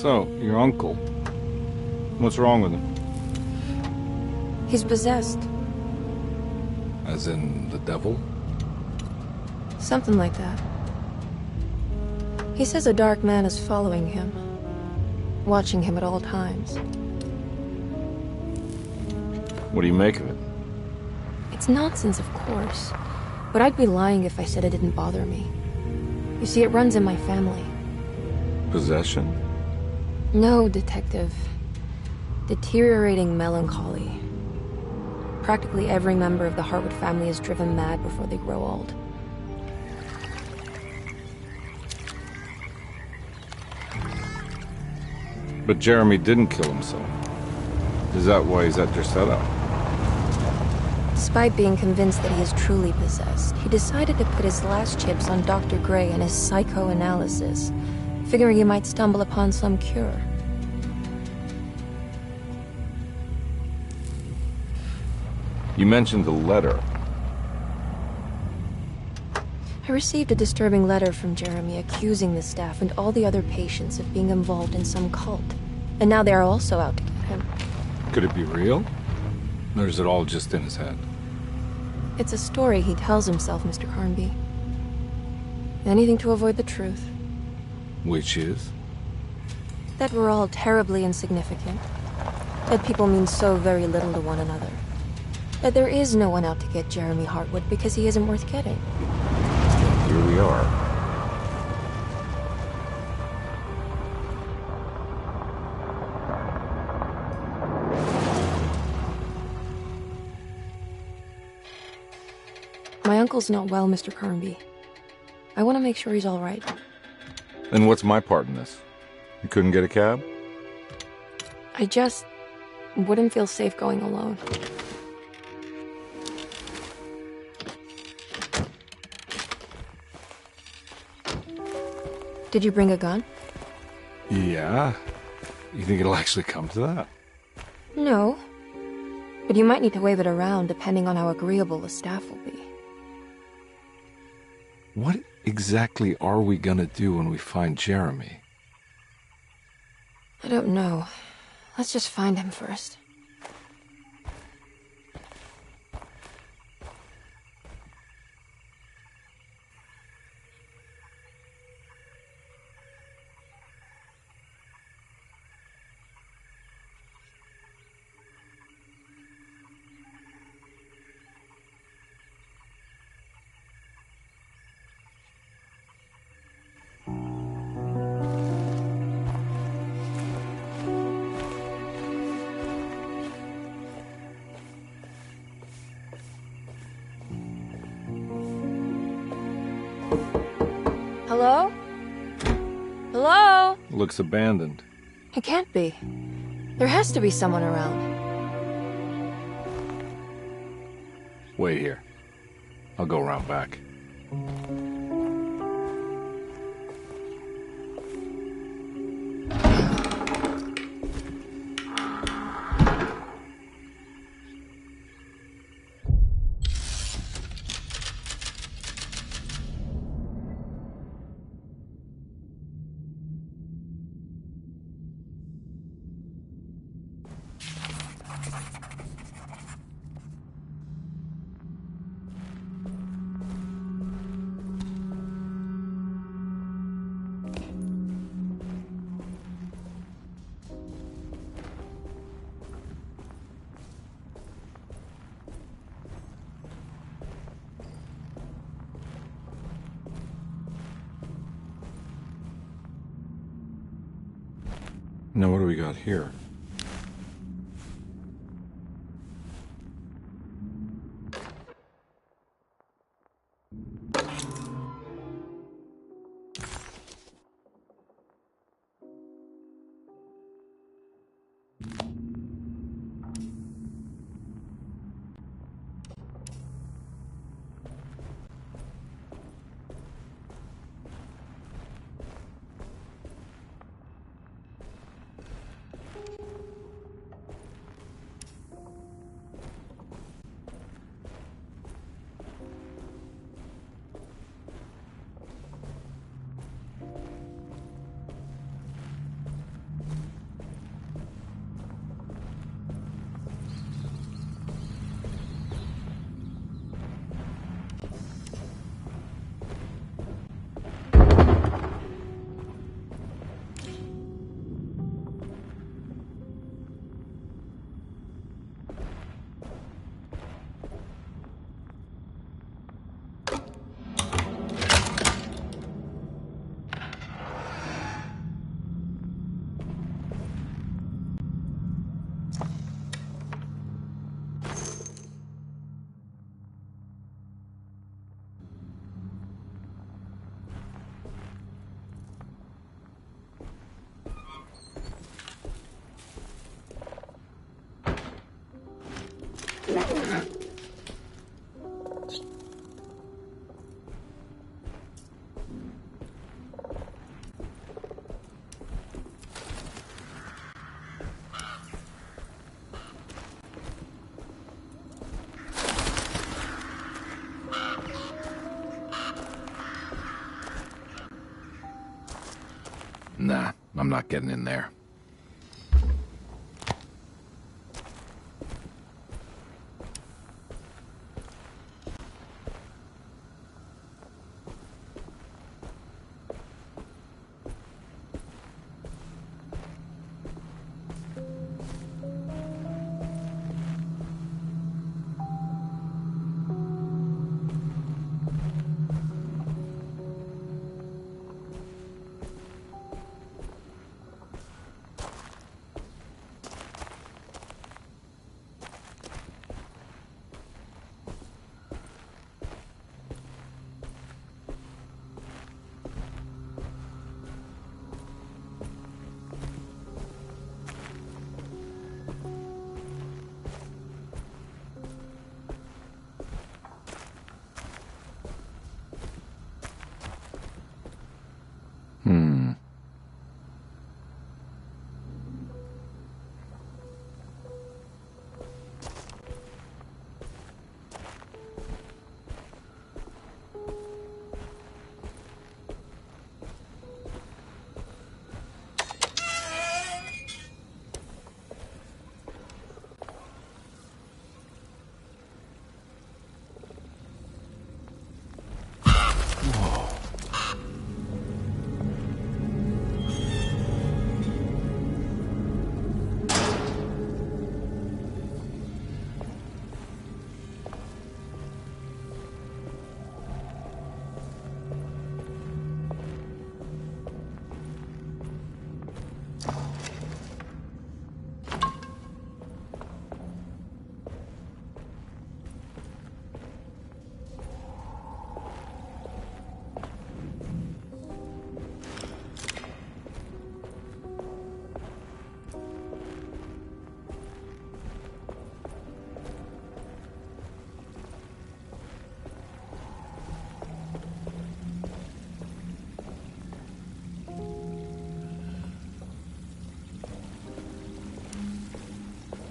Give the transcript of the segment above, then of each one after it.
So, your uncle. What's wrong with him? He's possessed. As in the devil? Something like that. He says a dark man is following him, watching him at all times. What do you make of it? It's nonsense, of course, but I'd be lying if I said it didn't bother me. You see, it runs in my family. Possession? No, Detective. Deteriorating melancholy. Practically every member of the Hartwood family is driven mad before they grow old. But Jeremy didn't kill himself. Is that why he's at your setup? Despite being convinced that he is truly possessed, he decided to put his last chips on Dr. Gray and his psychoanalysis, figuring he might stumble upon some cure. You mentioned the letter. I received a disturbing letter from Jeremy accusing the staff and all the other patients of being involved in some cult. And now they are also out to get him. Could it be real? Or is it all just in his head? It's a story he tells himself, Mr. Carnby. Anything to avoid the truth. Which is? That we're all terribly insignificant. That people mean so very little to one another. That there is no one out to get Jeremy Hartwood because he isn't worth getting. Here we are. My uncle's not well, Mr. Carnby. I want to make sure he's all right. Then what's my part in this? You couldn't get a cab? I just wouldn't feel safe going alone. Did you bring a gun? Yeah. You think it'll actually come to that? No. But you might need to wave it around depending on how agreeable the staff will be. What exactly are we gonna do when we find Jeremy? I don't know. Let's just find him first. Hello? Hello? Looks abandoned. It can't be. There has to be someone around. Wait here. I'll go around back. Now what do we got here? Nah, I'm not getting in there.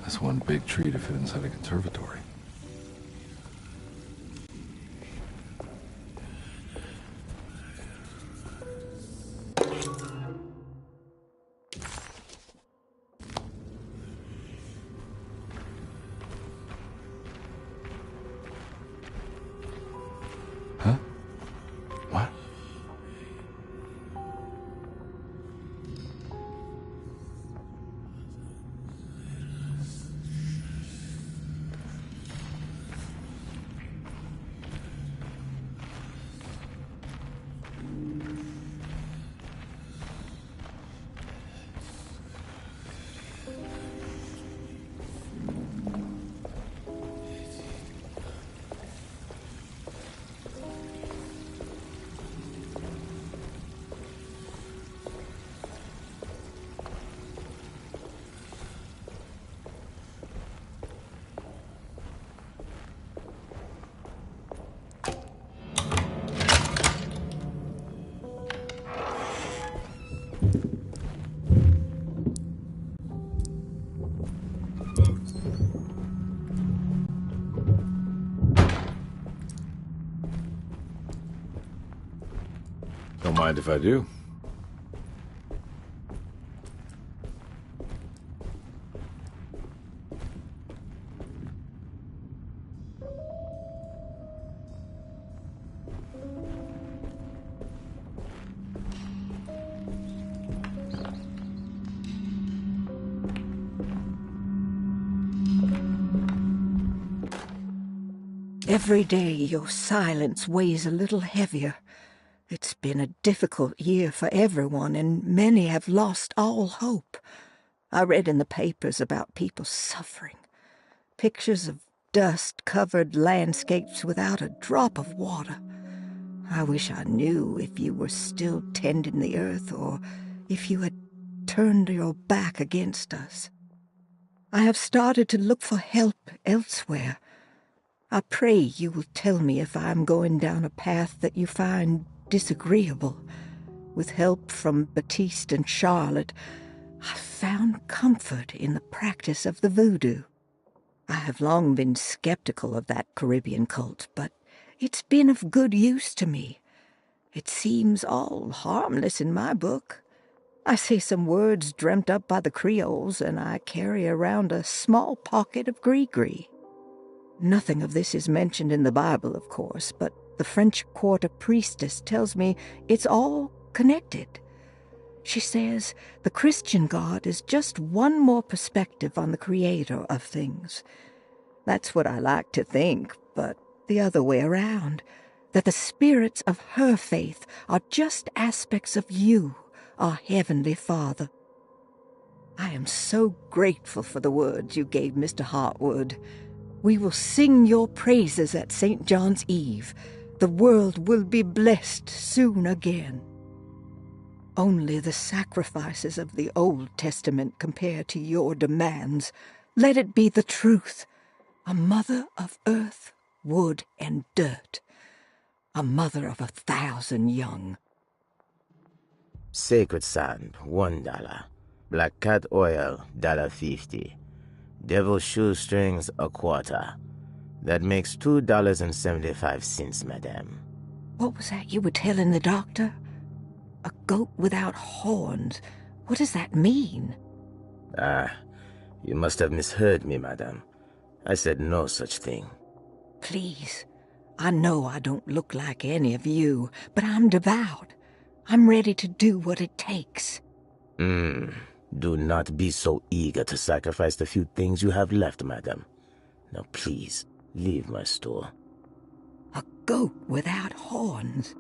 That's one big tree to fit inside a conservatory. Huh? What? Don't mind if I do. Every day your silence weighs a little heavier. It's been a difficult year for everyone, and many have lost all hope. I read in the papers about people suffering. Pictures of dust-covered landscapes without a drop of water. I wish I knew if you were still tending the earth or if you had turned your back against us. I have started to look for help elsewhere. I pray you will tell me if I am going down a path that you find disagreeable. With help from Baptiste and Charlotte, I found comfort in the practice of the voodoo. I have long been skeptical of that Caribbean cult, but it's been of good use to me. It seems all harmless in my book. I see some words dreamt up by the Creoles, and I carry around a small pocket of gree-gree. Nothing of this is mentioned in the Bible, of course, but the French Quarter priestess tells me it's all connected. She says the Christian God is just one more perspective on the creator of things. That's what I like to think, but the other way around, that the spirits of her faith are just aspects of you, our Heavenly Father. I am so grateful for the words you gave Mr. Hartwood. We will sing your praises at St. John's Eve. The world will be blessed soon again. Only the sacrifices of the Old Testament compare to your demands. Let it be the truth. A mother of earth, wood, and dirt. A mother of 1,000 young. Sacred sand, $1. Black cat oil, $1.50. Devil shoestrings, a quarter. That makes $2.75, madame. What was that you were telling the doctor? A goat without horns. What does that mean? Ah, you must have misheard me, madame. I said no such thing. Please, I know I don't look like any of you, but I'm devout. I'm ready to do what it takes. Do not be so eager to sacrifice the few things you have left, madame. Now please, leave my store. A goat without horns.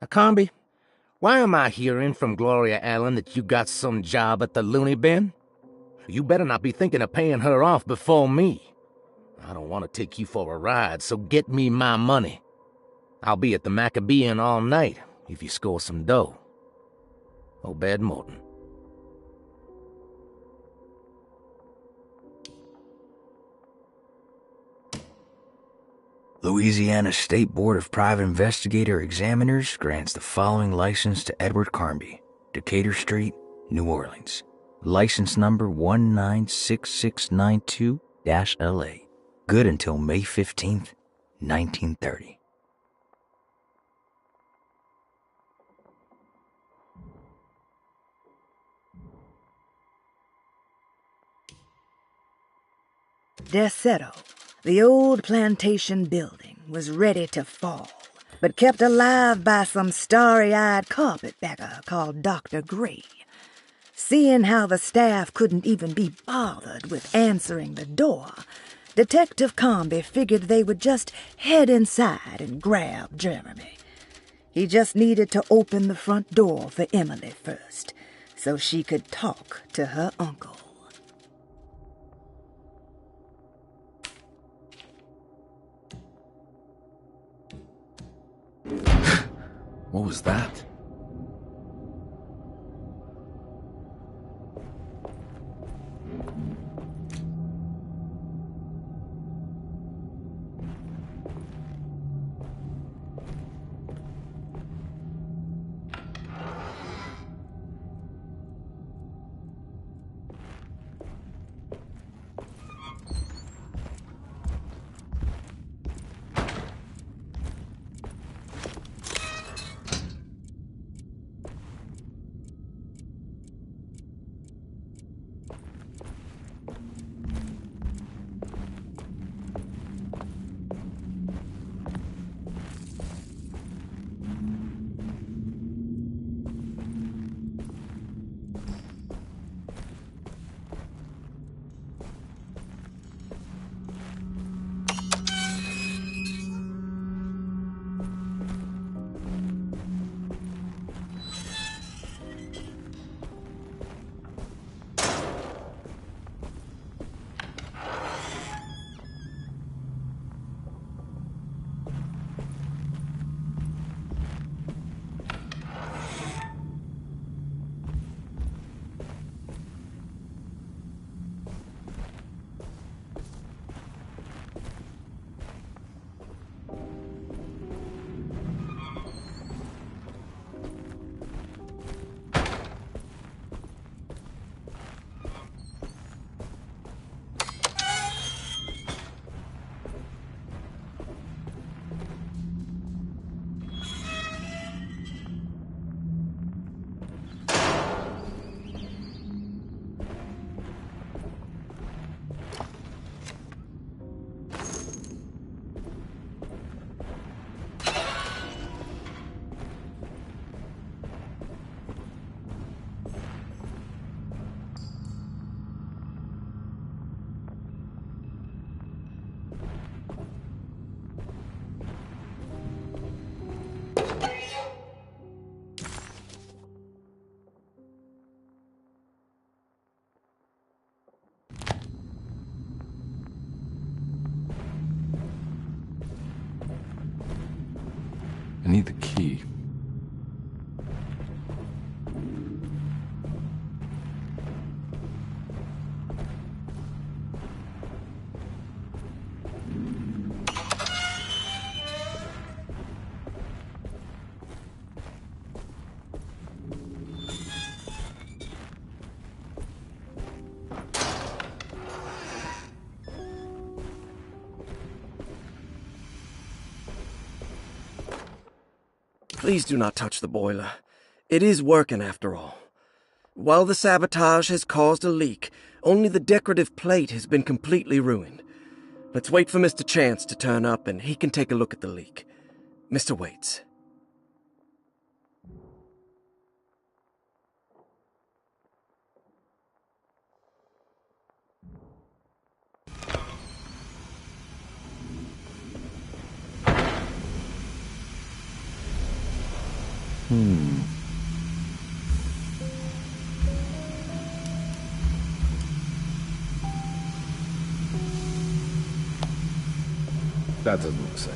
Akambi, why am I hearing from Gloria Allen that you got some job at the loony bin? You better not be thinking of paying her off before me. I don't want to take you for a ride, so get me my money. I'll be at the Maccabean all night if you score some dough. Obed Morton. Louisiana State Board of Private Investigator Examiners grants the following license to Edward Carnby, Decatur Street, New Orleans. License number 196692-LA. Good until May 15th, 1930. Desetto, the old plantation building, was ready to fall, but kept alive by some starry-eyed carpetbagger called Dr. Gray. Seeing how the staff couldn't even be bothered with answering the door, Detective Carnby figured they would just head inside and grab Jeremy. He just needed to open the front door for Emily first, so she could talk to her uncle. What was that? I need the key. Please do not touch the boiler. It is working after all. While the sabotage has caused a leak, only the decorative plate has been completely ruined. Let's wait for Mr. Chance to turn up and he can take a look at the leak. Mr. Waits. That doesn't look safe.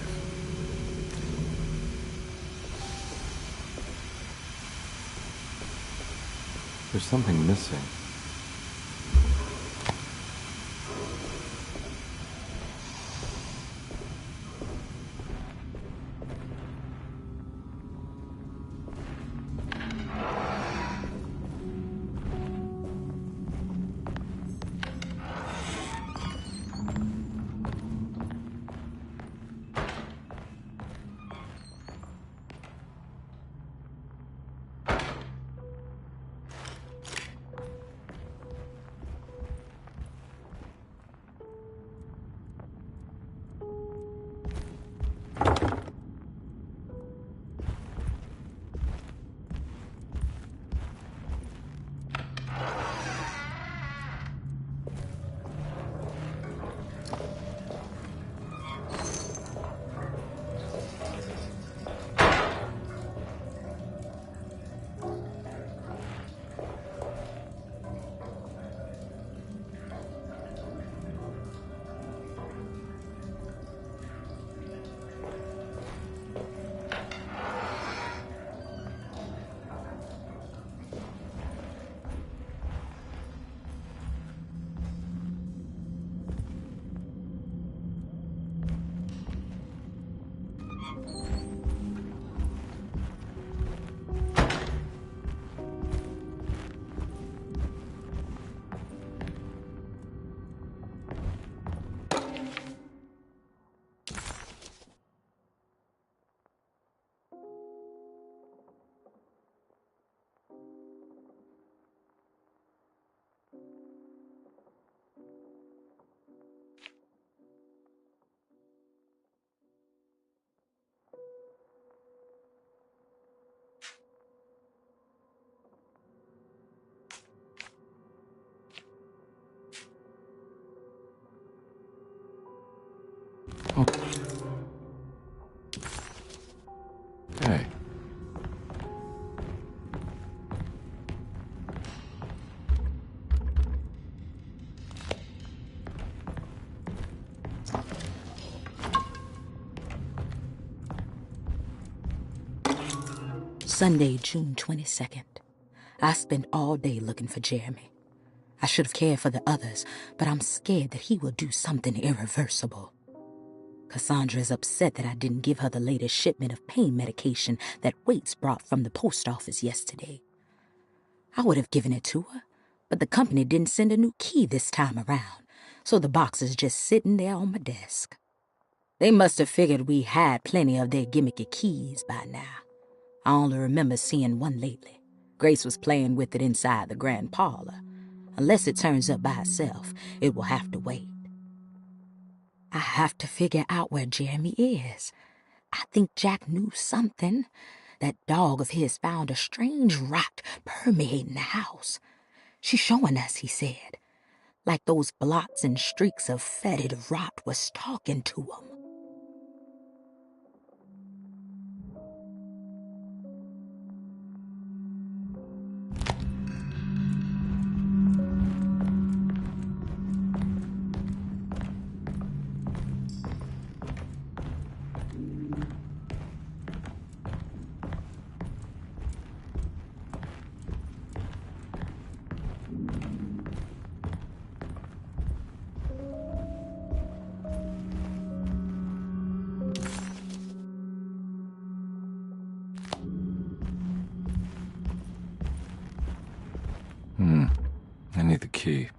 There's something missing. Oh. Hey. Sunday, June 22nd. I spent all day looking for Jeremy. I should have cared for the others, but I'm scared that he will do something irreversible. Cassandra is upset that I didn't give her the latest shipment of pain medication that Waits brought from the post office yesterday. I would have given it to her, but the company didn't send a new key this time around, so the box is just sitting there on my desk. They must have figured we had plenty of their gimmicky keys by now. I only remember seeing one lately. Grace was playing with it inside the grand parlor. Unless it turns up by itself, it will have to wait. I have to figure out where Jeremy is. I think Jack knew something. That dog of his found a strange rot permeating the house. She's showing us, he said. Like those blots and streaks of fetid rot was talking to him. I need the key.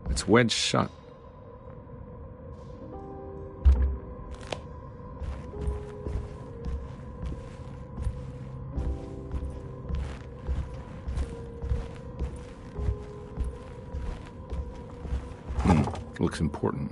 It's wedged shut. Looks important.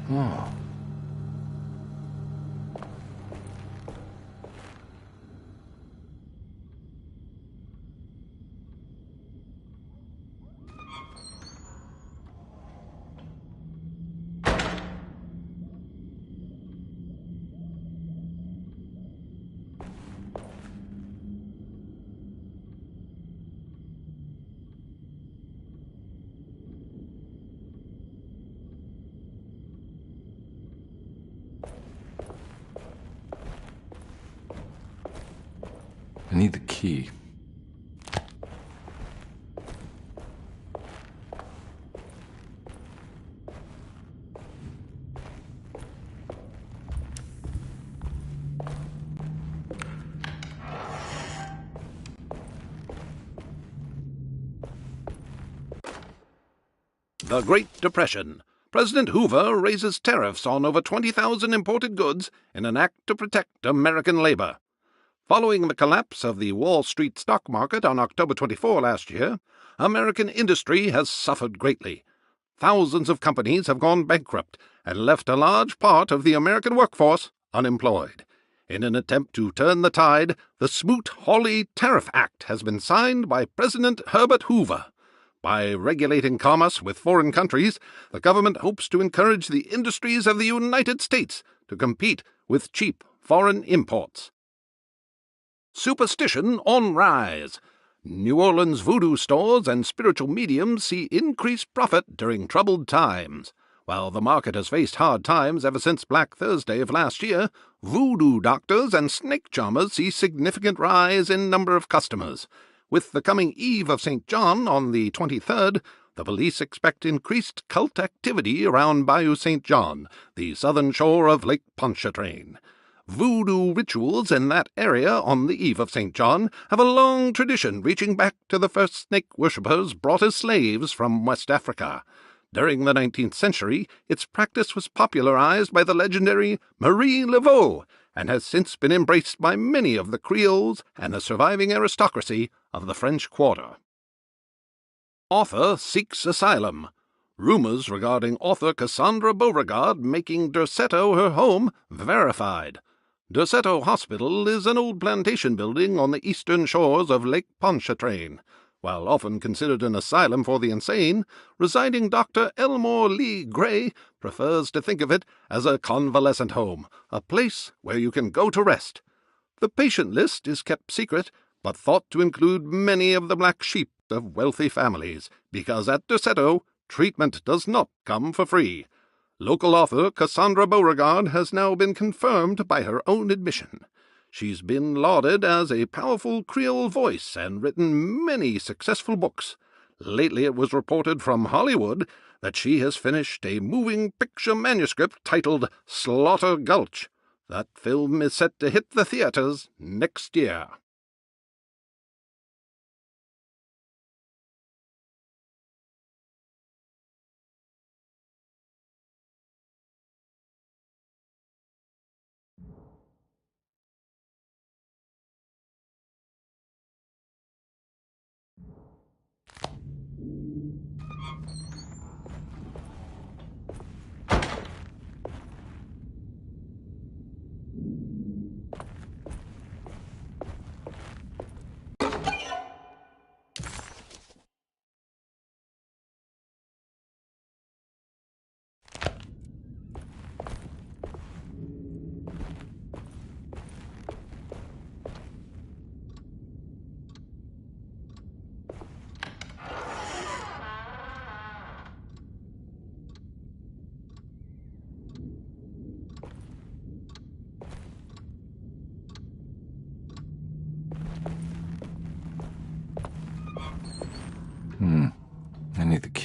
Oh. I need the key. The Great Depression. President Hoover raises tariffs on over 20,000 imported goods in an act to protect American labor. Following the collapse of the Wall Street stock market on October 24 last year, American industry has suffered greatly. Thousands of companies have gone bankrupt and left a large part of the American workforce unemployed. In an attempt to turn the tide, the Smoot-Hawley Tariff Act has been signed by President Herbert Hoover. By regulating commerce with foreign countries, the government hopes to encourage the industries of the United States to compete with cheap foreign imports. Superstition on rise. New Orleans voodoo stores and spiritual mediums see increased profit during troubled times. While the market has faced hard times ever since Black Thursday of last year, voodoo doctors and snake charmers see significant rise in number of customers. With the coming Eve of St. John on the 23rd, the police expect increased cult activity around Bayou St. John, the southern shore of Lake Pontchartrain. Voodoo rituals in that area on the Eve of St. John have a long tradition reaching back to the first snake worshippers brought as slaves from West Africa. During the 19th century, its practice was popularized by the legendary Marie Laveau and has since been embraced by many of the Creoles and the surviving aristocracy of the French Quarter. Author seeks asylum. Rumors regarding author Cassandra Beauregard making Derceto her home verified. Derceto Hospital is an old plantation building on the eastern shores of Lake Pontchartrain. While often considered an asylum for the insane, residing Dr. Elmore Lee Gray prefers to think of it as a convalescent home, a place where you can go to rest. The patient list is kept secret, but thought to include many of the black sheep of wealthy families, because at Derceto, treatment does not come for free. Local author Cassandra Beauregard has now been confirmed by her own admission. She's been lauded as a powerful Creole voice and written many successful books. Lately it was reported from Hollywood that she has finished a moving picture manuscript titled Slaughter Gulch. That film is set to hit the theaters next year.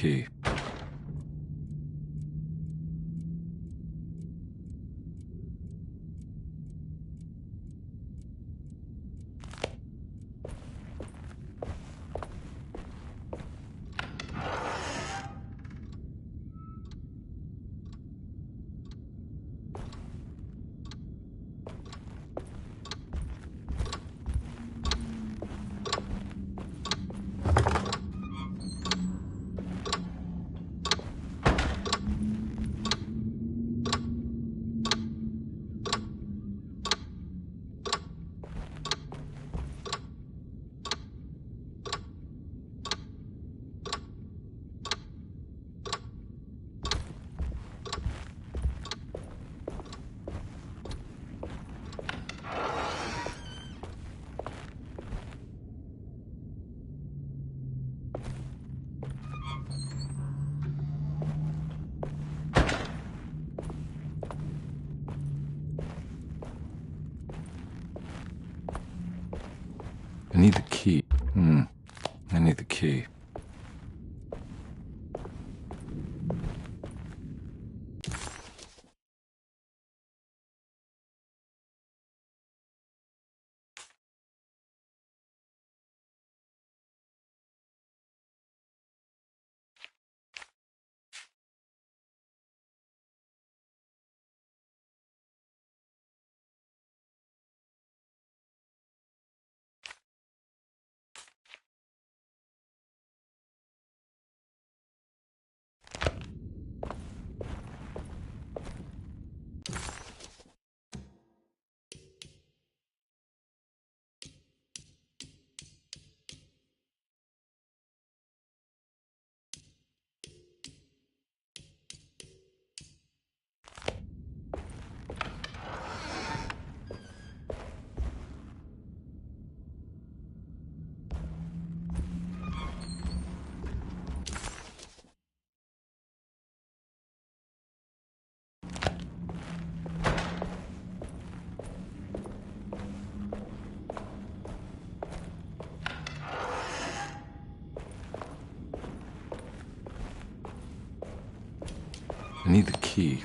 key. I need the key. I need the key. I need the key.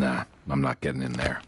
Nah, I'm not getting in there.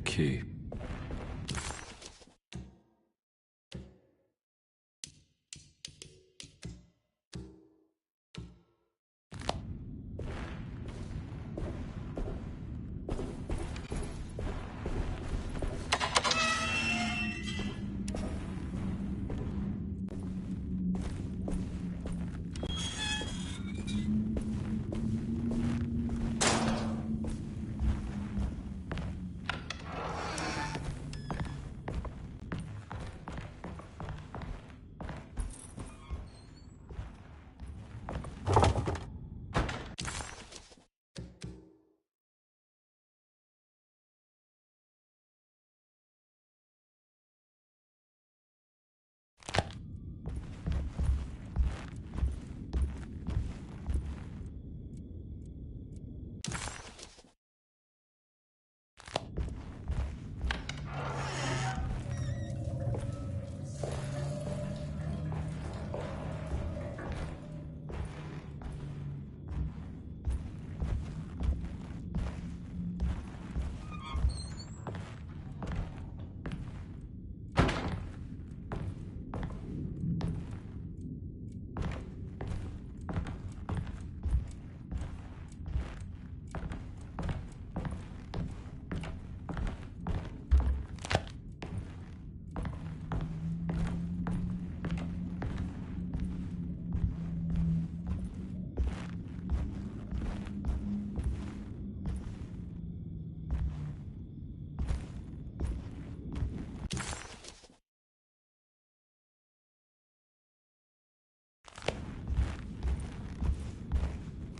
the key.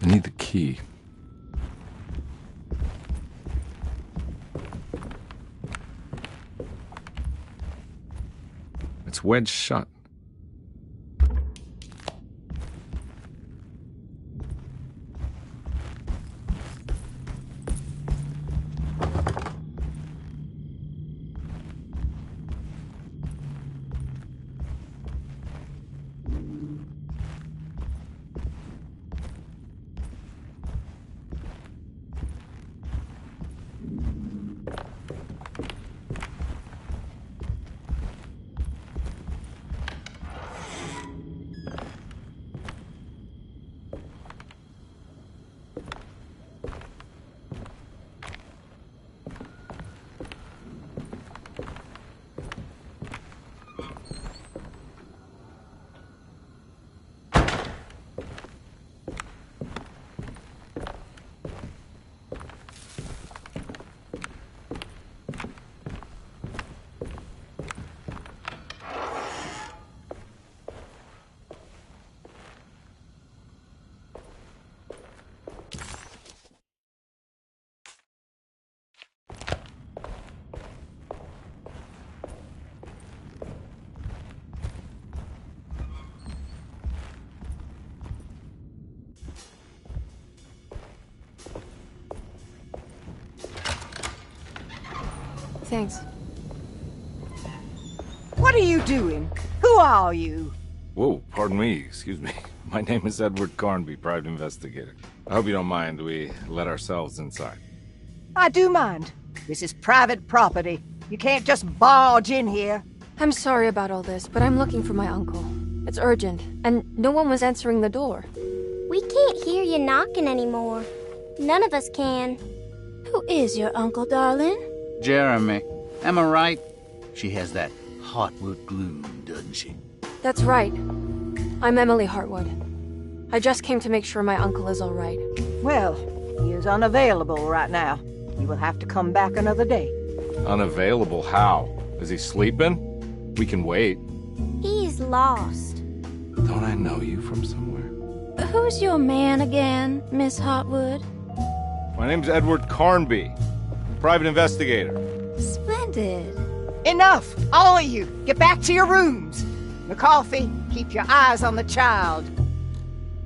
I need the key. It's wedged shut. Thanks. What are you doing? Who are you? Whoa, pardon me, excuse me. My name is Edward Carnby, private investigator. I hope you don't mind we let ourselves inside. I do mind. This is private property. You can't just barge in here. I'm sorry about all this, but I'm looking for my uncle. It's urgent, and no one was answering the door. We can't hear you knocking anymore. None of us can. Who is your uncle, darling? Jeremy. Am I right? She has that Hartwood gloom, doesn't she? That's right. I'm Emily Hartwood. I just came to make sure my uncle is all right. Well, he is unavailable right now. You will have to come back another day. Unavailable how? Is he sleeping? We can wait. He's lost. Don't I know you from somewhere? Who's your man again, Miss Hartwood? My name's Edward Carnby, private investigator. Splendid. Enough! All of you! Get back to your rooms! McCarthy, keep your eyes on the child.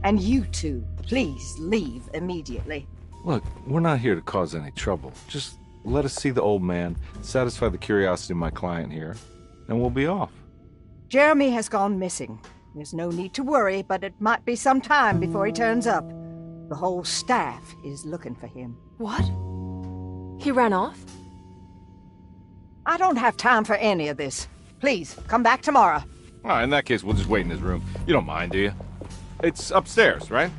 And you two, please leave immediately. Look, we're not here to cause any trouble. Just let us see the old man, satisfy the curiosity of my client here, and we'll be off. Jeremy has gone missing. There's no need to worry, but it might be some time before he turns up. The whole staff is looking for him. What? He ran off? I don't have time for any of this. Please, come back tomorrow. All right, in that case, we'll just wait in his room. You don't mind, do you? It's upstairs, right?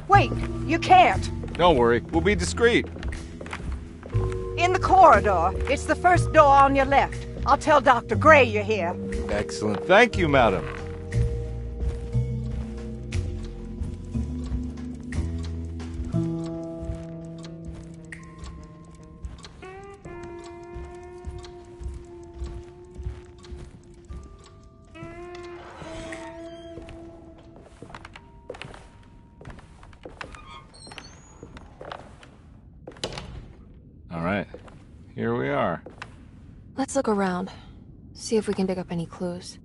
Wait, you can't. Don't worry, we'll be discreet. In the corridor. It's the first door on your left. I'll tell Dr. Gray you're here. Excellent. Thank you, madam. All right, here we are. Let's look around. See if we can dig up any clues.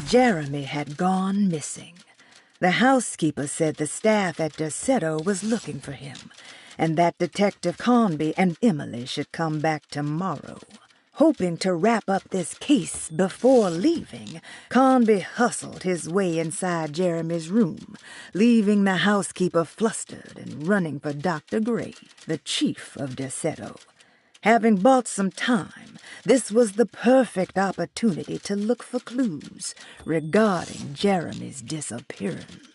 Jeremy had gone missing. The housekeeper said the staff at Derceto was looking for him, and that Detective Conby and Emily should come back tomorrow. Hoping to wrap up this case before leaving, Conby hustled his way inside Jeremy's room, leaving the housekeeper flustered and running for Dr. Gray, the chief of Derceto. Having bought some time, this was the perfect opportunity to look for clues regarding Jeremy's disappearance.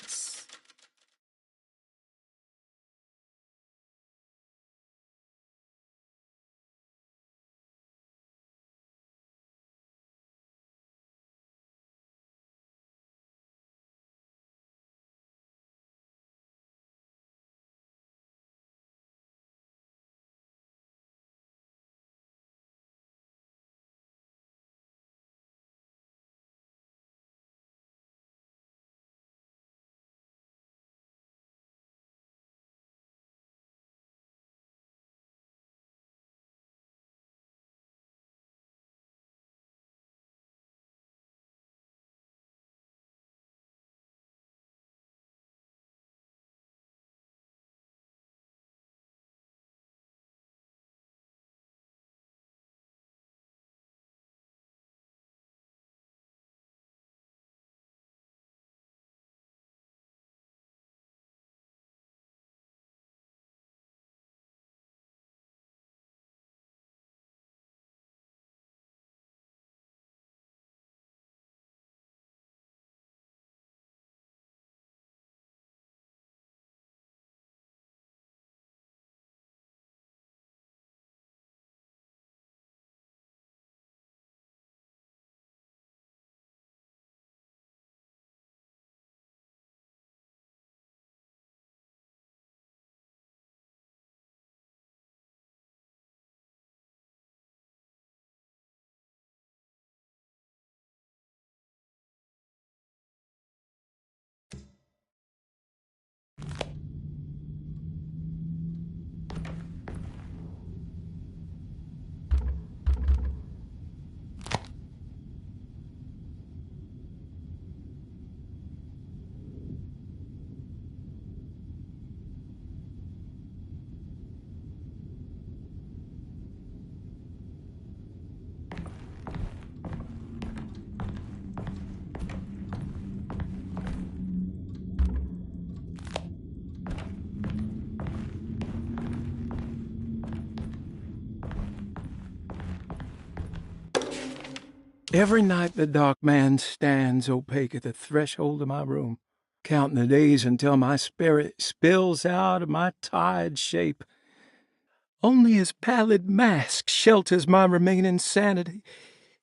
Every night the dark man stands opaque at the threshold of my room, counting the days until my spirit spills out of my tired shape. Only his pallid mask shelters my remaining sanity.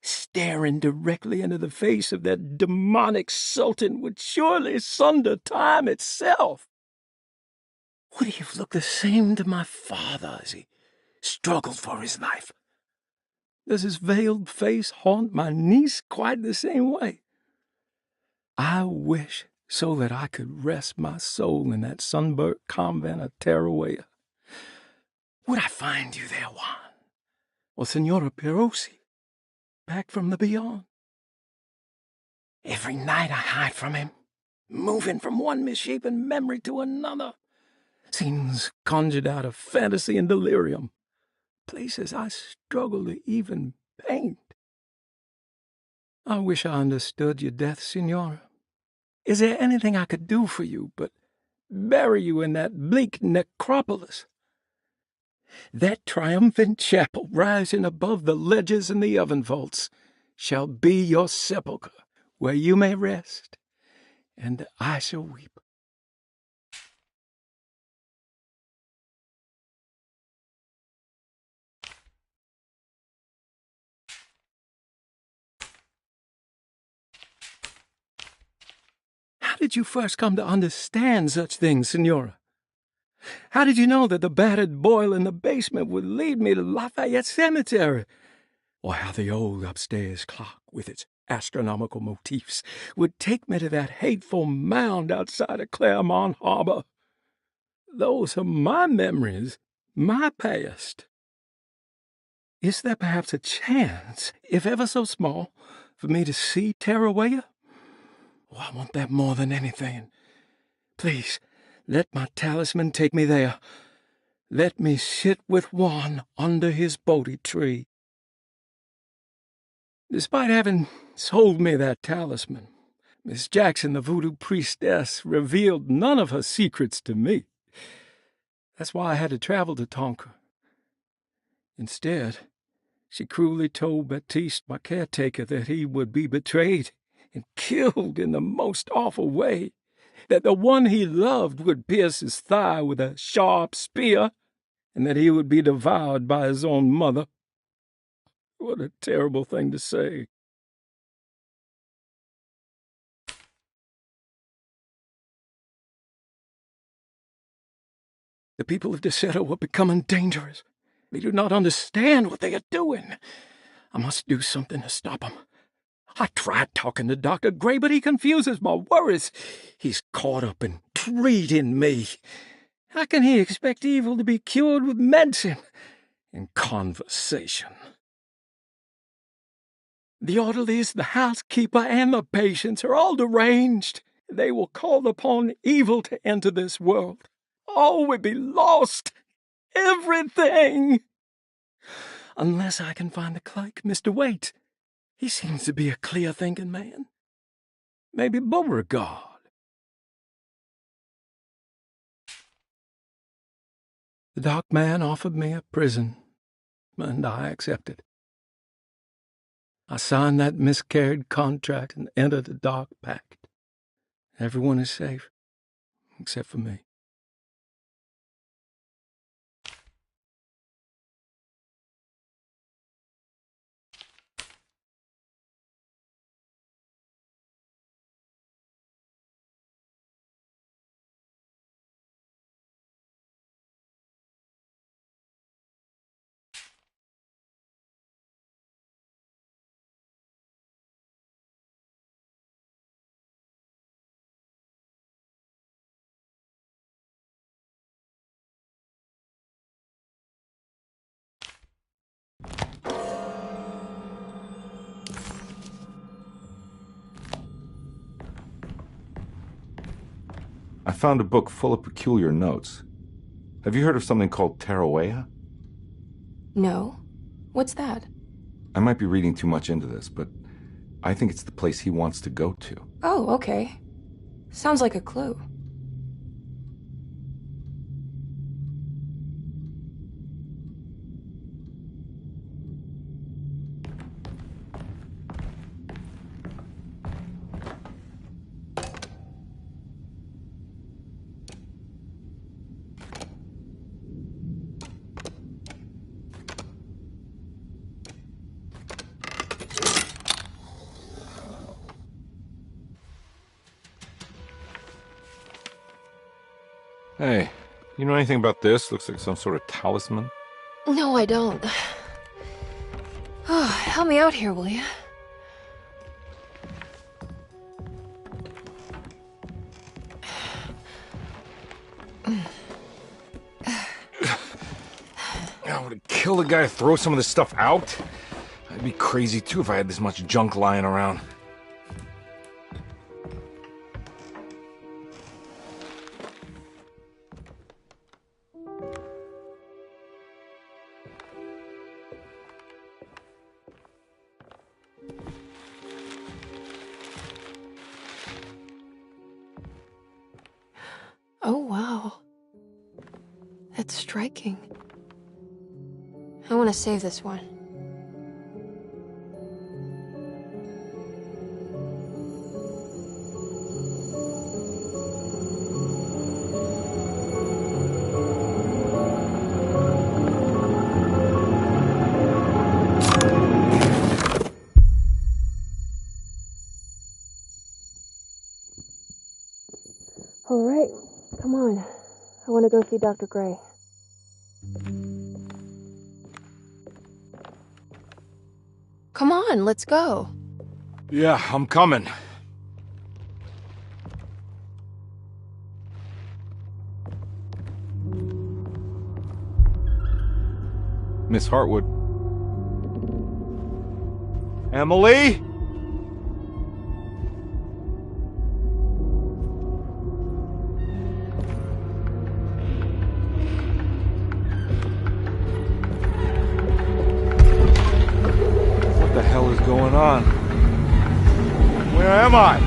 Staring directly into the face of that demonic sultan would surely sunder time itself. Would he have looked the same to my father as he struggled for his life? Does his veiled face haunt my niece quite the same way? I wish so that I could rest my soul in that sunburnt convent of Teruel. Would I find you there, Juan? Or Senora Perosi, back from the beyond? Every night I hide from him, moving from one misshapen memory to another. Scenes conjured out of fantasy and delirium. Places I struggle to even paint. I wish I understood your death, Senora. Is there anything I could do for you but bury you in that bleak necropolis. That triumphant chapel rising above the ledges and the oven vaults shall be your sepulchre, where you may rest, and I shall weep. How did you first come to understand such things, Senora? How did you know that the battered boiler in the basement would lead me to Lafayette Cemetery? Or how the old upstairs clock, with its astronomical motifs, would take me to that hateful mound outside of Claremont Harbor? Those are my memories, my past. Is there perhaps a chance, if ever so small, for me to see Tarawaya? Oh, I want that more than anything. Please, let my talisman take me there. Let me sit with Juan under his Bodhi tree. Despite having sold me that talisman, Miss Jackson, the voodoo priestess, revealed none of her secrets to me. That's why I had to travel to Tonka. Instead, she cruelly told Baptiste, my caretaker, that he would be betrayed and killed in the most awful way, that the one he loved would pierce his thigh with a sharp spear, and that he would be devoured by his own mother. What a terrible thing to say. The people of Deseto are becoming dangerous. They do not understand what they are doing. I must do something to stop them. I tried talking to Dr. Gray, but he confuses my worries. He's caught up in treating me. How can he expect evil to be cured with medicine and conversation? The orderlies, the housekeeper, and the patients are all deranged. They will call upon evil to enter this world. All will be lost. Everything. Unless I can find the clerk, Mr. Waite. He seems to be a clear-thinking man. Maybe Beauregard. The dark man offered me a prison, and I accepted. I signed that miscarried contract and entered the dark pact. Everyone is safe, except for me. I found a book full of peculiar notes. Have you heard of something called Tarawea? No. What's that? I might be reading too much into this, but I think it's the place he wants to go to. Oh, okay. Sounds like a clue. Hey, you know anything about this? Looks like some sort of talisman. No, I don't. Oh, help me out here, will you? I would kill the guy to throw some of this stuff out. I'd be crazy too if I had this much junk lying around. Oh, wow. That's striking. I want to save this one. All right, come on. I want to go see Dr. Gray. Come on, let's go. Yeah, I'm coming. Miss Hartwood. Emily? What the hell is going on? Where am I?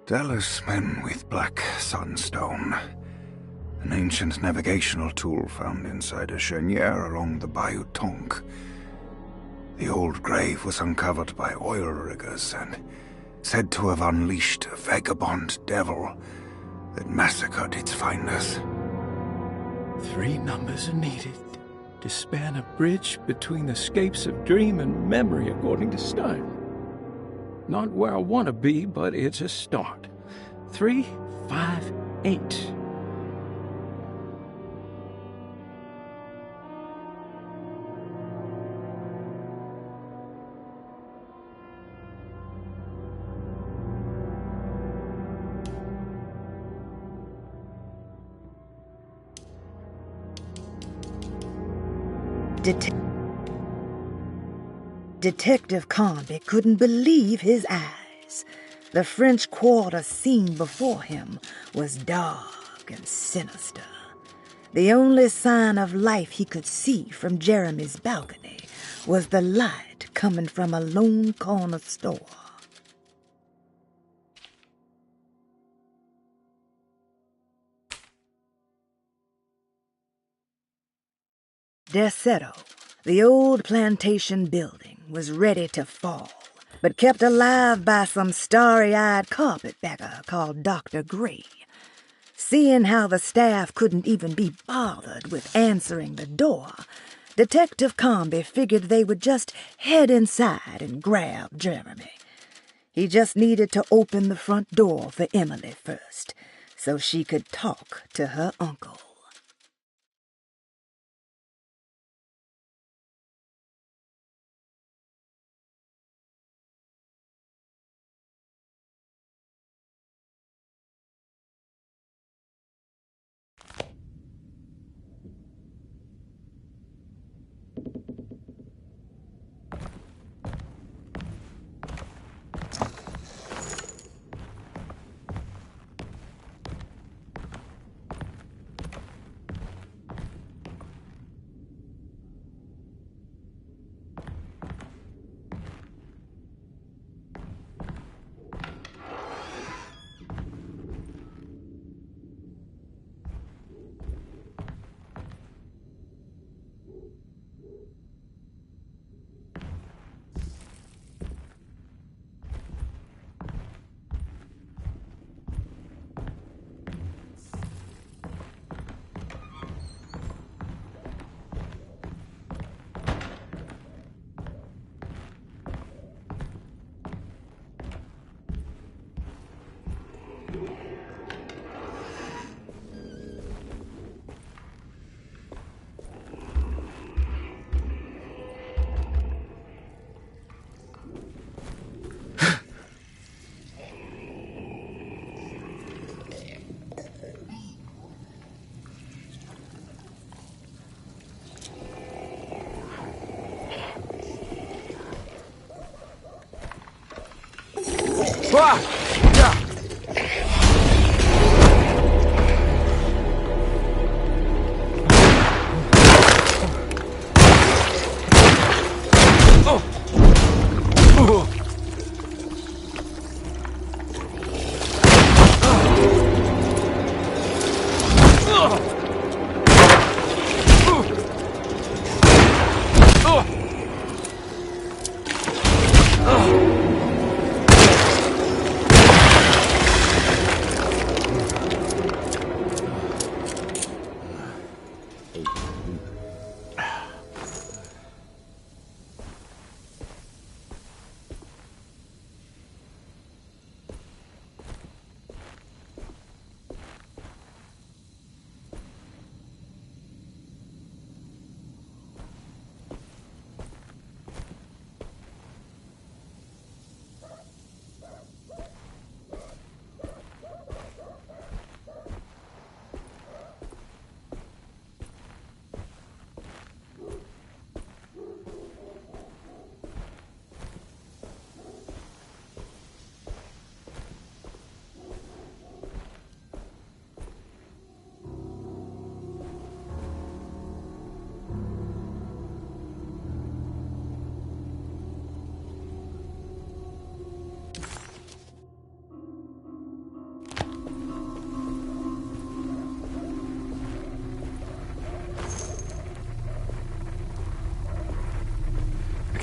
Talisman with black sunstone. An ancient navigational tool found inside a cheniere along the Bayou Tonk. The old grave was uncovered by oil riggers and said to have unleashed a vagabond devil that massacred its finders. 3 numbers are needed to span a bridge between the scapes of dream and memory, according to Stein. Not where I want to be, but it's a start. 3, 5, 8. Detective Conby couldn't believe his eyes. The French Quarter scene before him was dark and sinister. The only sign of life he could see from Jeremy's balcony was the light coming from a lone corner store. Desetto, the old plantation building, was ready to fall, but kept alive by some starry-eyed carpetbagger called Dr. Gray. Seeing how the staff couldn't even be bothered with answering the door, Detective Conby figured they would just head inside and grab Jeremy. He just needed to open the front door for Emily first, so she could talk to her uncle.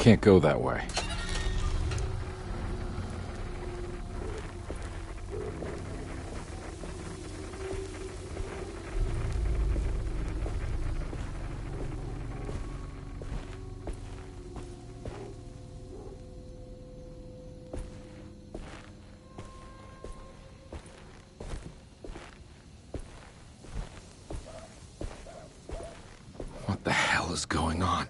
Can't go that way. What the hell is going on?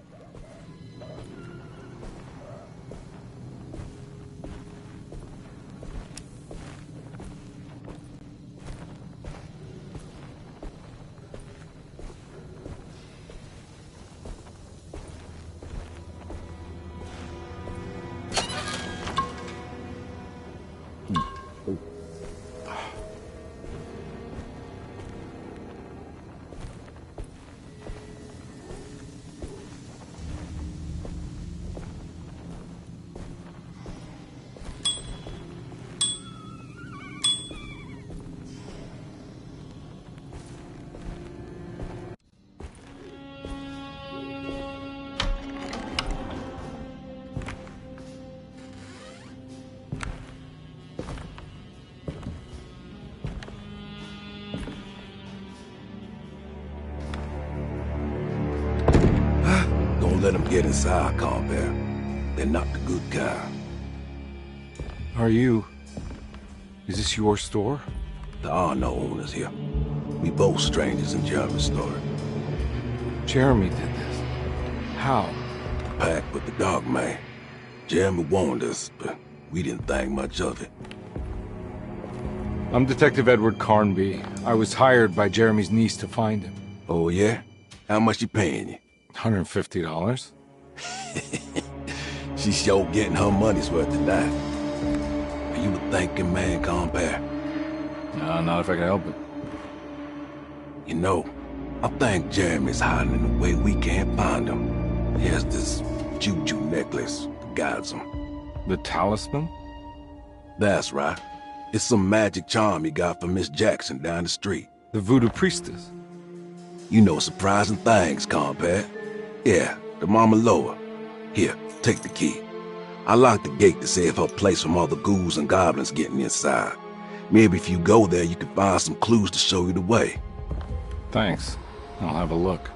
Let them get inside, compare. They're not the good kind. Are you... Is this your store? There are no owners here. We both strangers in Jeremy's store. Jeremy did this. How? Pact with the dog man. Jeremy warned us, but we didn't think much of it. I'm Detective Edward Carnby. I was hired by Jeremy's niece to find him. Oh, yeah? How much you paying you? $150. She's sure getting her money's worth tonight. Are you a thinking man, compare? No, not if I can help it. You know, I think Jeremy's hiding in a way we can't find him. He has this juju necklace that guides him. The talisman? That's right. It's some magic charm he got from Miss Jackson down the street. The voodoo priestess? You know surprising things, compare. Yeah, the Mama Loa. Here, take the key. I locked the gate to save her place from all the ghouls and goblins getting inside. Maybe if you go there, you can find some clues to show you the way. Thanks. I'll have a look.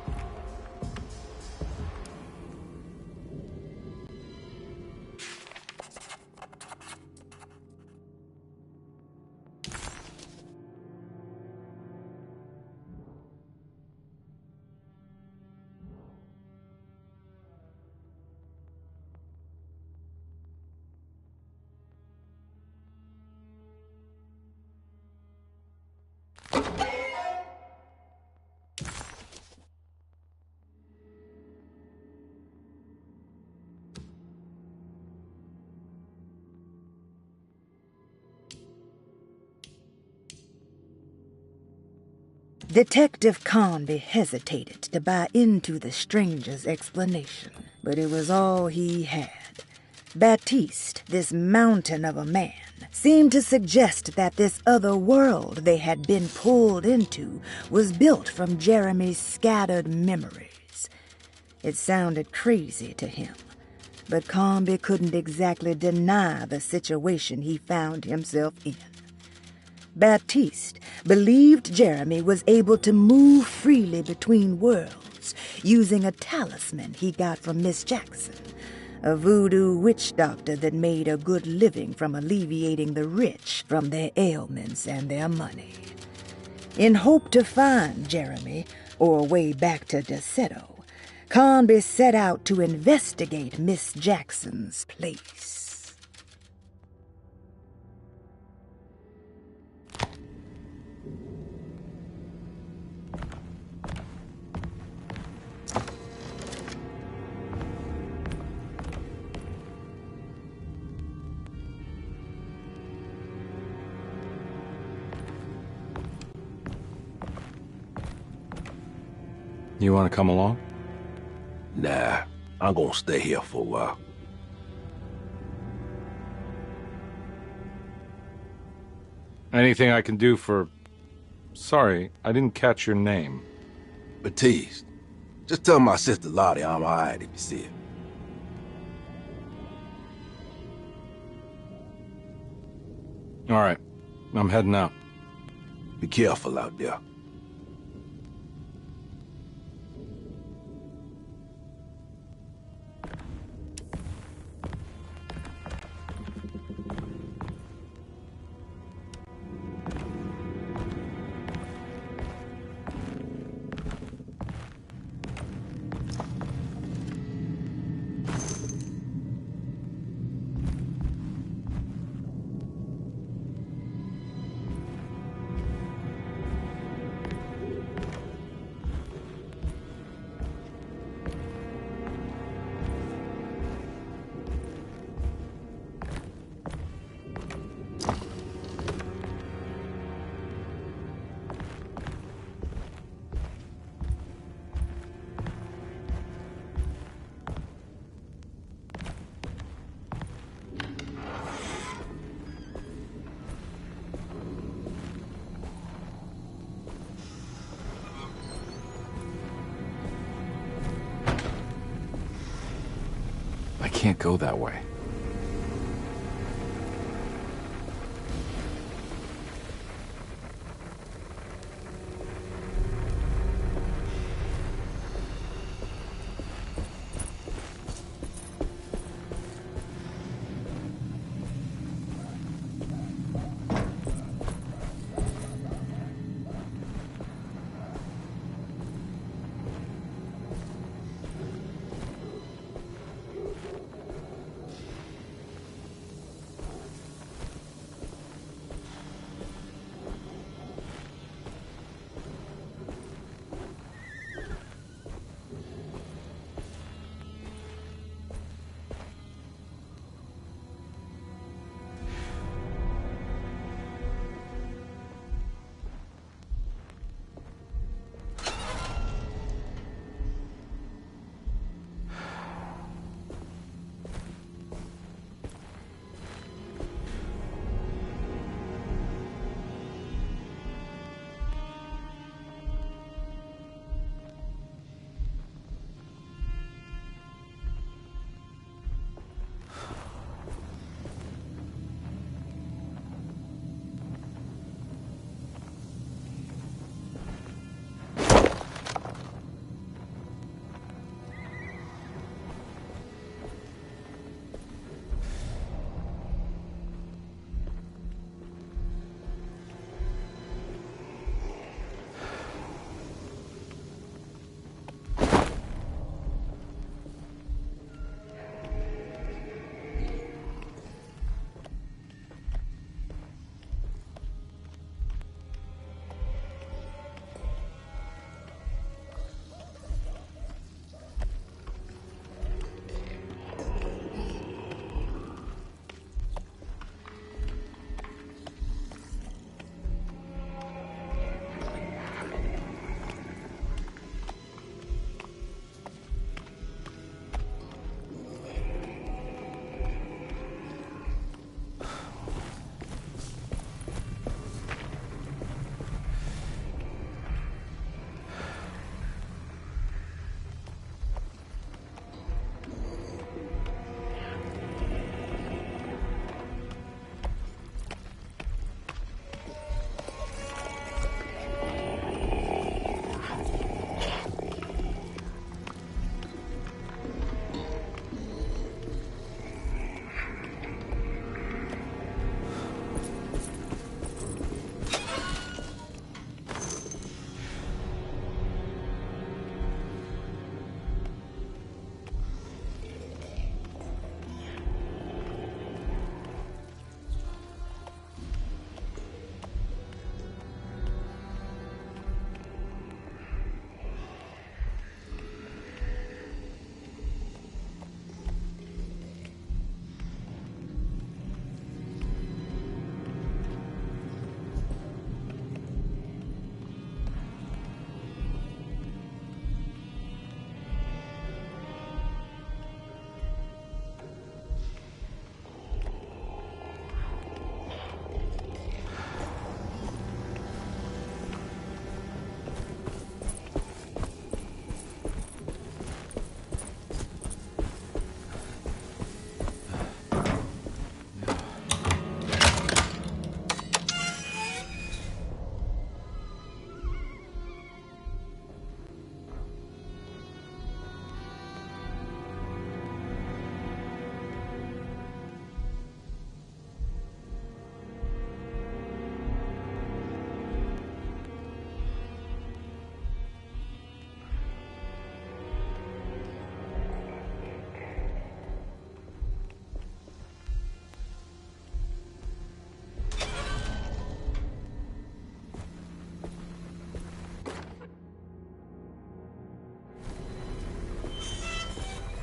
Detective Conby hesitated to buy into the stranger's explanation, but it was all he had. Baptiste, this mountain of a man, seemed to suggest that this other world they had been pulled into was built from Jeremy's scattered memories. It sounded crazy to him, but Conby couldn't exactly deny the situation he found himself in. Baptiste believed Jeremy was able to move freely between worlds using a talisman he got from Miss Jackson, a voodoo witch doctor that made a good living from alleviating the rich from their ailments and their money. In hope to find Jeremy, or a way back to Deseto, Conby set out to investigate Miss Jackson's place. You want to come along? Nah, I'm gonna stay here for a while. Anything I can do for... Sorry, I didn't catch your name. Baptiste, just tell my sister Lottie I'm alright if you see her. All right, I'm heading out. Be careful out there. I can't go that way.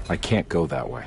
I can't go that way.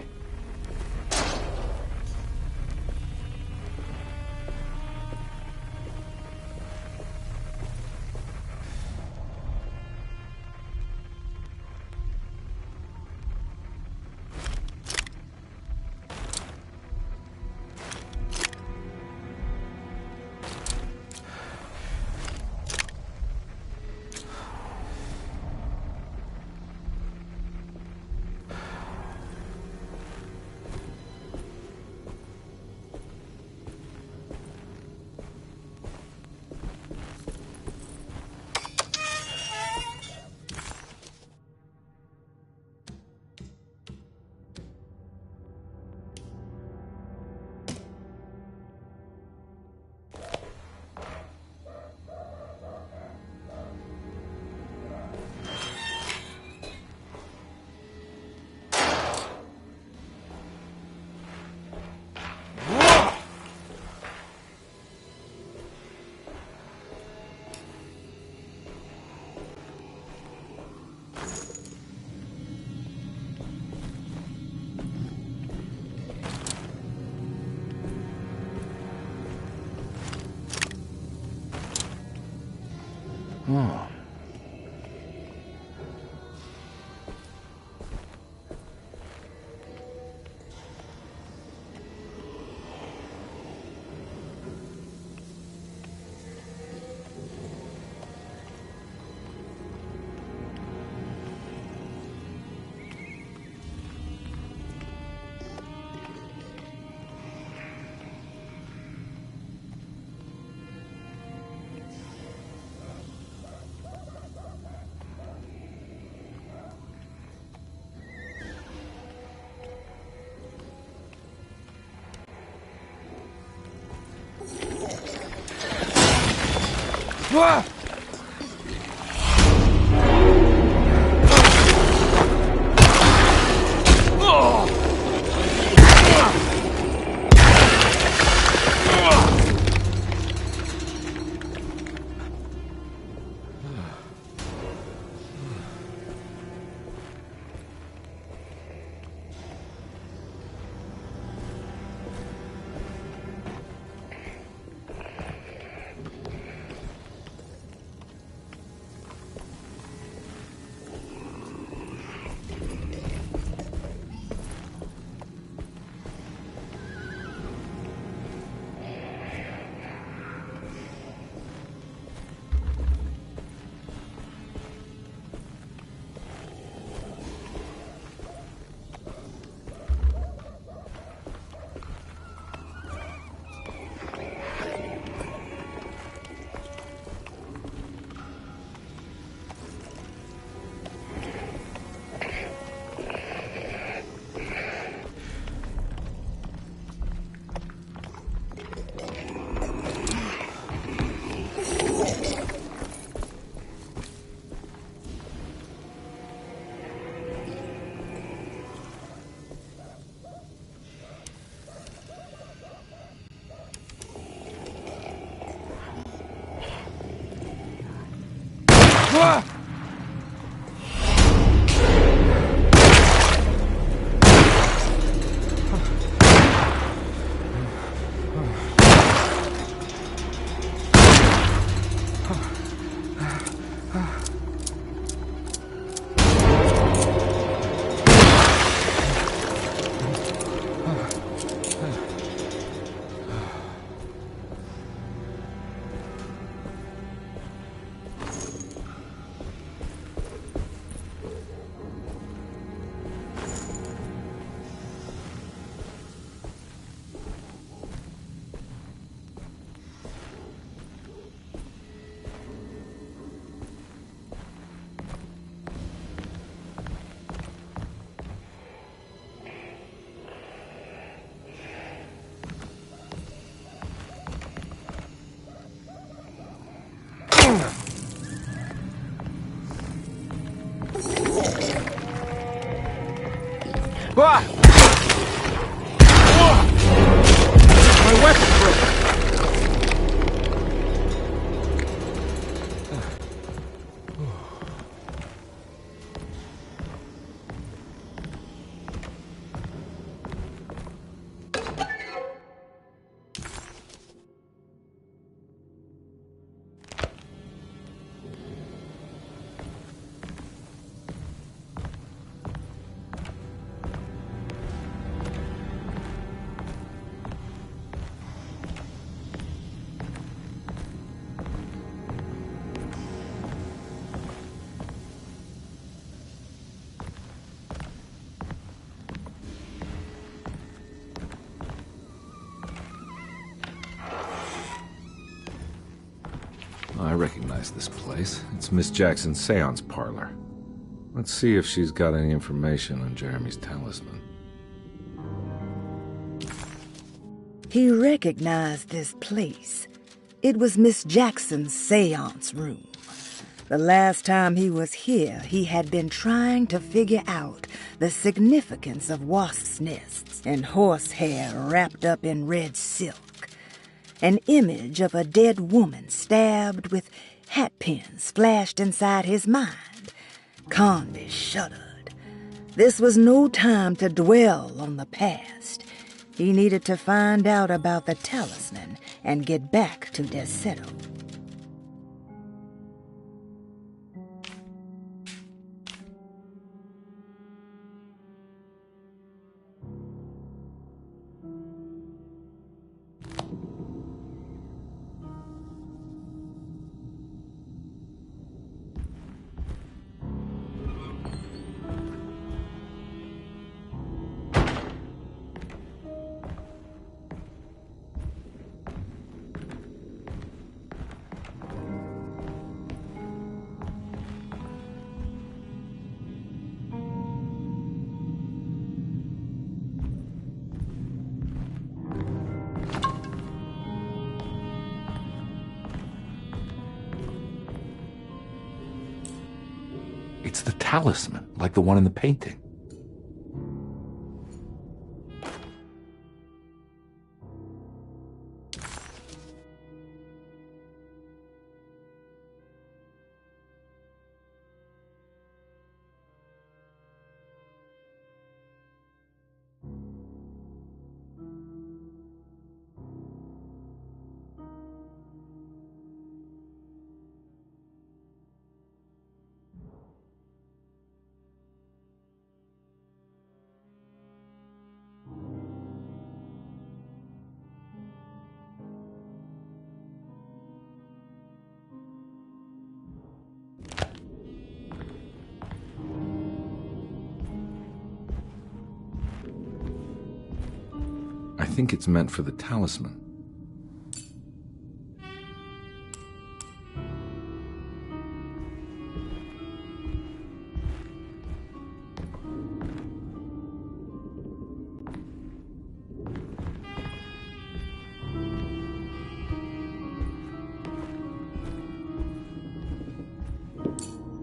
Oh. Ah! Ah! My weapon broke! I recognize this place. It's Miss Jackson's seance parlor. Let's see if she's got any information on Jeremy's talisman. He recognized this place. It was Miss Jackson's seance room. The last time he was here, he had been trying to figure out the significance of wasps' nests and horsehair wrapped up in red silk. An image of a dead woman stabbed with hat pins flashed inside his mind. Conby shuddered. This was no time to dwell on the past. He needed to find out about the talisman and get back to Desetto. It's the talisman, like the one in the painting. I think it's meant for the talisman.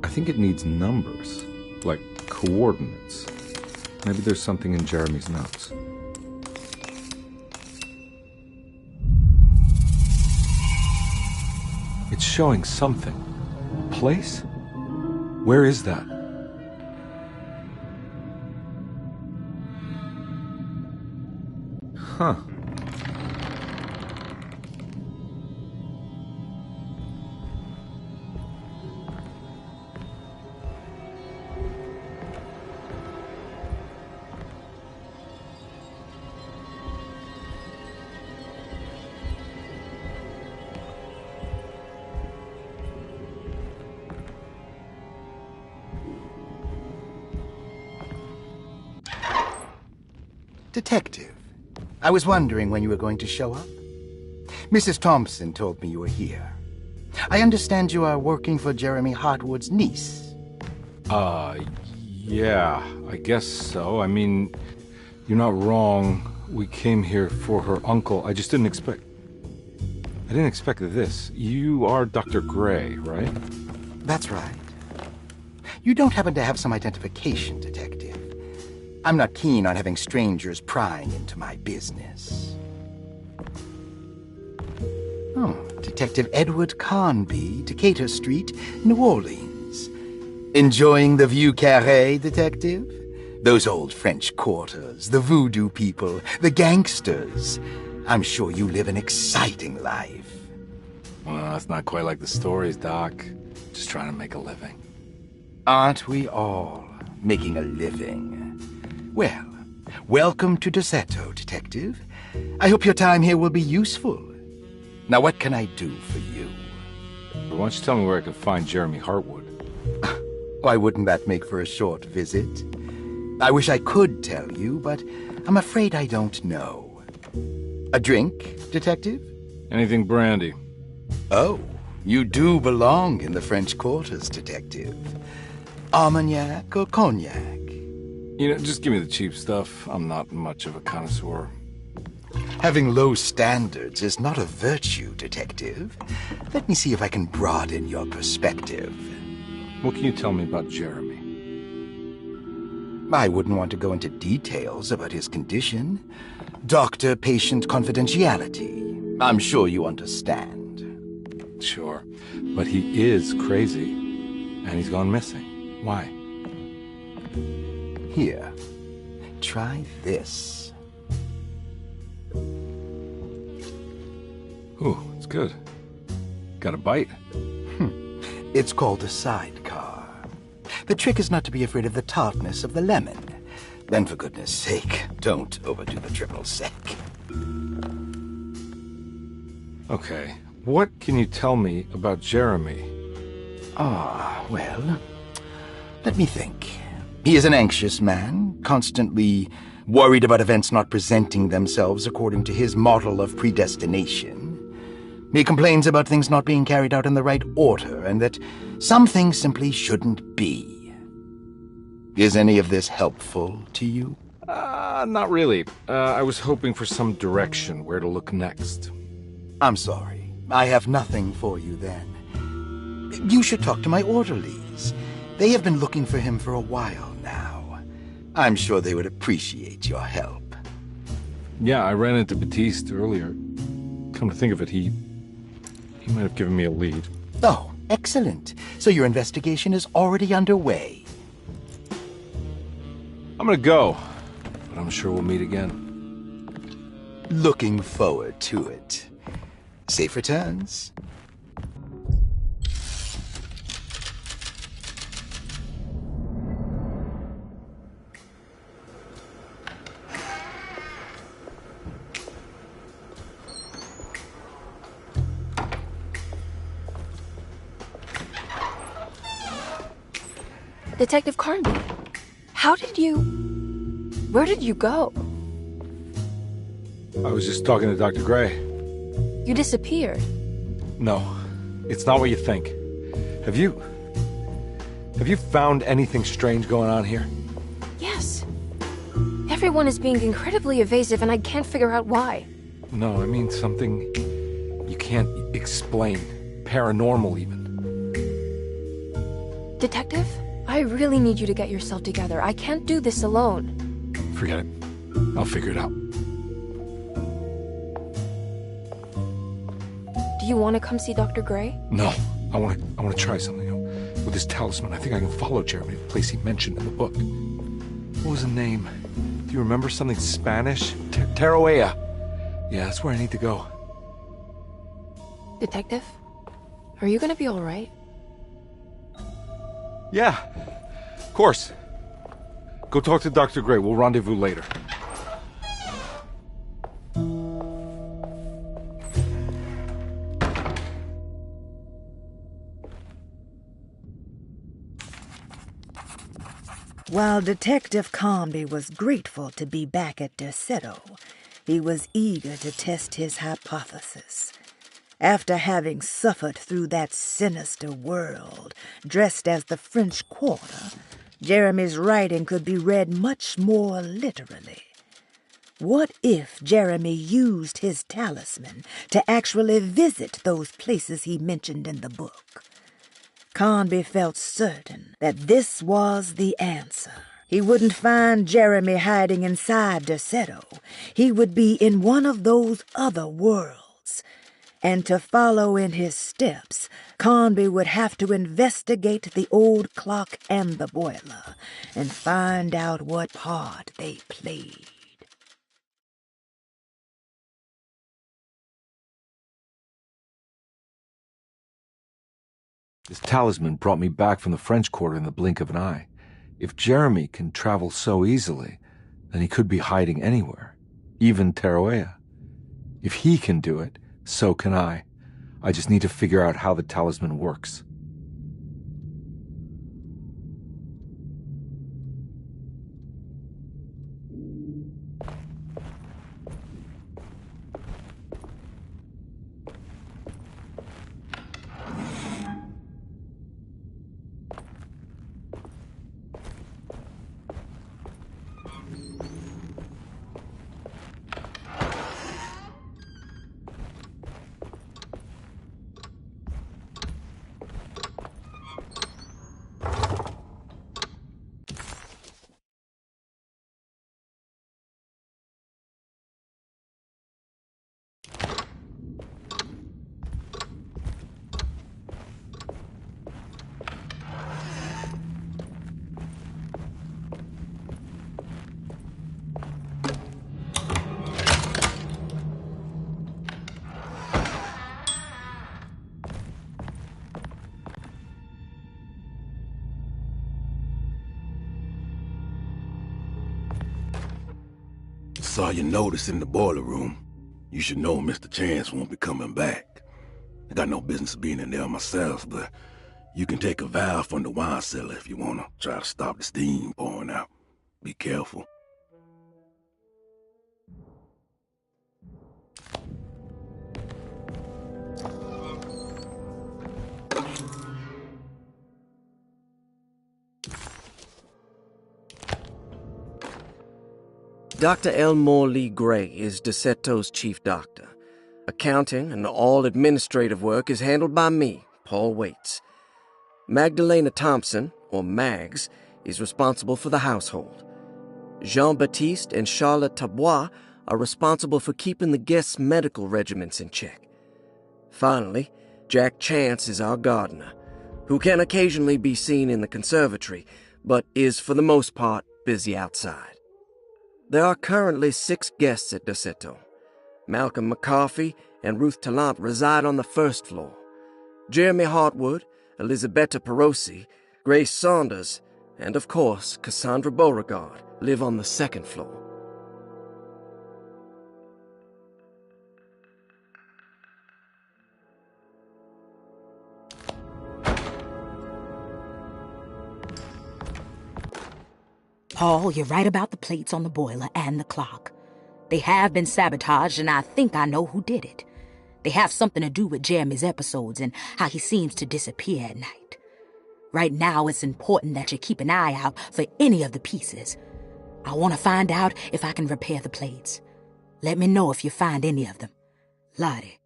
I think it needs numbers, like coordinates. Maybe there's something in Jeremy's notes. It's showing something. Place? Where is that? Huh. Detective, I was wondering when you were going to show up. Mrs. Thompson told me you were here. I understand you are working for Jeremy Hartwood's niece. Yeah, I guess so. I mean, you're not wrong. We came here for her uncle. I just didn't expect... I didn't expect this. You are Dr. Gray, right? That's right. You don't happen to have some identification, Detective. I'm not keen on having strangers prying into my business. Oh, Detective Edward Conby, Decatur Street, New Orleans. Enjoying the Vieux Carré, Detective? Those old French quarters, the voodoo people, the gangsters. I'm sure you live an exciting life. Well, it's not quite like the stories, Doc. Just trying to make a living. Aren't we all making a living? Well, welcome to Desetto, Detective. I hope your time here will be useful. Now, what can I do for you? Why don't you tell me where I can find Jeremy Hartwood? Why wouldn't that make for a short visit? I wish I could tell you, but I'm afraid I don't know. A drink, Detective? Anything brandy. Oh, You do belong in the French quarters, Detective. Armagnac or cognac? You know, just give me the cheap stuff. I'm not much of a connoisseur. Having low standards is not a virtue, Detective. Let me see if I can broaden your perspective. What can you tell me about Jeremy? I wouldn't want to go into details about his condition. Doctor-patient confidentiality. I'm sure you understand. Sure, but he is crazy, and he's gone missing. Why? Here, try this. Ooh, it's good. Got a bite? It's called a sidecar. The trick is not to be afraid of the tartness of the lemon. Then, for goodness sake, don't overdo the triple sec. Okay, what can you tell me about Jeremy? Well, let me think. He is an anxious man, constantly worried about events not presenting themselves according to his model of predestination. He complains about things not being carried out in the right order, and that some things simply shouldn't be. Is any of this helpful to you? Not really. I was hoping for some direction where to look next. I'm sorry. I have nothing for you then. You should talk to my orderlies. They have been looking for him for a while now. I'm sure they would appreciate your help. Yeah, I ran into Batiste earlier. Come to think of it, he might have given me a lead. Oh, excellent. So your investigation is already underway. I'm gonna go, but I'm sure we'll meet again. Looking forward to it. Safe returns. Detective Carnby, where did you go? I was just talking to Dr. Gray. You disappeared. No, it's not what you think. Have you found anything strange going on here? Yes. Everyone is being incredibly evasive and I can't figure out why. No, I mean something you can't explain. Paranormal, even. Detective, I really need you to get yourself together. I can't do this alone. Forget it. I'll figure it out. Do you want to come see Dr. Gray? No, I want to try something. With this talisman, I think I can follow Jeremy to the place he mentioned in the book. What was the name? Do you remember something Spanish? Tarawea. Yeah, that's where I need to go. Detective, are you gonna be all right? Yeah, of course. Go talk to Dr. Gray. We'll rendezvous later. While Detective Carnby was grateful to be back at Derceto, he was eager to test his hypothesis. After having suffered through that sinister world, dressed as the French Quarter, Jeremy's writing could be read much more literally. What if Jeremy used his talisman to actually visit those places he mentioned in the book? Carnby felt certain that this was the answer. He wouldn't find Jeremy hiding inside Derceto. He would be in one of those other worlds. And to follow in his steps, Carnby would have to investigate the old clock and the boiler and find out what part they played. This talisman brought me back from the French Quarter in the blink of an eye. If Jeremy can travel so easily, then he could be hiding anywhere, even Tarawea. If he can do it, so can I. I just need to figure out how the talisman works. saw your notice in the boiler room. You should know Mr. Chance won't be coming back. I got no business being in there myself, but you can take a valve from the wine cellar if you want to try to stop the steam pouring out. Be careful. Dr. Elmore Lee Gray is DeSeto's chief doctor. Accounting and all administrative work is handled by me, Paul Waits. Magdalena Thompson, or Mags, is responsible for the household. Jean-Baptiste and Charlotte Tabois are responsible for keeping the guests' medical regimens in check. Finally, Jack Chance is our gardener, who can occasionally be seen in the conservatory, but is for the most part busy outside. There are currently 6 guests at DeSeto. Malcolm McCarthy and Ruth Tallant reside on the first floor. Jeremy Hartwood, Elisabetta Perosi, Grace Saunders, and of course Cassandra Beauregard live on the second floor. Paul, you're right about the plates on the boiler and the clock. They have been sabotaged, and I think I know who did it. They have something to do with Jeremy's episodes and how he seems to disappear at night. Right now, it's important that you keep an eye out for any of the pieces. I want to find out if I can repair the plates. Let me know if you find any of them. Lottie.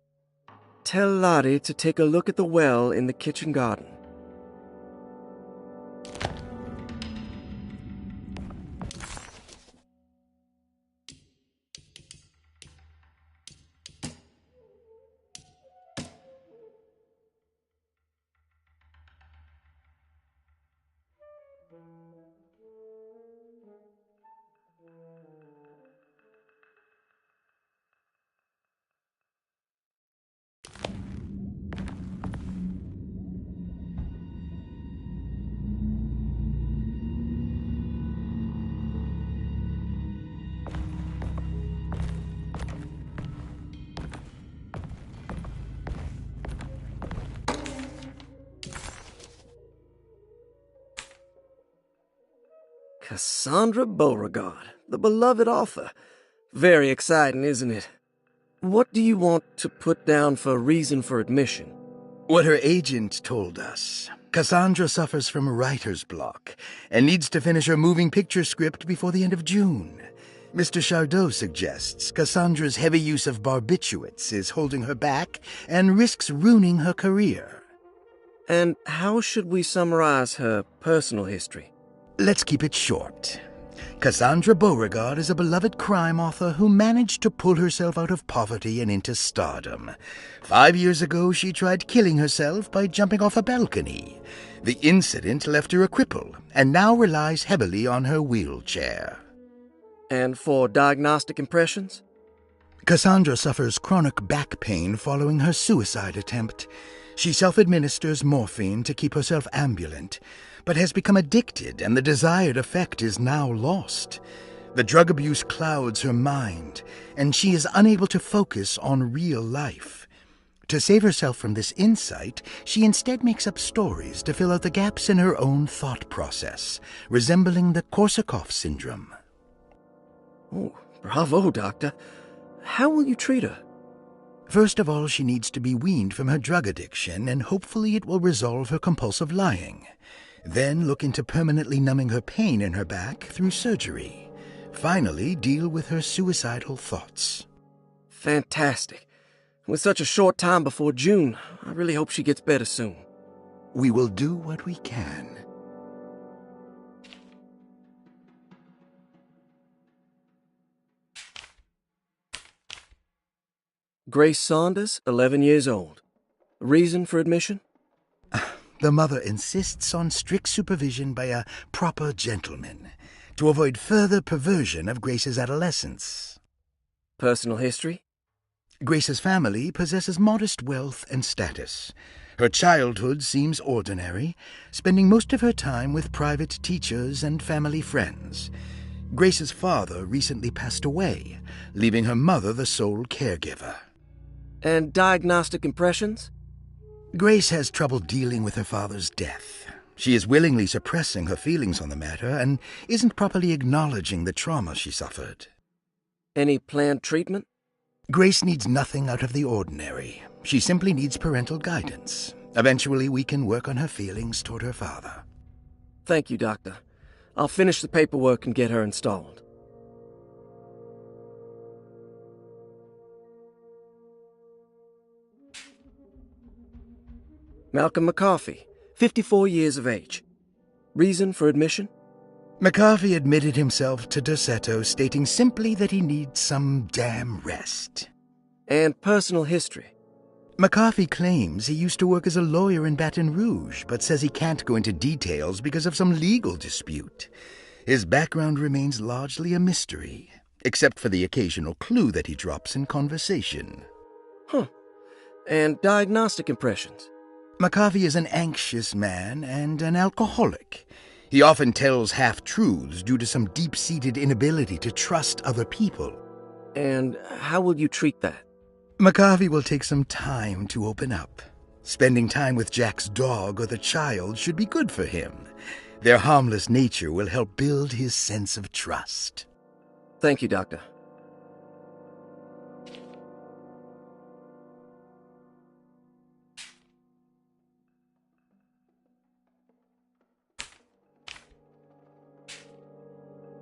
Tell Lottie to take a look at the well in the kitchen garden. Cassandra Beauregard, the beloved author. Very exciting, isn't it? What do you want to put down for reason for admission? What her agent told us. Cassandra suffers from writer's block and needs to finish her moving picture script before the end of June. Mr. Chardot suggests Cassandra's heavy use of barbiturates is holding her back and risks ruining her career. And how should we summarize her personal history? Let's keep it short. Cassandra Beauregard is a beloved crime author who managed to pull herself out of poverty and into stardom. 5 years ago, she tried killing herself by jumping off a balcony. The incident left her a cripple and now relies heavily on her wheelchair. And for diagnostic impressions? Cassandra suffers chronic back pain following her suicide attempt. She self-administers morphine to keep herself ambulant, but has become addicted and the desired effect is now lost. The drug abuse clouds her mind, and she is unable to focus on real life. To save herself from this insight, she instead makes up stories to fill out the gaps in her own thought process, resembling the Korsakoff syndrome. Oh, bravo, Doctor. How will you treat her? First of all, she needs to be weaned from her drug addiction, and hopefully it will resolve her compulsive lying. Then look into permanently numbing her pain in her back through surgery. Finally, deal with her suicidal thoughts. Fantastic. With such a short time before June, I really hope she gets better soon. We will do what we can. Grace Saunders, 11 years old. Reason for admission? The mother insists on strict supervision by a proper gentleman to avoid further perversion of Grace's adolescence. Personal history? Grace's family possesses modest wealth and status. Her childhood seems ordinary, spending most of her time with private teachers and family friends. Grace's father recently passed away, leaving her mother the sole caregiver. And diagnostic impressions? Grace has trouble dealing with her father's death. She is willingly suppressing her feelings on the matter and isn't properly acknowledging the trauma she suffered. Any planned treatment? Grace needs nothing out of the ordinary. She simply needs parental guidance. Eventually, we can work on her feelings toward her father. Thank you, Doctor. I'll finish the paperwork and get her installed. Malcolm McCarthy, 54 years of age. Reason for admission? McCarthy admitted himself to Dorsetto, stating simply that he needs some damn rest. And personal history? McCarthy claims he used to work as a lawyer in Baton Rouge, but says he can't go into details because of some legal dispute. His background remains largely a mystery, except for the occasional clue that he drops in conversation. Huh. And diagnostic impressions? McCarthy is an anxious man and an alcoholic. He often tells half-truths due to some deep-seated inability to trust other people. And how will you treat that? McCarthy will take some time to open up. Spending time with Jack's dog or the child should be good for him. Their harmless nature will help build his sense of trust. Thank you, Doctor.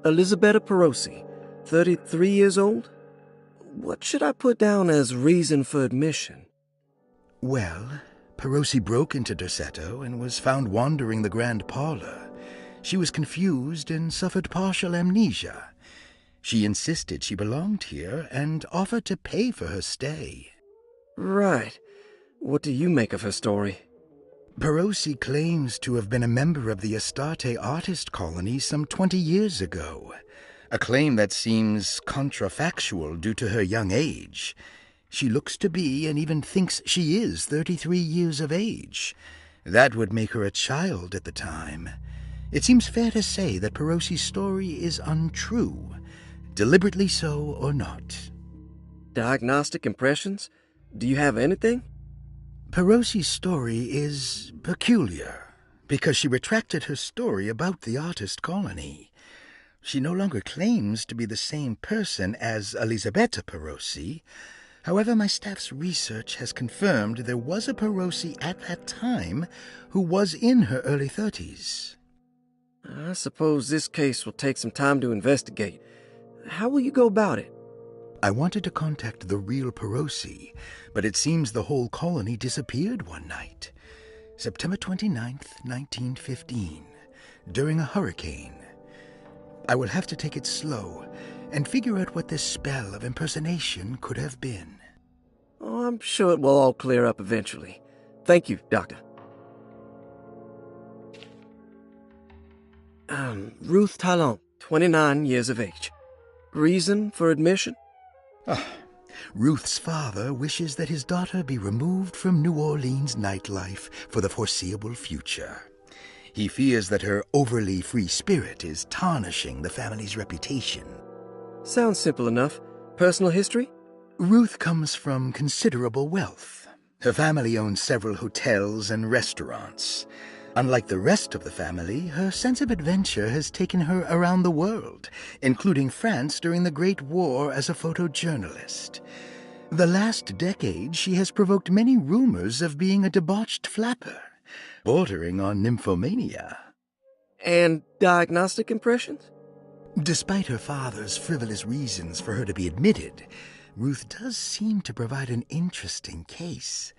Elisabetta Perosi, 33 years old? What should I put down as reason for admission? Well, Perosi broke into Dorsetto and was found wandering the grand parlor. She was confused and suffered partial amnesia. She insisted she belonged here and offered to pay for her stay. Right. What do you make of her story? Perosi claims to have been a member of the Astarte artist colony some 20 years ago, a claim that seems contrafactual due to her young age. She looks to be and even thinks she is 33 years of age. That would make her a child at the time. It seems fair to say that Perosi's story is untrue, deliberately so or not. Diagnostic impressions? Do you have anything? Perosi's story is peculiar because she retracted her story about the artist colony. She no longer claims to be the same person as Elisabetta Perosi. However, my staff's research has confirmed there was a Perosi at that time who was in her early 30s. I suppose this case will take some time to investigate. How will you go about it? I wanted to contact the real Perosi, but it seems the whole colony disappeared one night. September 29th, 1915, during a hurricane. I will have to take it slow and figure out what this spell of impersonation could have been. Oh, I'm sure it will all clear up eventually. Thank you, Doctor. Ruth Talon, 29 years of age. Reason for admission? Ruth's father wishes that his daughter be removed from New Orleans nightlife for the foreseeable future. He fears that her overly free spirit is tarnishing the family's reputation. Sounds simple enough. Personal history? Ruth comes from considerable wealth. Her family owns several hotels and restaurants. Unlike the rest of the family, her sense of adventure has taken her around the world, including France during the Great War as a photojournalist. The last decade, she has provoked many rumors of being a debauched flapper, bordering on nymphomania. And diagnostic impressions? Despite her father's frivolous reasons for her to be admitted, Ruth does seem to provide an interesting case.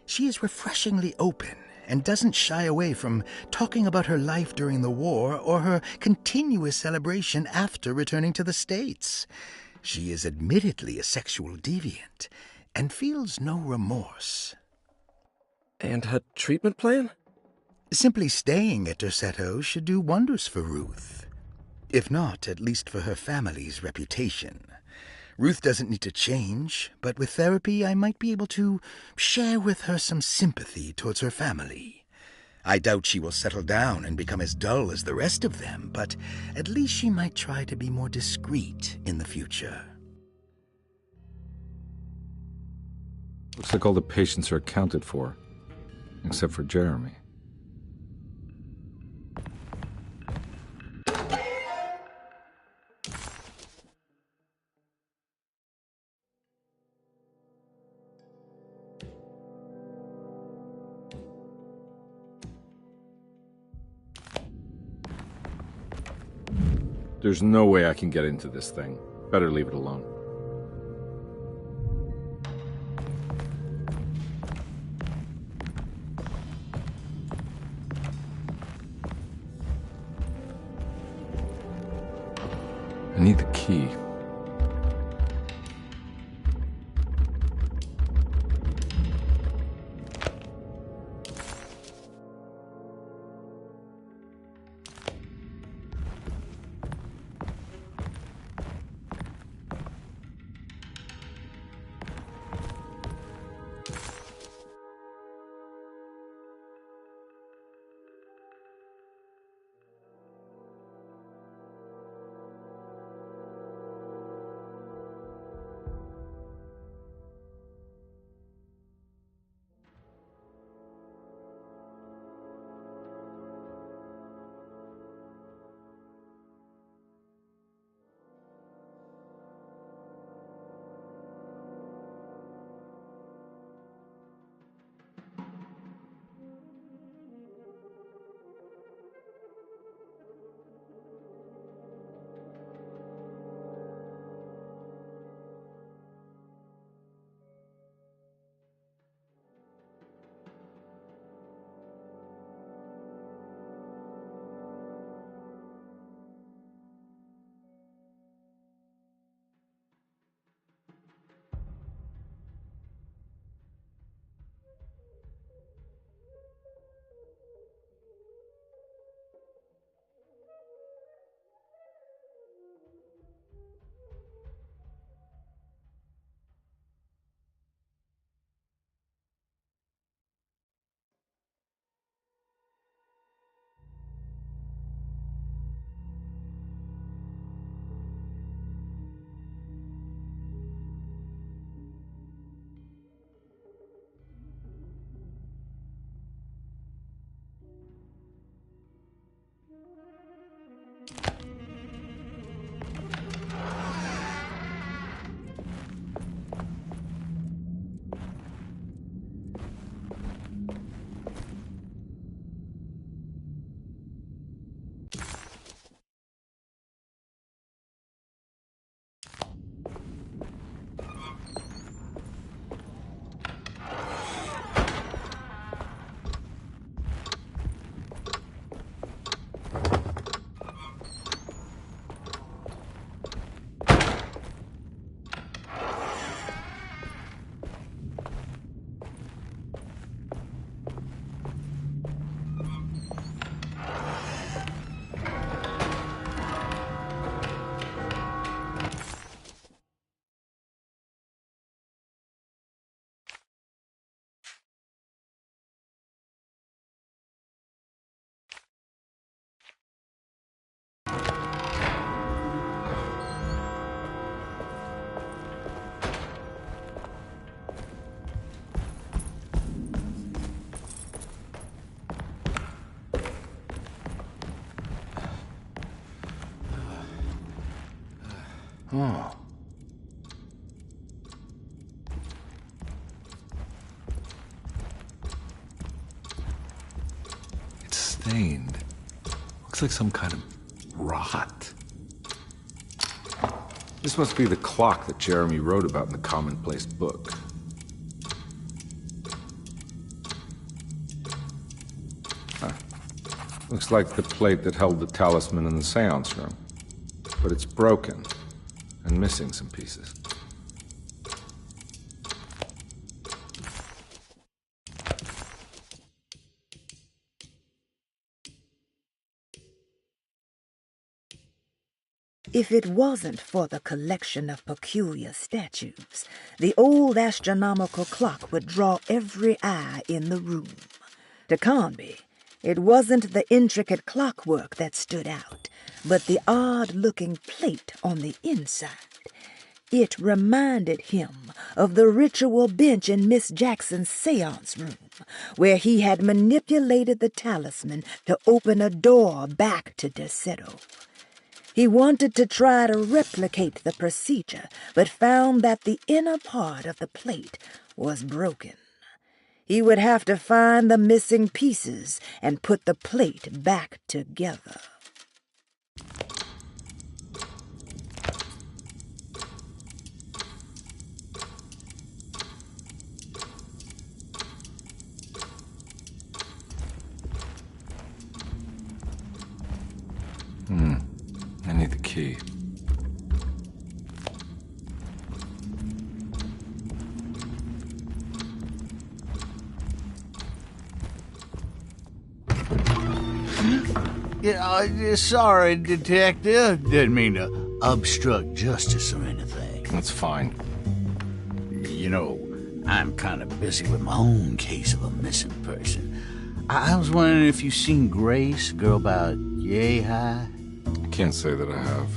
She is refreshingly open and doesn't shy away from talking about her life during the war or her continuous celebration after returning to the States. She is admittedly a sexual deviant and feels no remorse. And her treatment plan? Simply staying at Dorsetto should do wonders for Ruth. If not, at least for her family's reputation. Ruth doesn't need to change, but with therapy I might be able to share with her some sympathy towards her family. I doubt she will settle down and become as dull as the rest of them, but at least she might try to be more discreet in the future. Looks like all the patients are accounted for, except for Jeremy. There's no way I can get into this thing. Better leave it alone. I need the key. Oh. It's stained. Looks like some kind of rot. This must be the clock that Jeremy wrote about in the commonplace book. Huh. Looks like the plate that held the talisman in the seance room. But it's broken and missing some pieces. If it wasn't for the collection of peculiar statues, the old astronomical clock would draw every eye in the room. To Conby, It wasn't the intricate clockwork that stood out, but the odd-looking plate on the inside. It reminded him of the ritual bench in Miss Jackson's seance room, where he had manipulated the talisman to open a door back to Desetto. He wanted to try to replicate the procedure, but found that the inner part of the plate was broken. He would have to find the missing pieces and put the plate back together. I need the key. Yeah, sorry, Detective. Didn't mean to obstruct justice or anything. That's fine. You know, I'm kind of busy with my own case of a missing person. I was wondering if you've seen Grace, girl about yay high? I can't say that I have.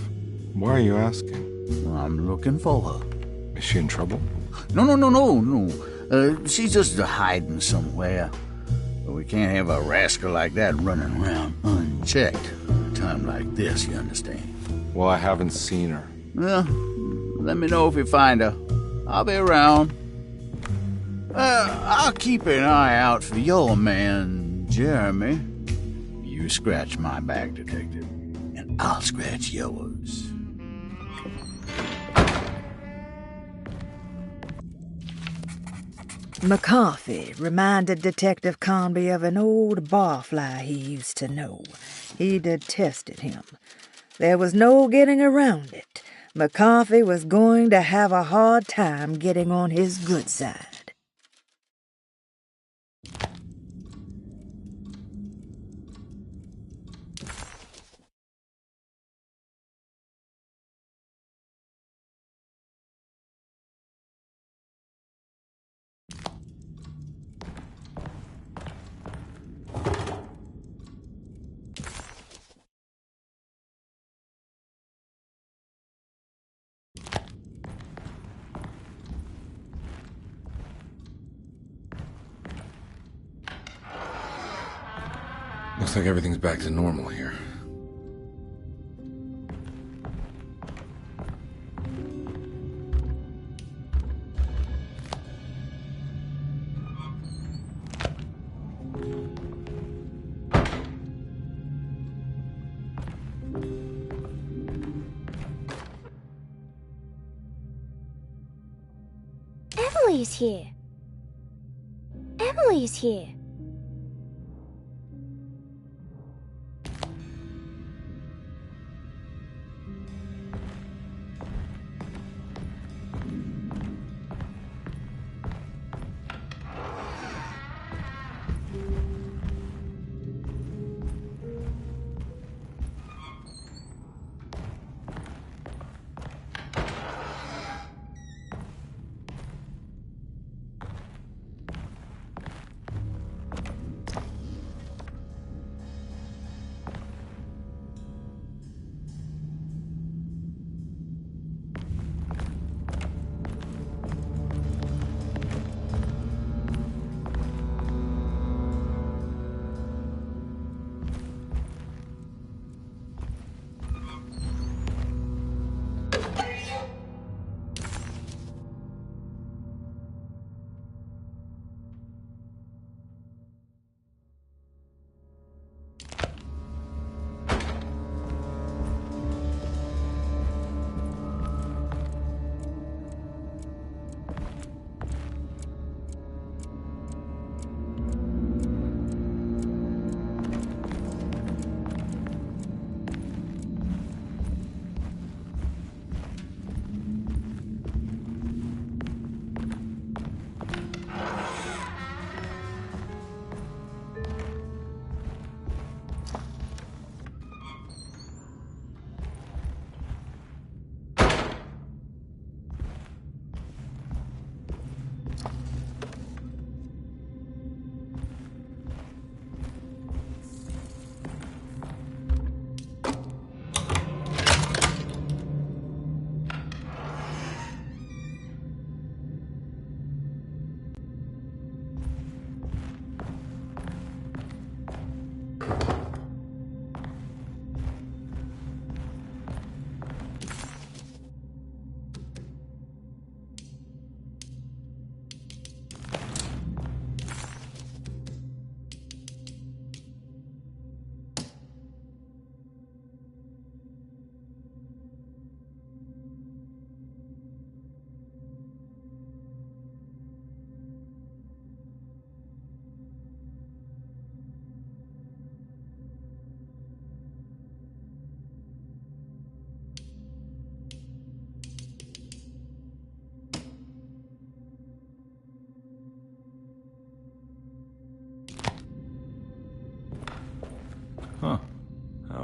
Why are you asking? Well, I'm looking for her. Is she in trouble? No. She's just hiding somewhere. We can't have a rascal like that running around unchecked at a time like this, you understand? Well, I haven't seen her. Well, let me know if you find her. I'll be around. I'll keep an eye out for your man, Jeremy. You scratch my back, Detective, and I'll scratch yours. McCarthy reminded Detective Conby of an old barfly he used to know. He detested him. There was no getting around it. McCarthy was going to have a hard time getting on his good side. Looks like everything's back to normal here. Emily's here. Emily's here.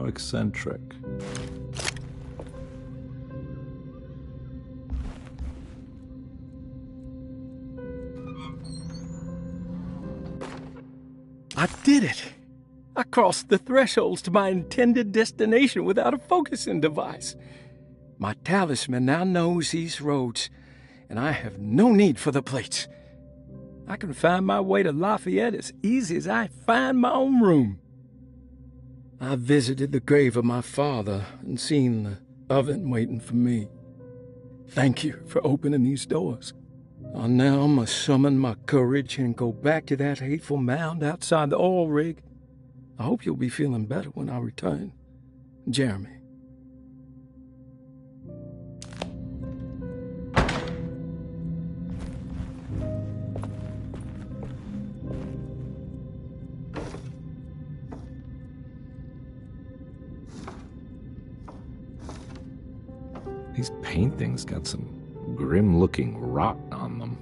How eccentric. I did it! I crossed the thresholds to my intended destination without a focusing device. My talisman now knows these roads, and I have no need for the plates. I can find my way to Lafayette as easy as I find my own room. I visited the grave of my father and seen the oven waiting for me. Thank you for opening these doors. I now must summon my courage and go back to that hateful mound outside the oil rig. I hope you'll be feeling better when I return. Jeremy. These paintings got some grim-looking rot on them.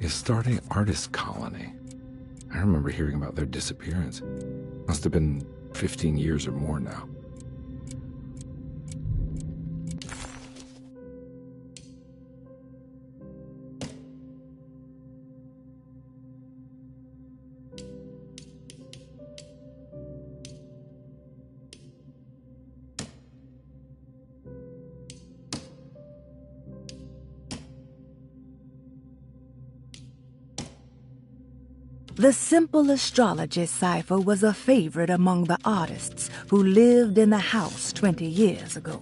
Starting artist colony. I remember hearing about their disappearance. Must have been 15 years or more now. The simple astrology cipher was a favorite among the artists who lived in the house 20 years ago.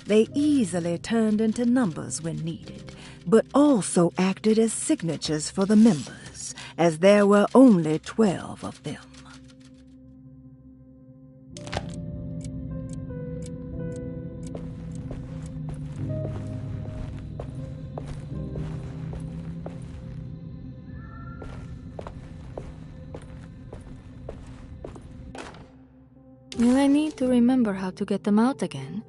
They easily turned into numbers when needed, but also acted as signatures for the members, as there were only 12 of them. Will I need to remember how to get them out again?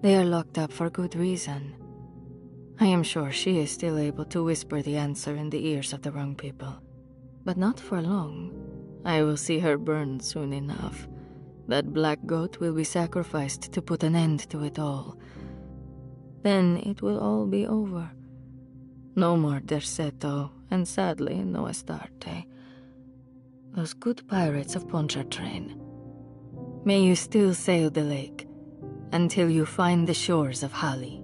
They are locked up for good reason. I am sure she is still able to whisper the answer in the ears of the wrong people. But not for long. I will see her burned soon enough. That black goat will be sacrificed to put an end to it all. Then it will all be over. No more Derceto, and sadly, no Astarte. Those good pirates of Pontchartrain. May you still sail the lake, until you find the shores of Hali.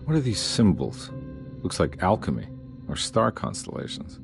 What are these symbols? Looks like alchemy. Or star constellations.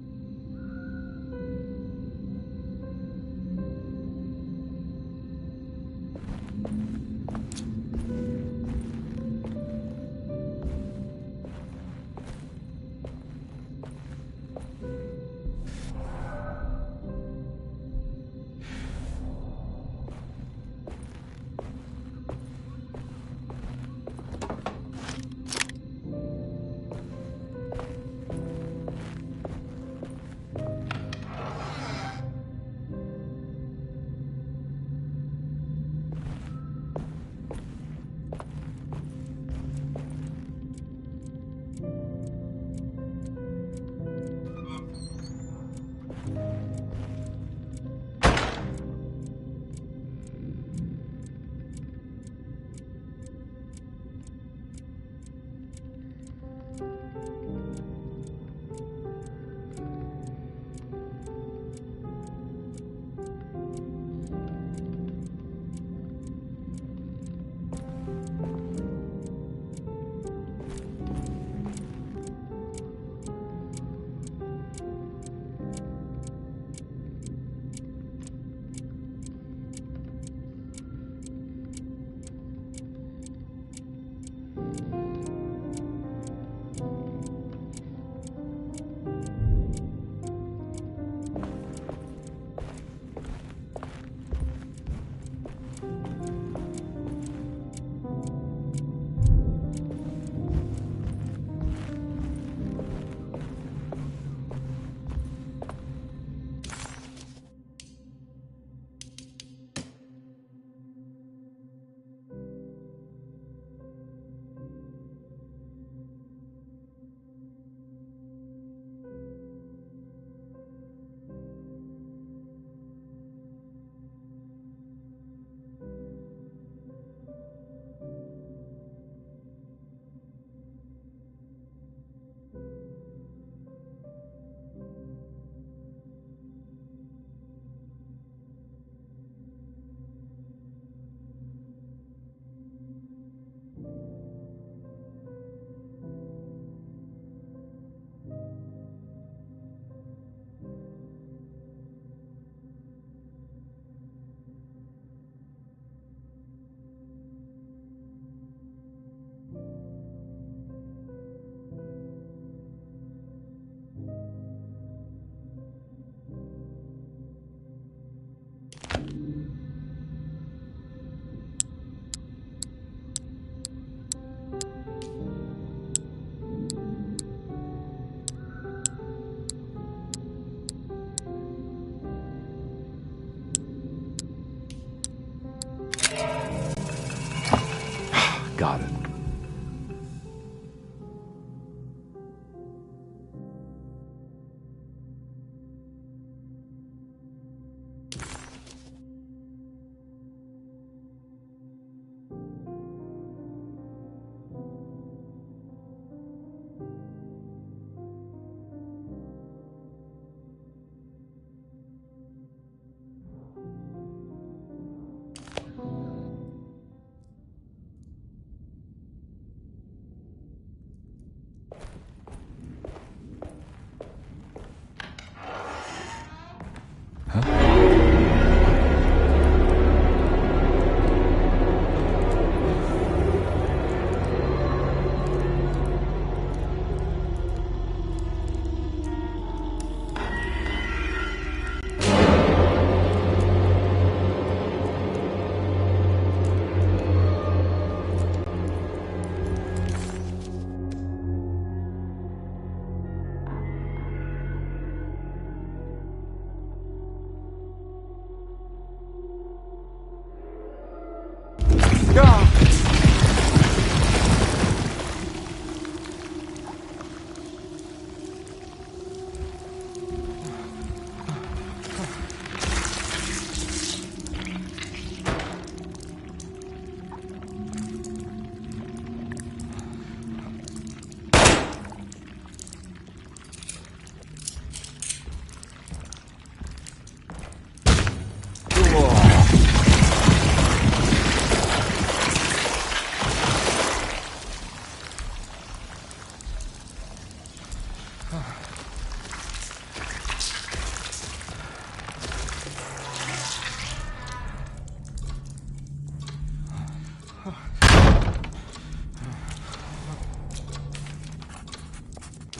Got it.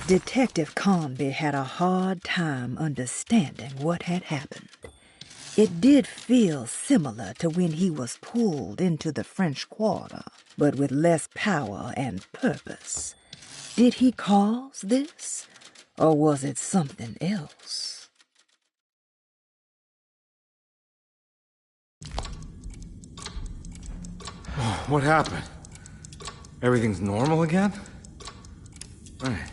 Detective Conby had a hard time understanding what had happened. It did feel similar to when he was pulled into the French Quarter, but with less power and purpose. Did he cause this, or was it something else? What happened? Everything's normal again? Right.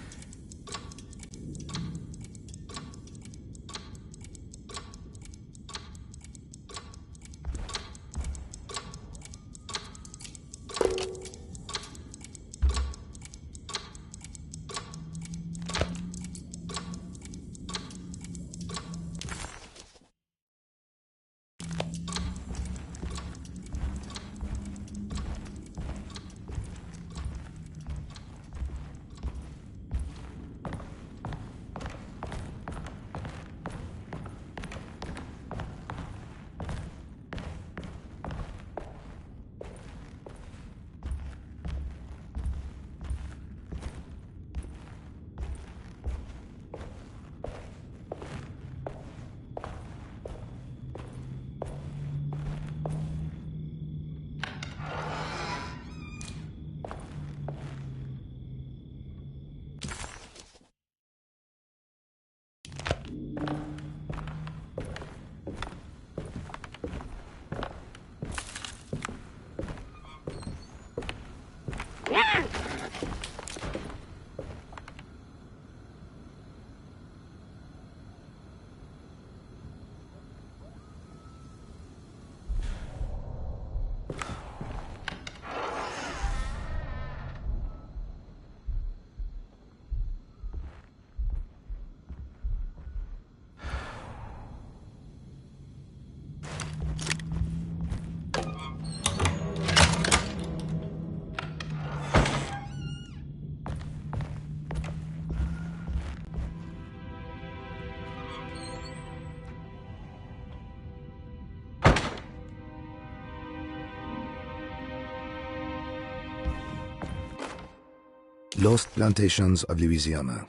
Lost Plantations of Louisiana,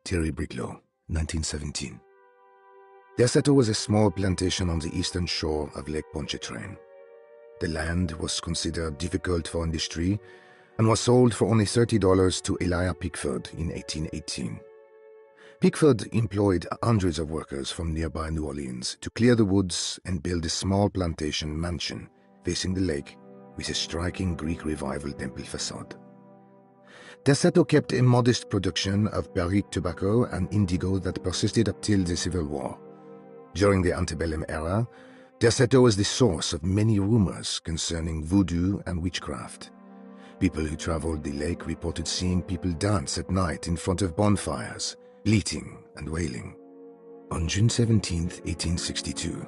Thierry Briclot, 1917. Derceto was a small plantation on the eastern shore of Lake Pontchartrain. The land was considered difficult for industry and was sold for only $30 to Elijah Pickford in 1818. Pickford employed hundreds of workers from nearby New Orleans to clear the woods and build a small plantation mansion facing the lake with a striking Greek Revival temple facade. Derceto kept a modest production of Barrique tobacco and indigo that persisted up till the Civil War. During the antebellum era, Derceto was the source of many rumors concerning voodoo and witchcraft. People who traveled the lake reported seeing people dance at night in front of bonfires, bleating and wailing. On June 17, 1862,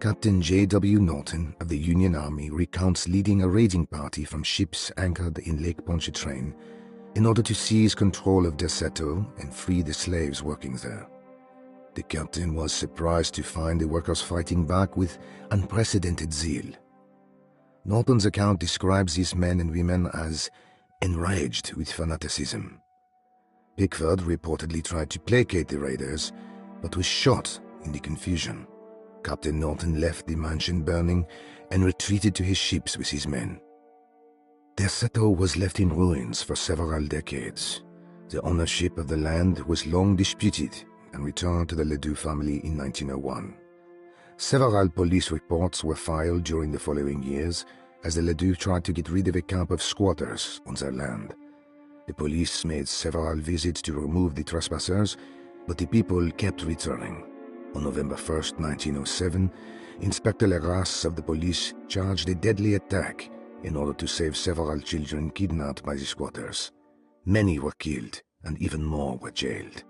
Captain J.W. Norton of the Union Army recounts leading a raiding party from ships anchored in Lake Pontchartrain in order to seize control of Derceto and free the slaves working there. The captain was surprised to find the workers fighting back with unprecedented zeal. Norton's account describes these men and women as enraged with fanaticism. Pickford reportedly tried to placate the raiders, but was shot in the confusion. Captain Norton left the mansion burning and retreated to his ships with his men. Derceto was left in ruins for several decades. The ownership of the land was long disputed and returned to the Ledoux family in 1901. Several police reports were filed during the following years as the Ledoux tried to get rid of a camp of squatters on their land. The police made several visits to remove the trespassers, but the people kept returning. On November 1, 1907, Inspector Leras of the police charged a deadly attack in order to save several children kidnapped by the squatters. Many were killed, and even more were jailed.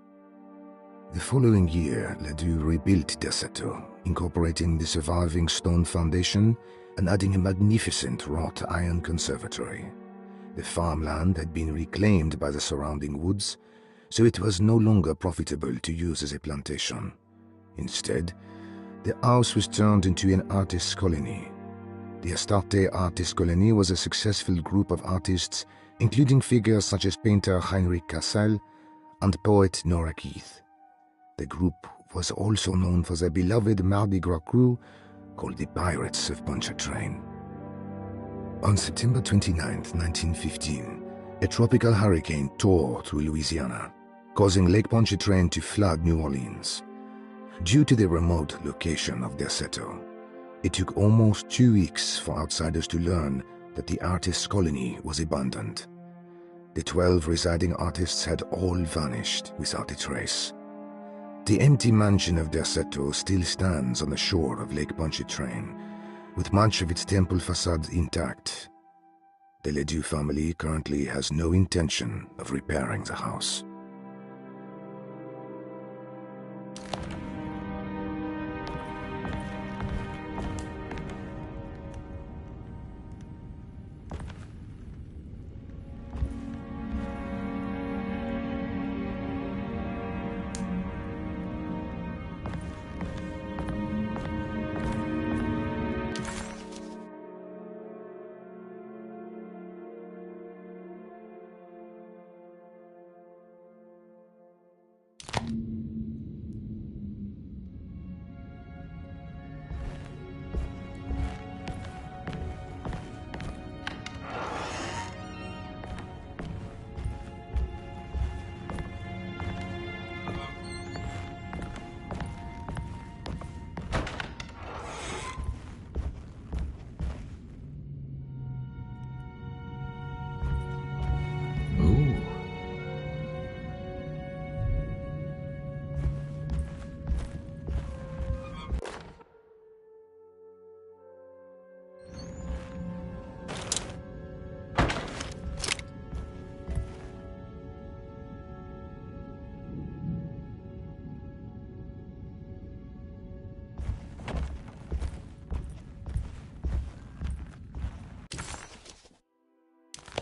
The following year, Ledoux rebuilt Derceto, incorporating the surviving stone foundation and adding a magnificent wrought iron conservatory. The farmland had been reclaimed by the surrounding woods, so it was no longer profitable to use as a plantation. Instead, the house was turned into an artist's colony. The Astarte Artist Colony was a successful group of artists, including figures such as painter Heinrich Cassel and poet Nora Keith. The group was also known for their beloved Mardi Gras crew called the Pirates of Pontchartrain. On September 29, 1915, a tropical hurricane tore through Louisiana, causing Lake Pontchartrain to flood New Orleans. Due to the remote location of Derceto, it took almost 2 weeks for outsiders to learn that the artist's colony was abandoned. The 12 residing artists had all vanished without a trace. The empty mansion of Derceto still stands on the shore of Lake Pontchartrain, with much of its temple facade intact. The Ledoux family currently has no intention of repairing the house.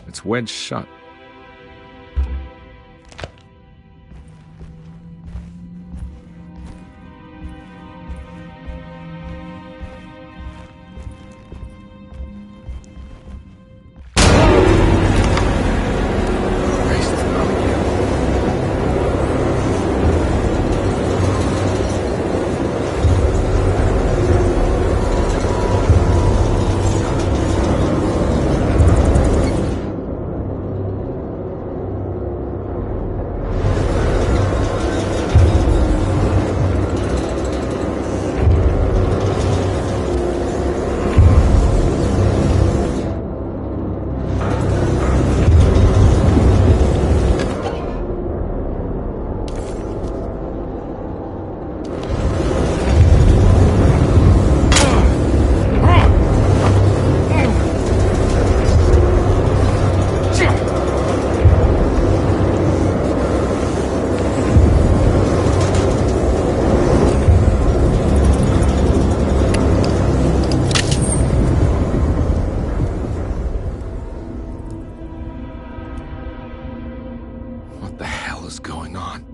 It's wedged shut. Christ. hell is going on?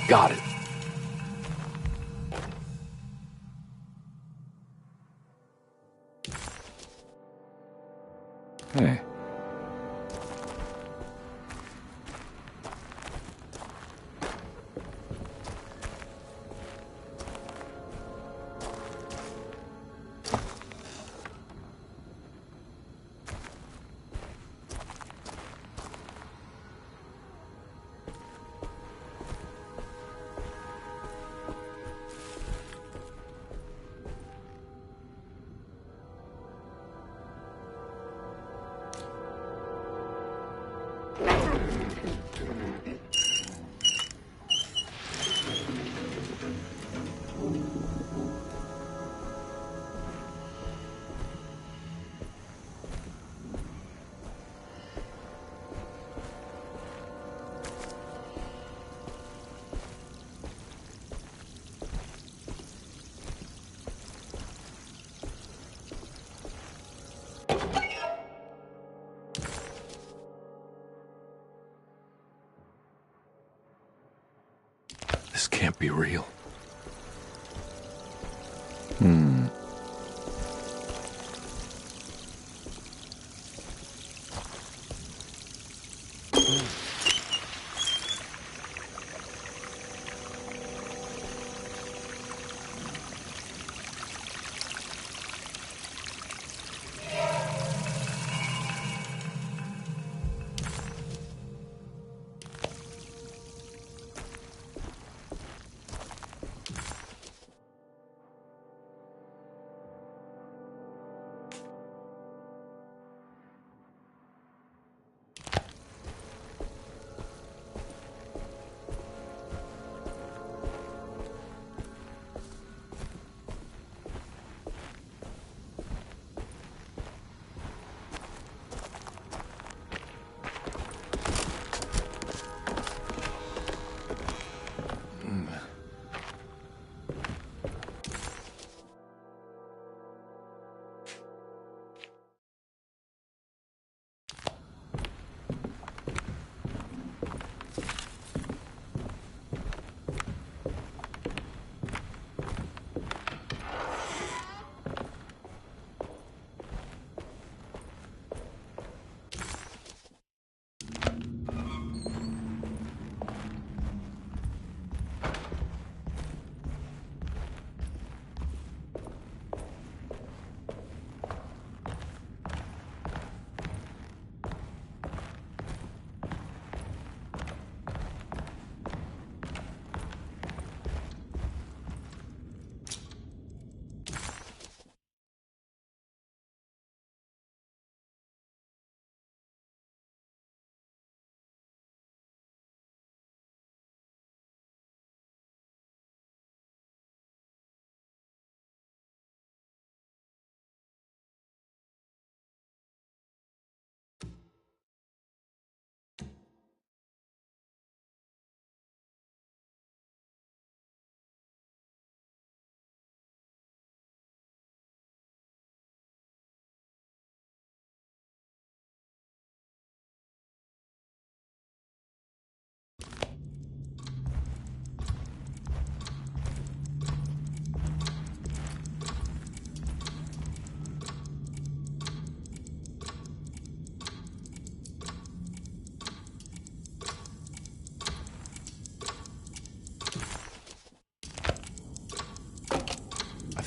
Got it. Hey. This can't be real.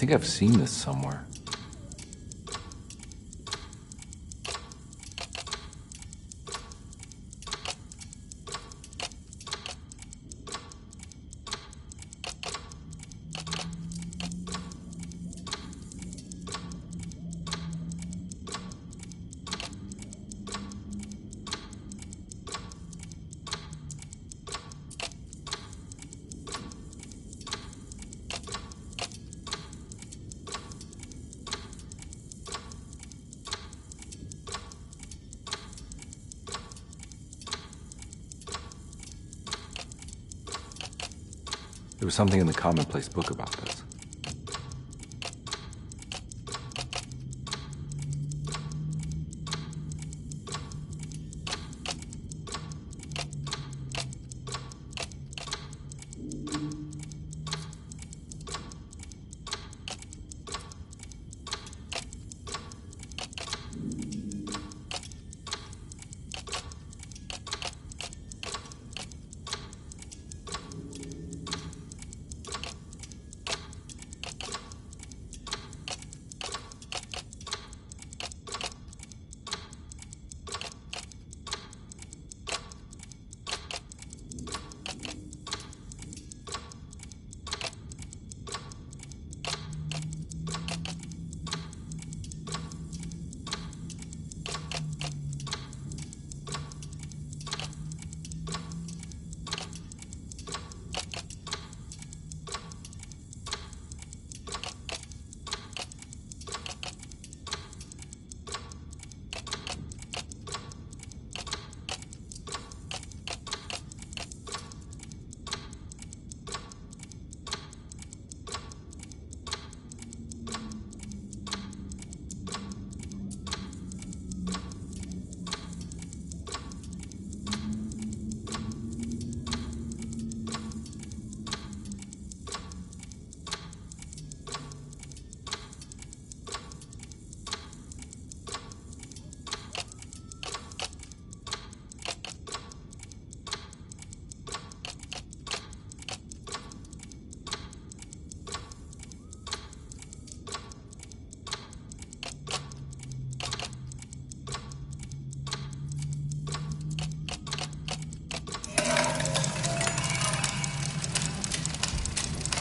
think I've seen this somewhere. There was something in the commonplace book about this.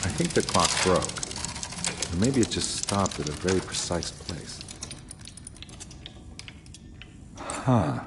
I think the clock broke. Or maybe it just stopped at a very precise place. Huh.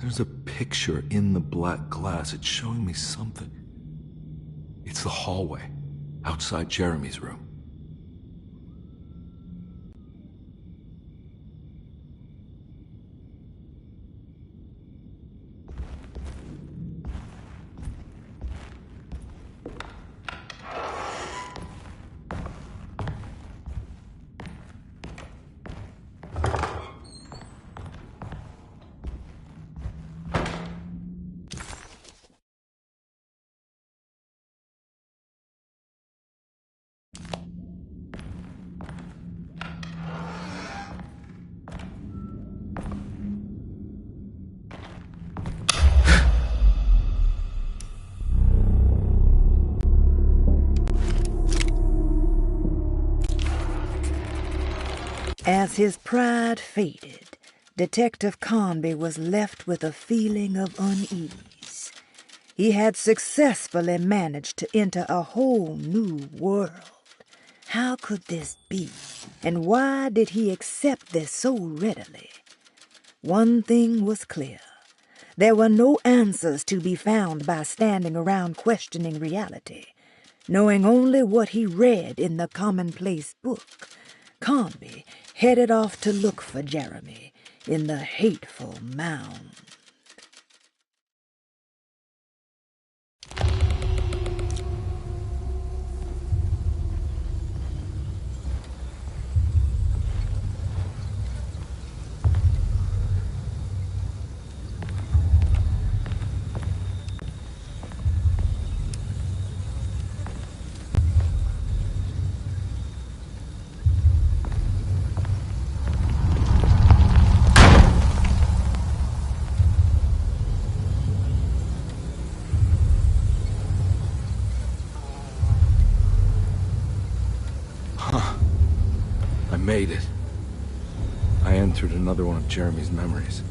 There's a picture in the black glass. It's showing me something. It's the hallway, outside Jeremy's room. As his pride faded, Detective Conby was left with a feeling of unease. He had successfully managed to enter a whole new world. How could this be? And why did he accept this so readily? One thing was clear. There were no answers to be found by standing around questioning reality, knowing only what he read in the commonplace book. Conby headed off to look for Jeremy in the hateful mound. I made it. I entered another one of Jeremy's memories.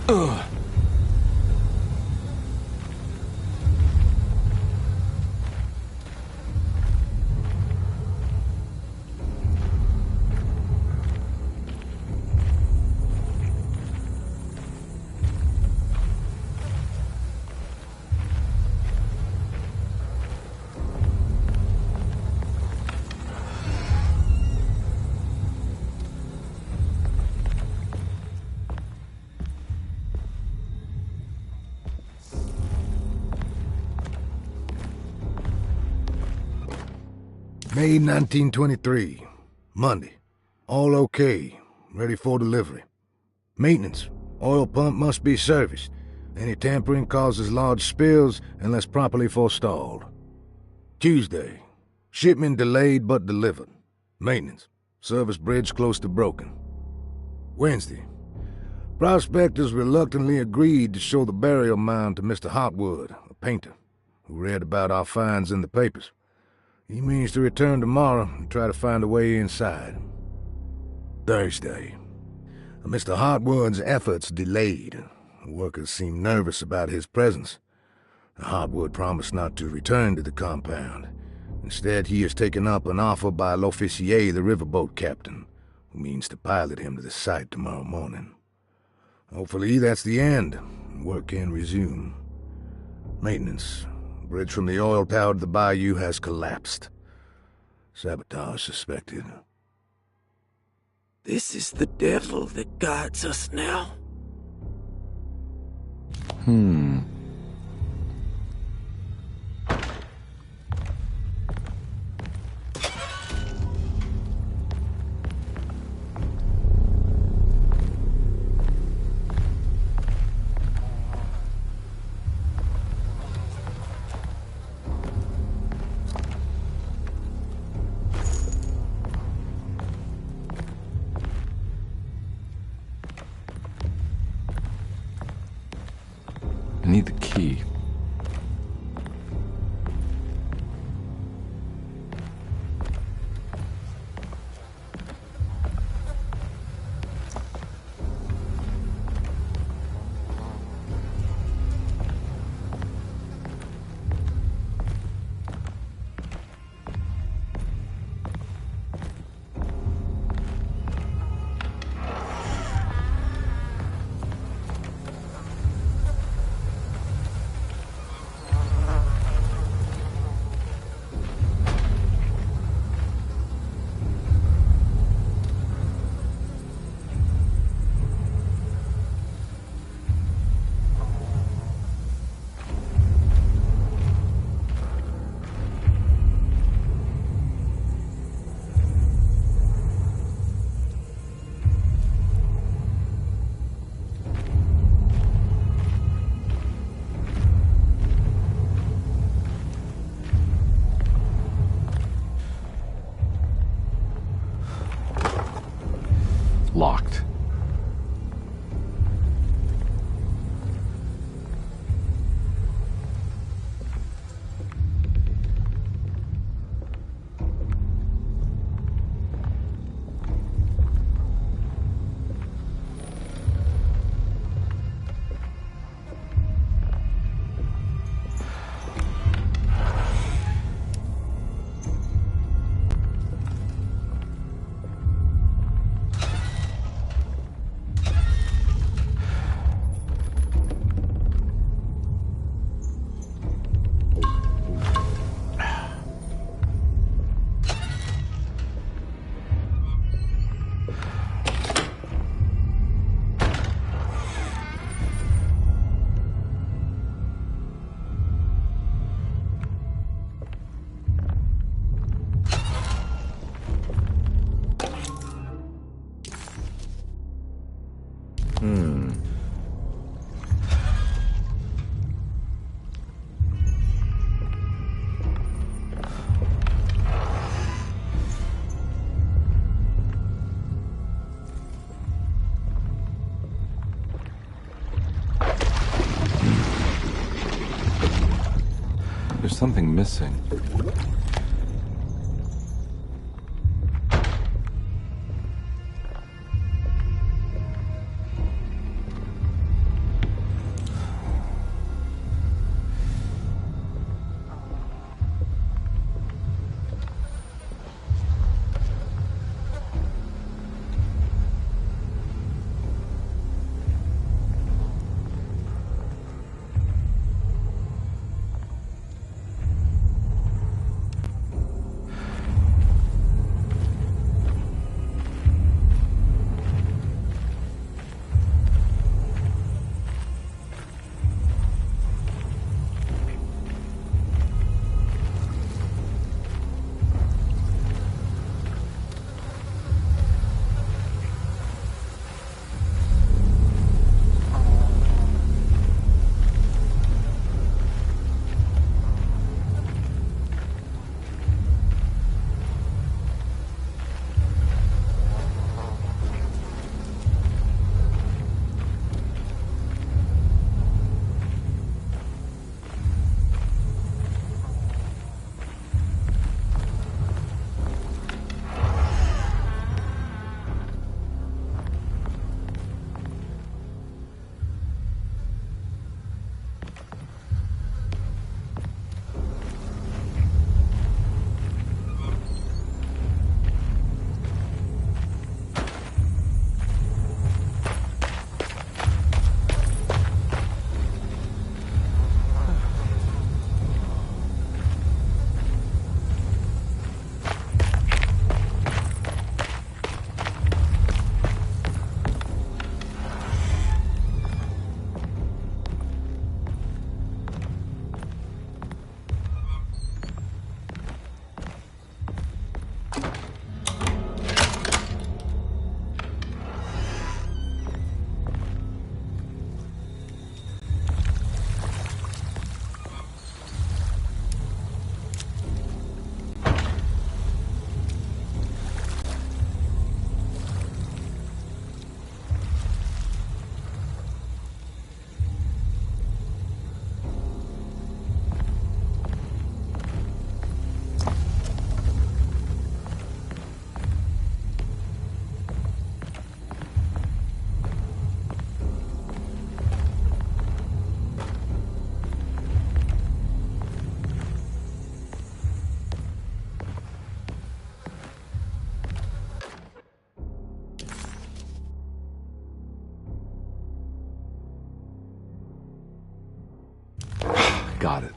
Ugh. May 1923, Monday. All okay, ready for delivery. Maintenance. Oil pump must be serviced. Any tampering causes large spills unless properly forestalled. Tuesday. Shipment delayed but delivered. Maintenance. Service bridge close to broken. Wednesday. Prospectors reluctantly agreed to show the burial mound to Mr. Hotwood, a painter, who read about our finds in the papers. He means to return tomorrow and try to find a way inside. Thursday. Mr. Hotwood's efforts delayed. The workers seemed nervous about his presence. Hotwood promised not to return to the compound. Instead, he has taken up an offer by L'Officier, the riverboat captain, who means to pilot him to the site tomorrow morning. Hopefully that's the end. Work can resume. Maintenance. Bridge from the oil tower to the bayou has collapsed. Sabotage suspected. This is the devil that guides us now. I need the key. There's something missing. Got it.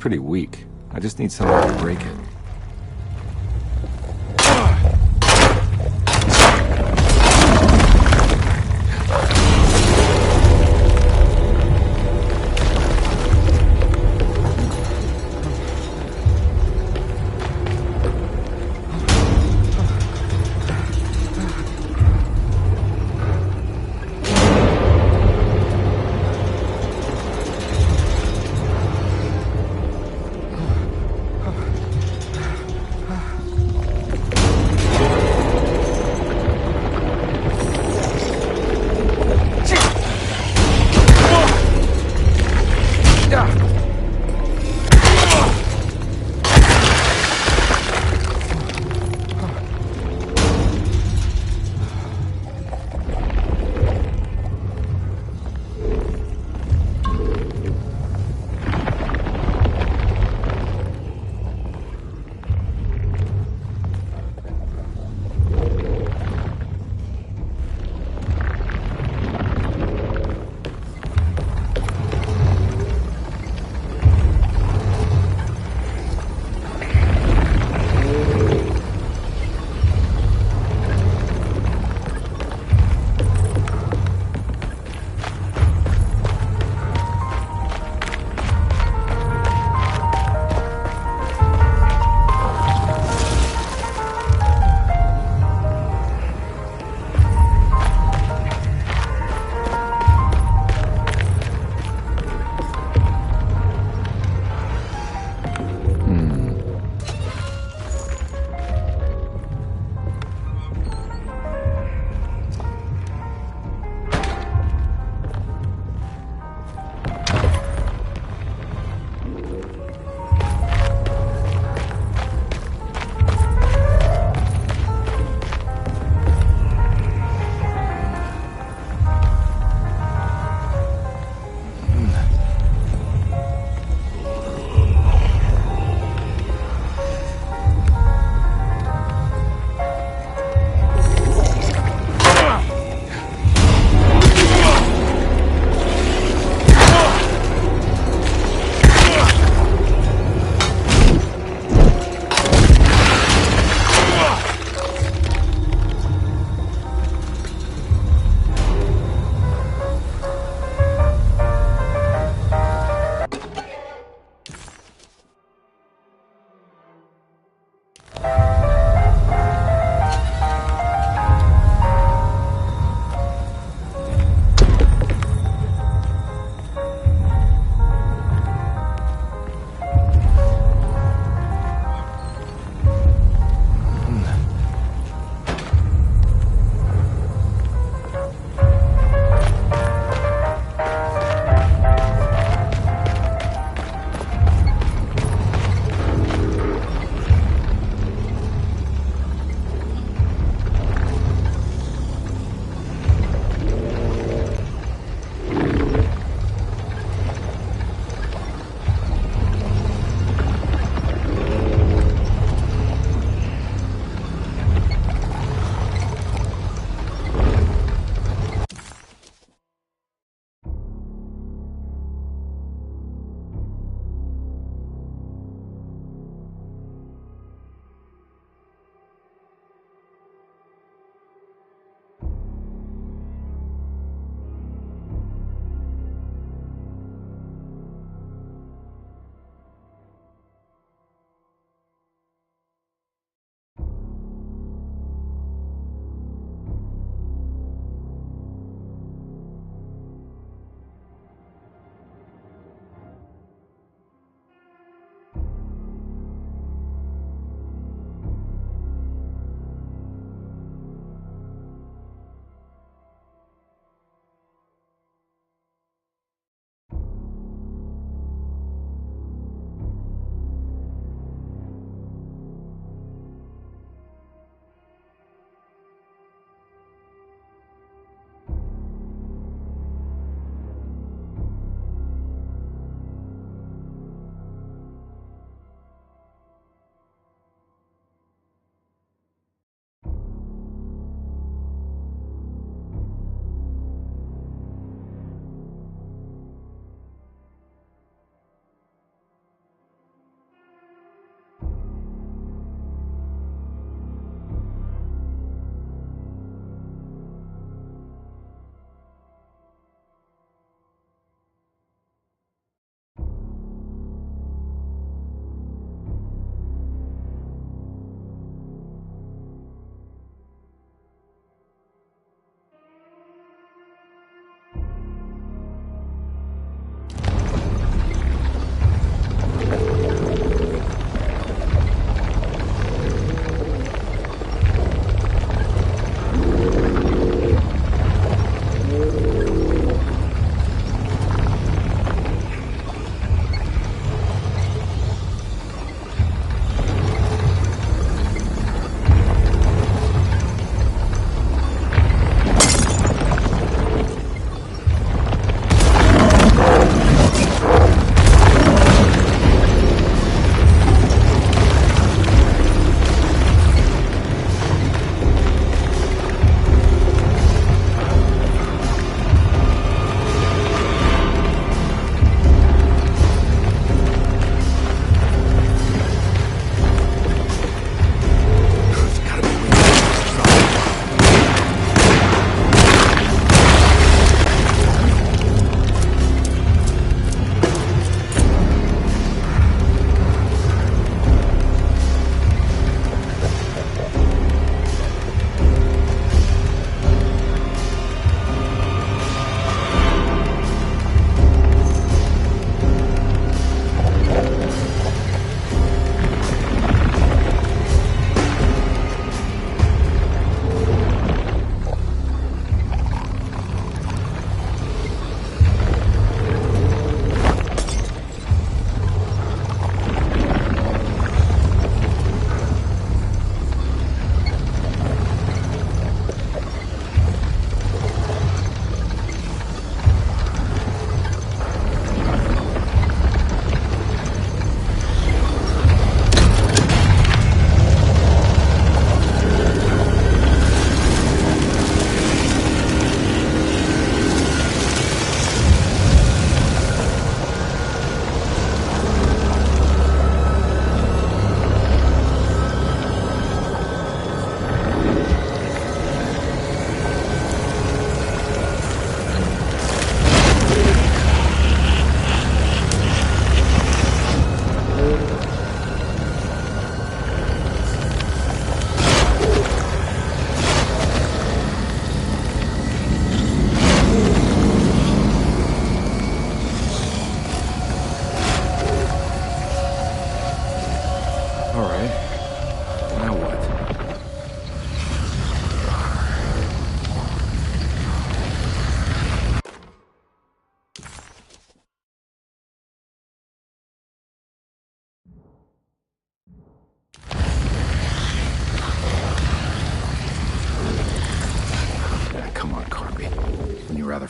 pretty weak. I just need something to break it.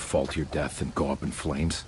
fall to your death and go up in flames?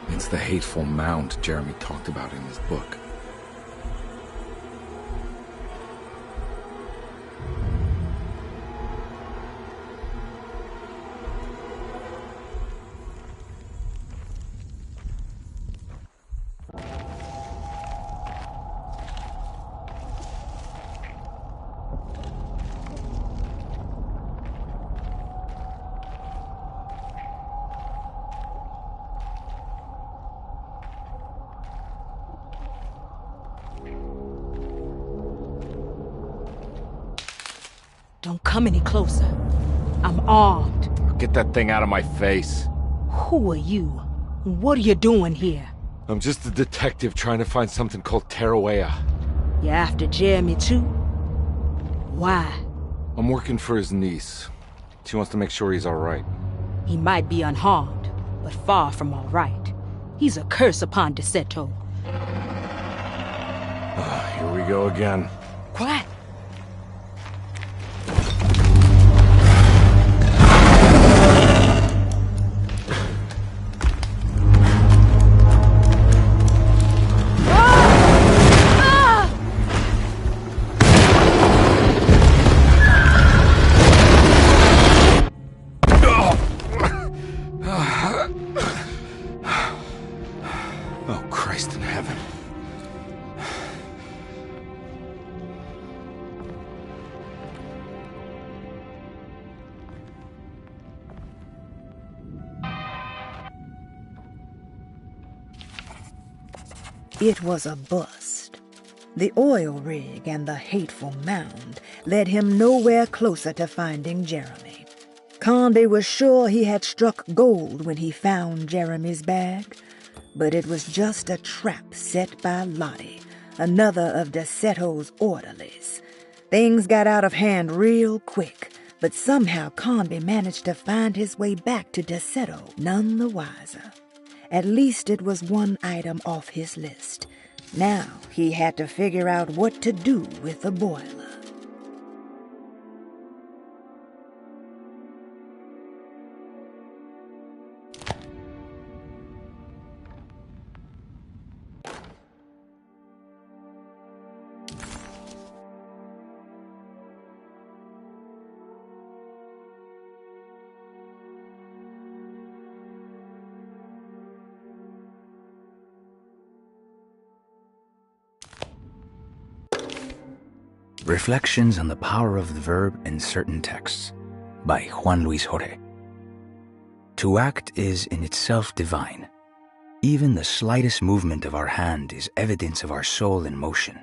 It's the hateful mound Jeremy talked about in his book. Don't come any closer. I'm armed. Get that thing out of my face. Who are you? What are you doing here? I'm just a detective trying to find something called Tarawea. You after Jeremy too? Why? I'm working for his niece. She wants to make sure he's alright. He might be unharmed, but far from alright. He's a curse upon Deseto. Here we go again. Quiet. Oh, Christ in heaven. It was a bust. The oil rig and the hateful mound led him nowhere closer to finding Jeremy. Conby was sure he had struck gold when he found Jeremy's bag, but it was just a trap set by Lottie, another of Deseto's orderlies. Things got out of hand real quick, but somehow Conby managed to find his way back to Deseto none the wiser. At least it was one item off his list. Now he had to figure out what to do with the boiler. Reflections on the Power of the Verb in Certain Texts by Juan Luis Jorge. To act is in itself divine. Even the slightest movement of our hand is evidence of our soul in motion.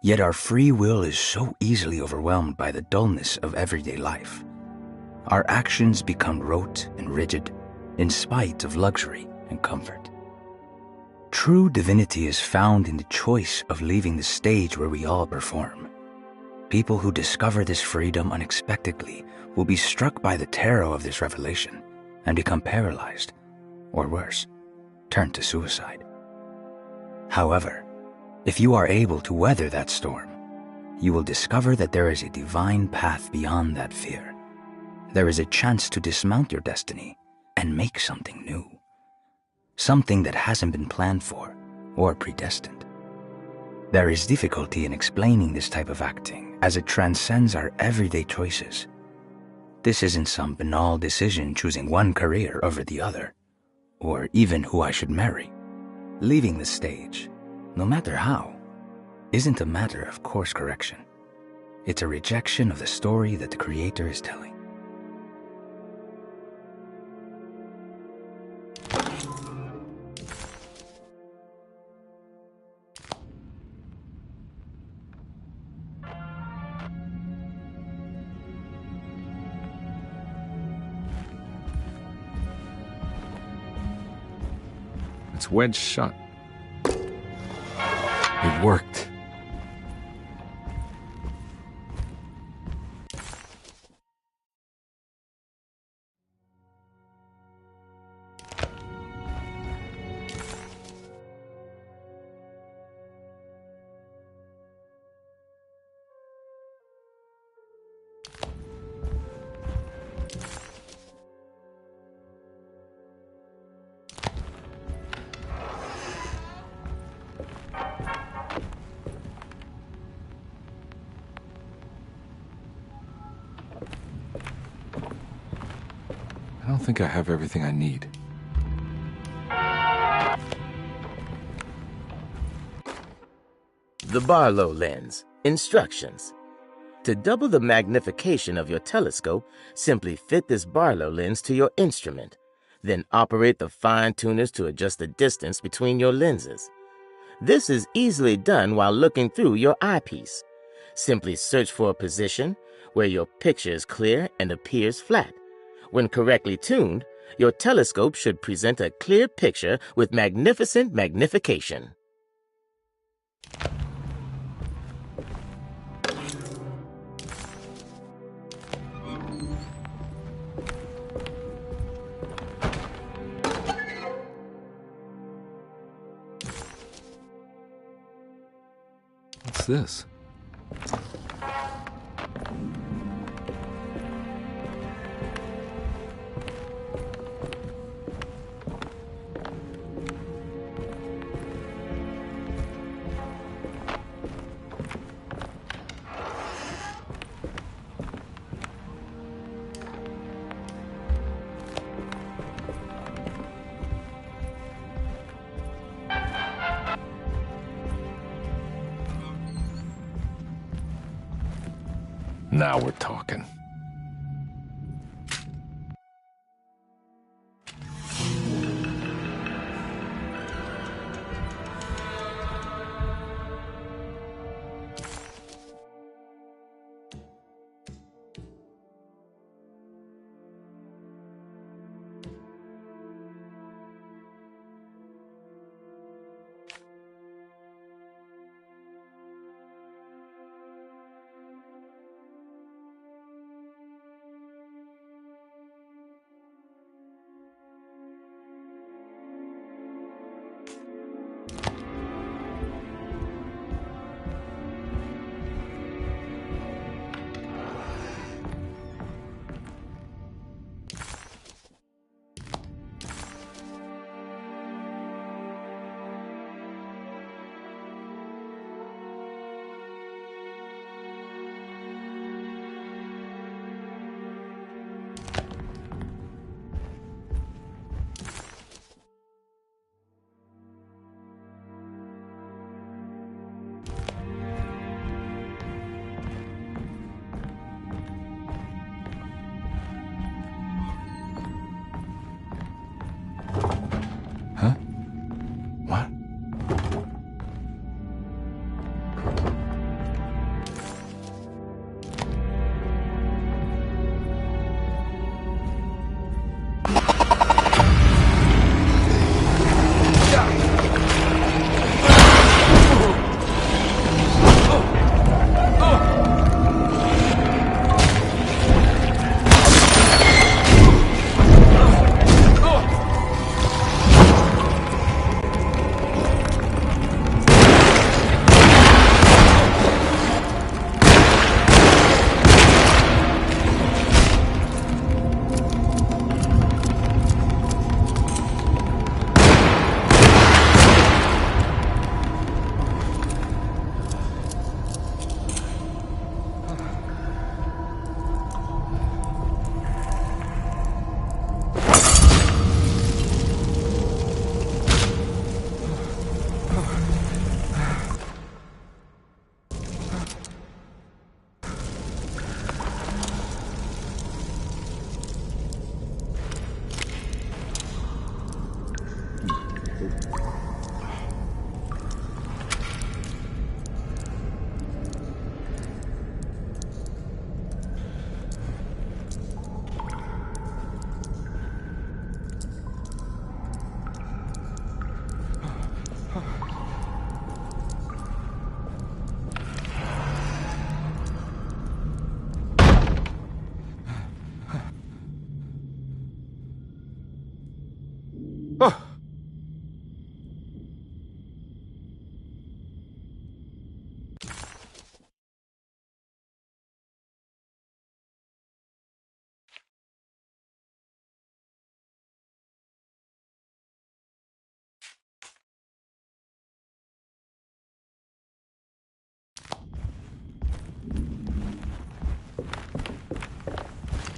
Yet our free will is so easily overwhelmed by the dullness of everyday life. Our actions become rote and rigid, in spite of luxury and comfort. True divinity is found in the choice of leaving the stage where we all perform. People who discover this freedom unexpectedly will be struck by the terror of this revelation and become paralyzed, or worse, turn to suicide. However, if you are able to weather that storm, you will discover that there is a divine path beyond that fear. There is a chance to dismount your destiny and make something new. Something that hasn't been planned for or predestined. There is difficulty in explaining this type of acting as it transcends our everyday choices. This isn't some banal decision choosing one career over the other, or even who I should marry. Leaving the stage, no matter how, isn't a matter of course correction. It's a rejection of the story that the Creator is telling. It's wedged shut. It worked. I don't think I have everything I need. The Barlow lens. Instructions. To double the magnification of your telescope, simply fit this Barlow lens to your instrument. Then operate the fine-tuners to adjust the distance between your lenses. This is easily done while looking through your eyepiece. Simply search for a position where your picture is clear and appears flat. When correctly tuned, your telescope should present a clear picture with magnificent magnification. What's this? Now we're talking.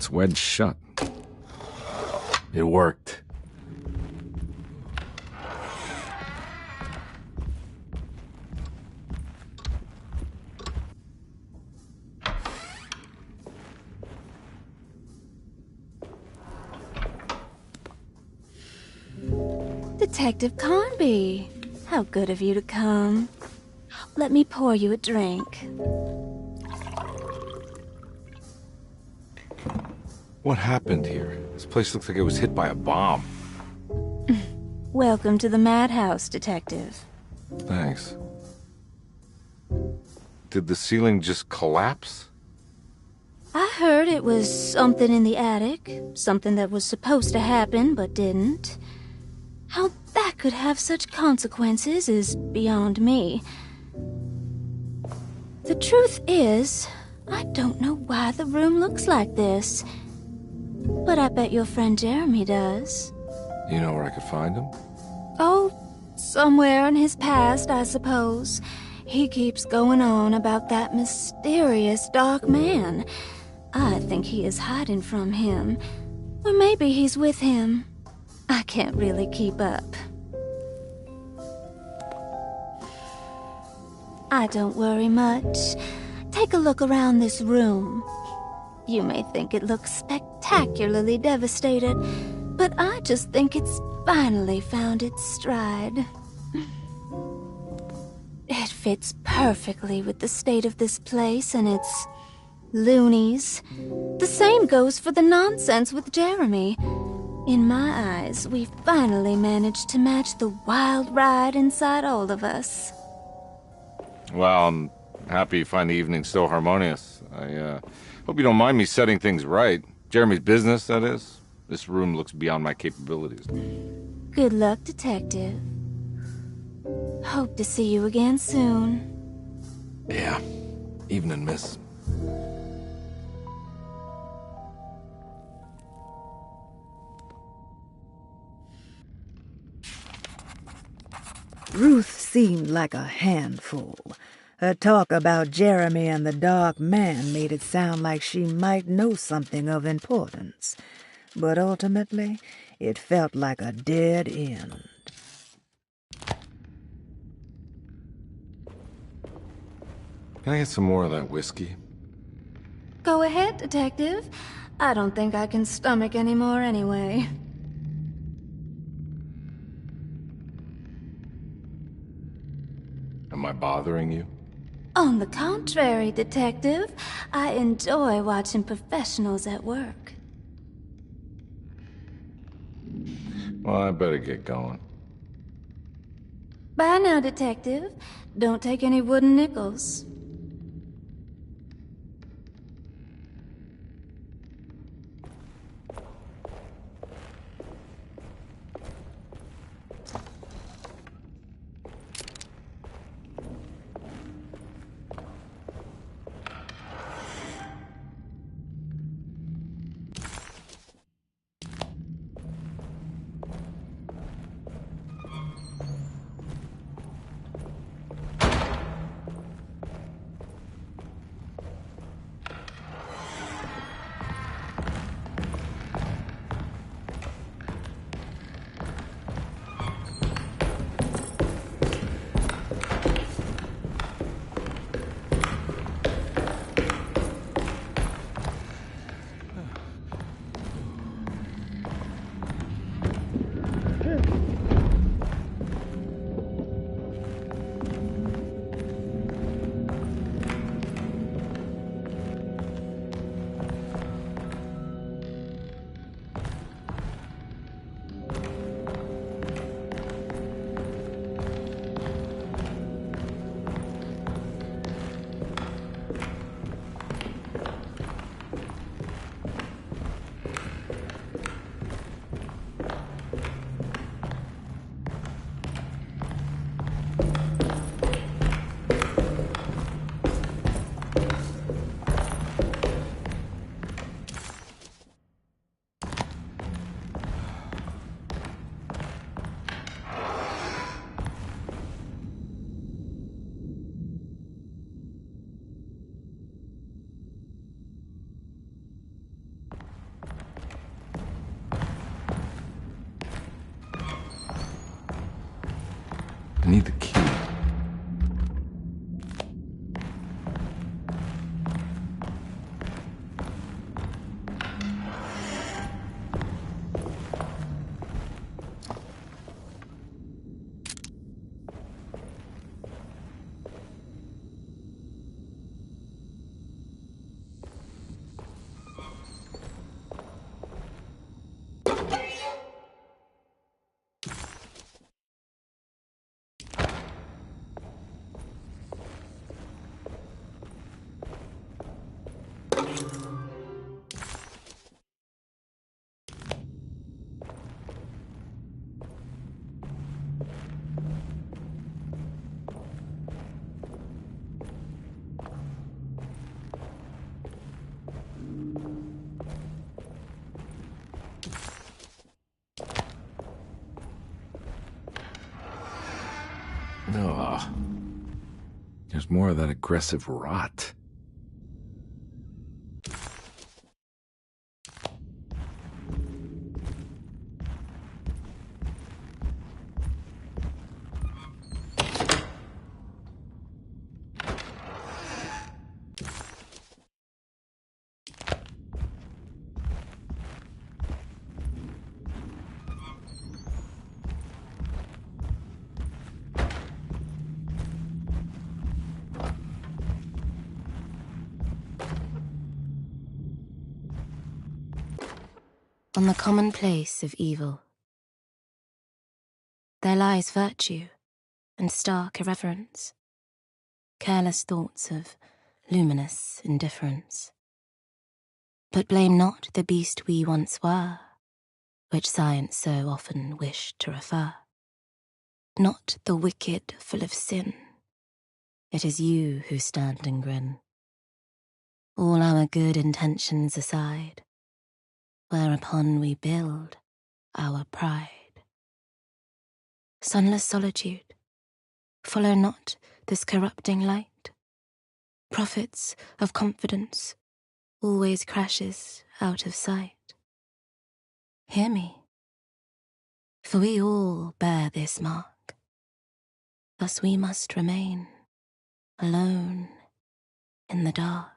It's wedged shut. It worked. Detective Carnby, how good of you to come. Let me pour you a drink. What happened here? This place looks like it was hit by a bomb. Welcome to the madhouse, Detective. Thanks. Did the ceiling just collapse? I heard it was something in the attic, something that was supposed to happen but didn't. How that could have such consequences is beyond me. The truth is, I don't know why the room looks like this. But I bet your friend Jeremy does. You know where I could find him? Oh, somewhere in his past, I suppose. He keeps going on about that mysterious dark man. I think he is hiding from him. Or maybe he's with him. I can't really keep up. I don't worry much. Take a look around this room. You may think it looks spectacularly devastated, but I just think it's finally found its stride. It fits perfectly with the state of this place and its loonies. The same goes for the nonsense with Jeremy. In my eyes, we finally managed to match the wild ride inside all of us. Well, I'm happy you find the evening still harmonious. I hope you don't mind me setting things right. Jeremy's business, that is. This room looks beyond my capabilities. Good luck, Detective. Hope to see you again soon. Yeah. Evening, miss. Ruth seemed like a handful. Her talk about Jeremy and the Dark Man made it sound like she might know something of importance. But ultimately, it felt like a dead end. Can I get some more of that whiskey? Go ahead, Detective. I don't think I can stomach any more anyway. Am I bothering you? On the contrary, Detective, I enjoy watching professionals at work. Well, I better get going. Bye now, Detective. Don't take any wooden nickels. I need the key. Ugh. There's more of that aggressive rot. On the commonplace of evil, there lies virtue and stark irreverence, careless thoughts of luminous indifference. But blame not the beast we once were, which science so often wished to refer. Not the wicked full of sin, it is you who stand and grin. All our good intentions aside, whereupon we build our pride. Sunless solitude, follow not this corrupting light. Prophets of confidence always crashes out of sight. Hear me, for we all bear this mark. Thus we must remain alone in the dark.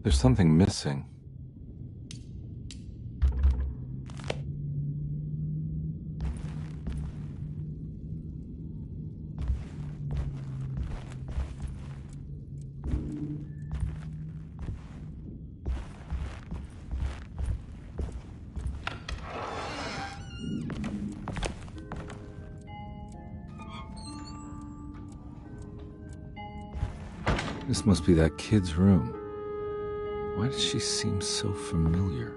There's something missing. This must be that kid's room. Why does she seem so familiar?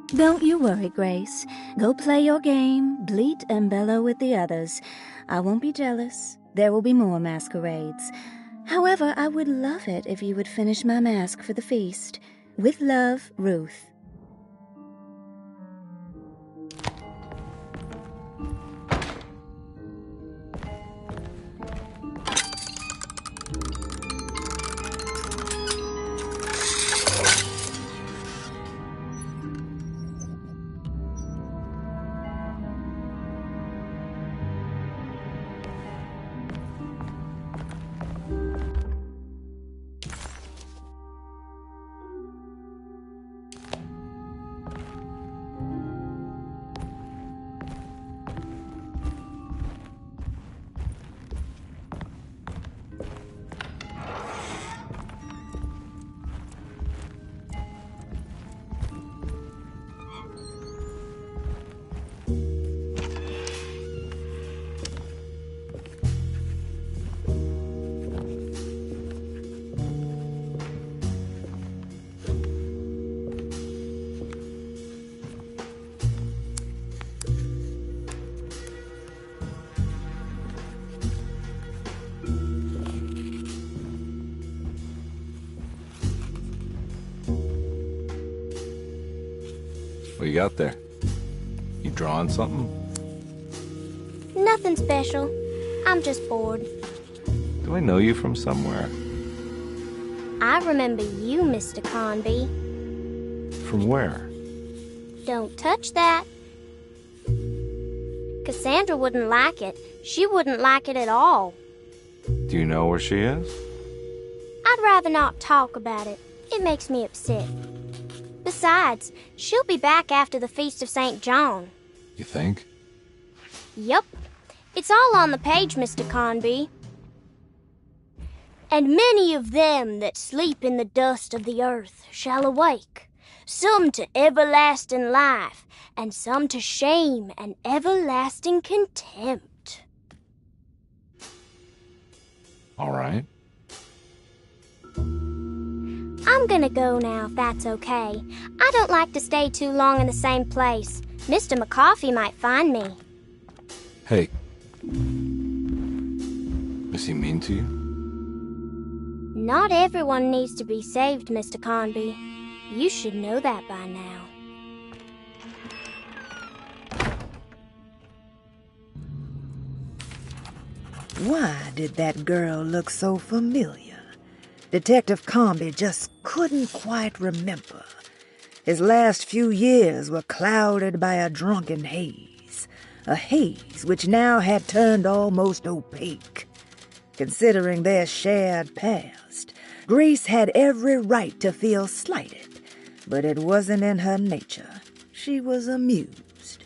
Don't you worry, Grace. Go play your game, bleat and bellow with the others. I won't be jealous. There will be more masquerades. However, I would love it if you would finish my mask for the feast. With love, Ruth. What you got there? You drawing something? Nothing special. I'm just bored. Do I know you from somewhere? I remember you, Mr. Conby. From where? Don't touch that. Cassandra wouldn't like it. She wouldn't like it at all. Do you know where she is? I'd rather not talk about it. It makes me upset. Besides, she'll be back after the Feast of St. John. You think? Yup. It's all on the page, Mr. Conby. And many of them that sleep in the dust of the earth shall awake, some to everlasting life, and some to shame and everlasting contempt. All right. I'm gonna go now, if that's okay. I don't like to stay too long in the same place. Mr. McCoffey might find me. Hey. Is he mean to you? Not everyone needs to be saved, Mr. Conby. You should know that by now. Why did that girl look so familiar? Detective Conby just couldn't quite remember. His last few years were clouded by a drunken haze, a haze which now had turned almost opaque. Considering their shared past, Grace had every right to feel slighted, but it wasn't in her nature. She was amused.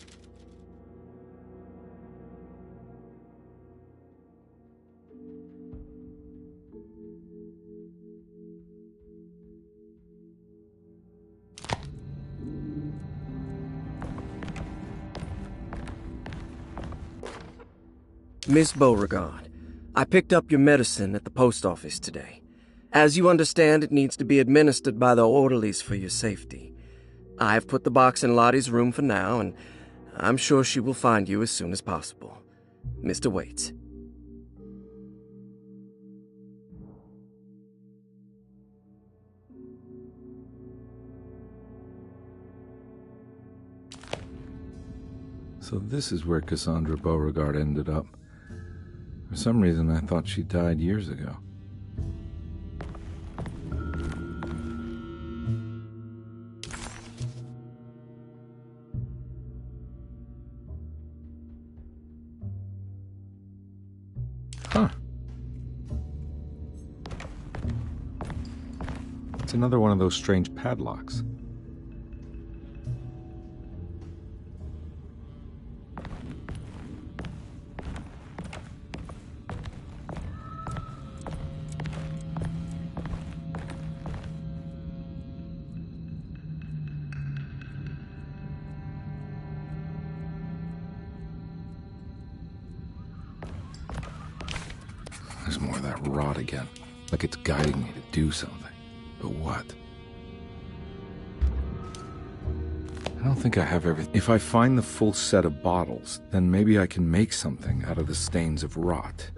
Miss Beauregard, I picked up your medicine at the post office today. As you understand, it needs to be administered by the orderlies for your safety. I have put the box in Lottie's room for now, and I'm sure she will find you as soon as possible. Mr. Waits. So this is where Cassandra Beauregard ended up. For some reason, I thought she died years ago. Huh. It's another one of those strange padlocks. There's more of that rot again. Like it's guiding me to do something. But what? I don't think I have everything. If I find the full set of bottles, then maybe I can make something out of the stains of rot.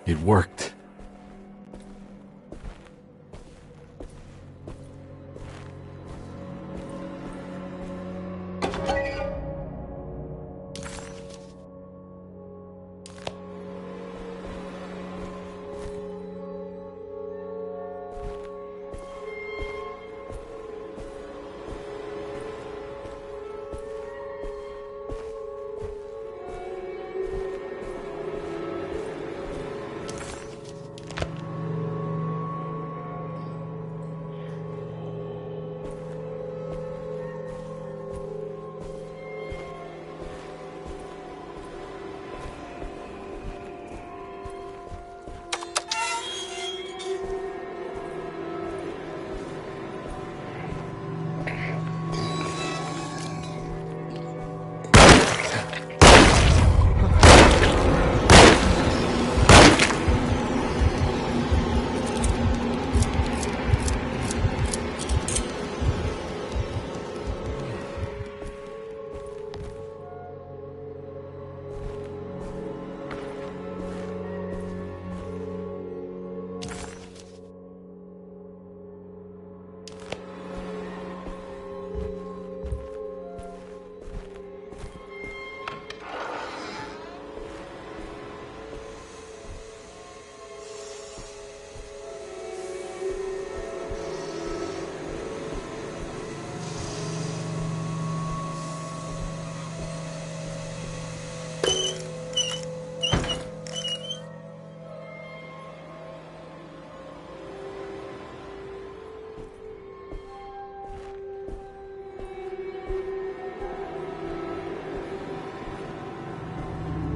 It worked.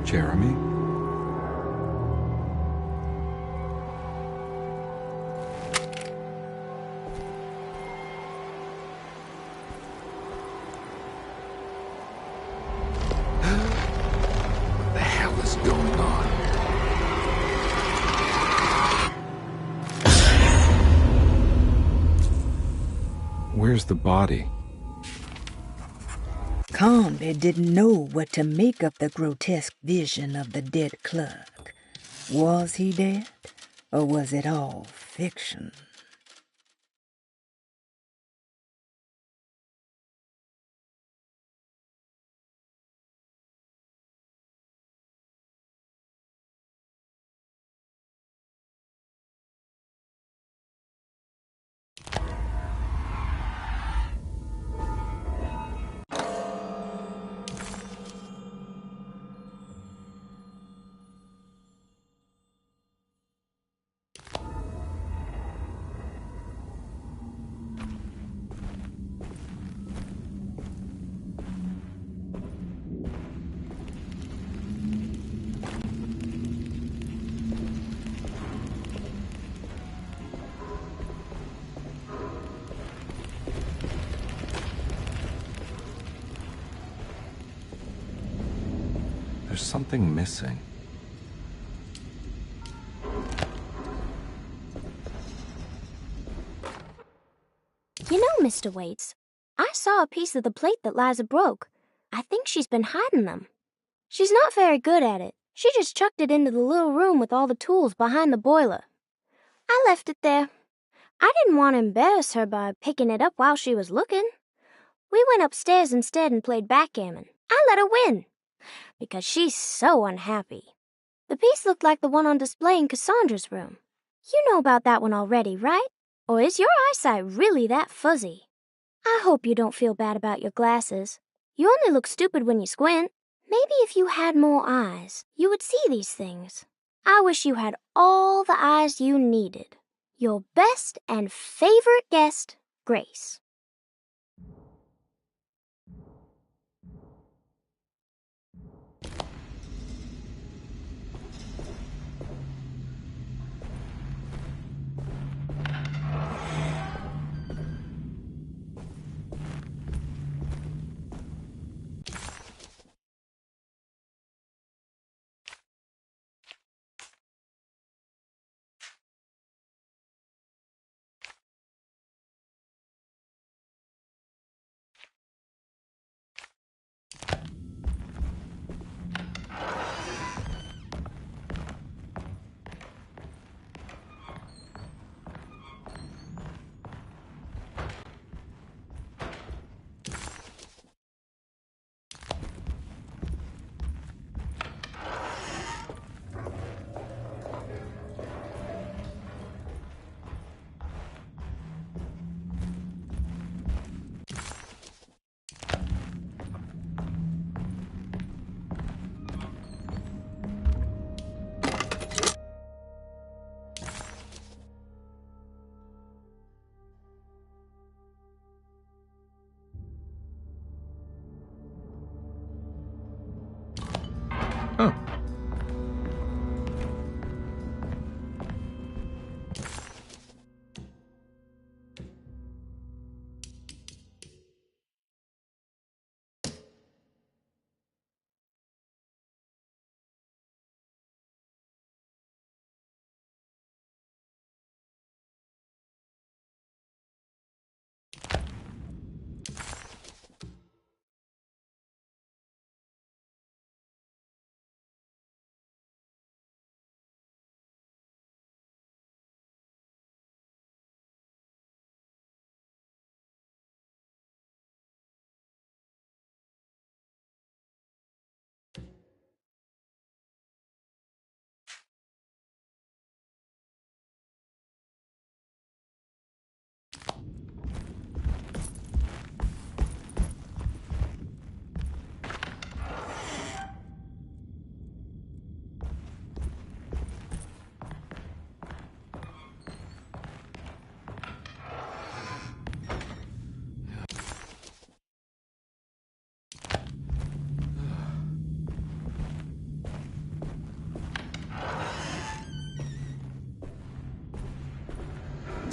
Jeremy? What the hell is going on? Where's the body? Conby didn't know what to make of the grotesque vision of the dead clerk. Was he dead, or was it all fiction? There's something missing. You know, Mr. Waits, I saw a piece of the plate that Liza broke. I think she's been hiding them. She's not very good at it. She just chucked it into the little room with all the tools behind the boiler. I left it there. I didn't want to embarrass her by picking it up while she was looking. We went upstairs instead and played backgammon. I let her win, because she's so unhappy. The piece looked like the one on display in Cassandra's room. You know about that one already, right? Or is your eyesight really that fuzzy? I hope you don't feel bad about your glasses. You only look stupid when you squint. Maybe if you had more eyes, you would see these things. I wish you had all the eyes you needed. Your best and favorite guest, Grace.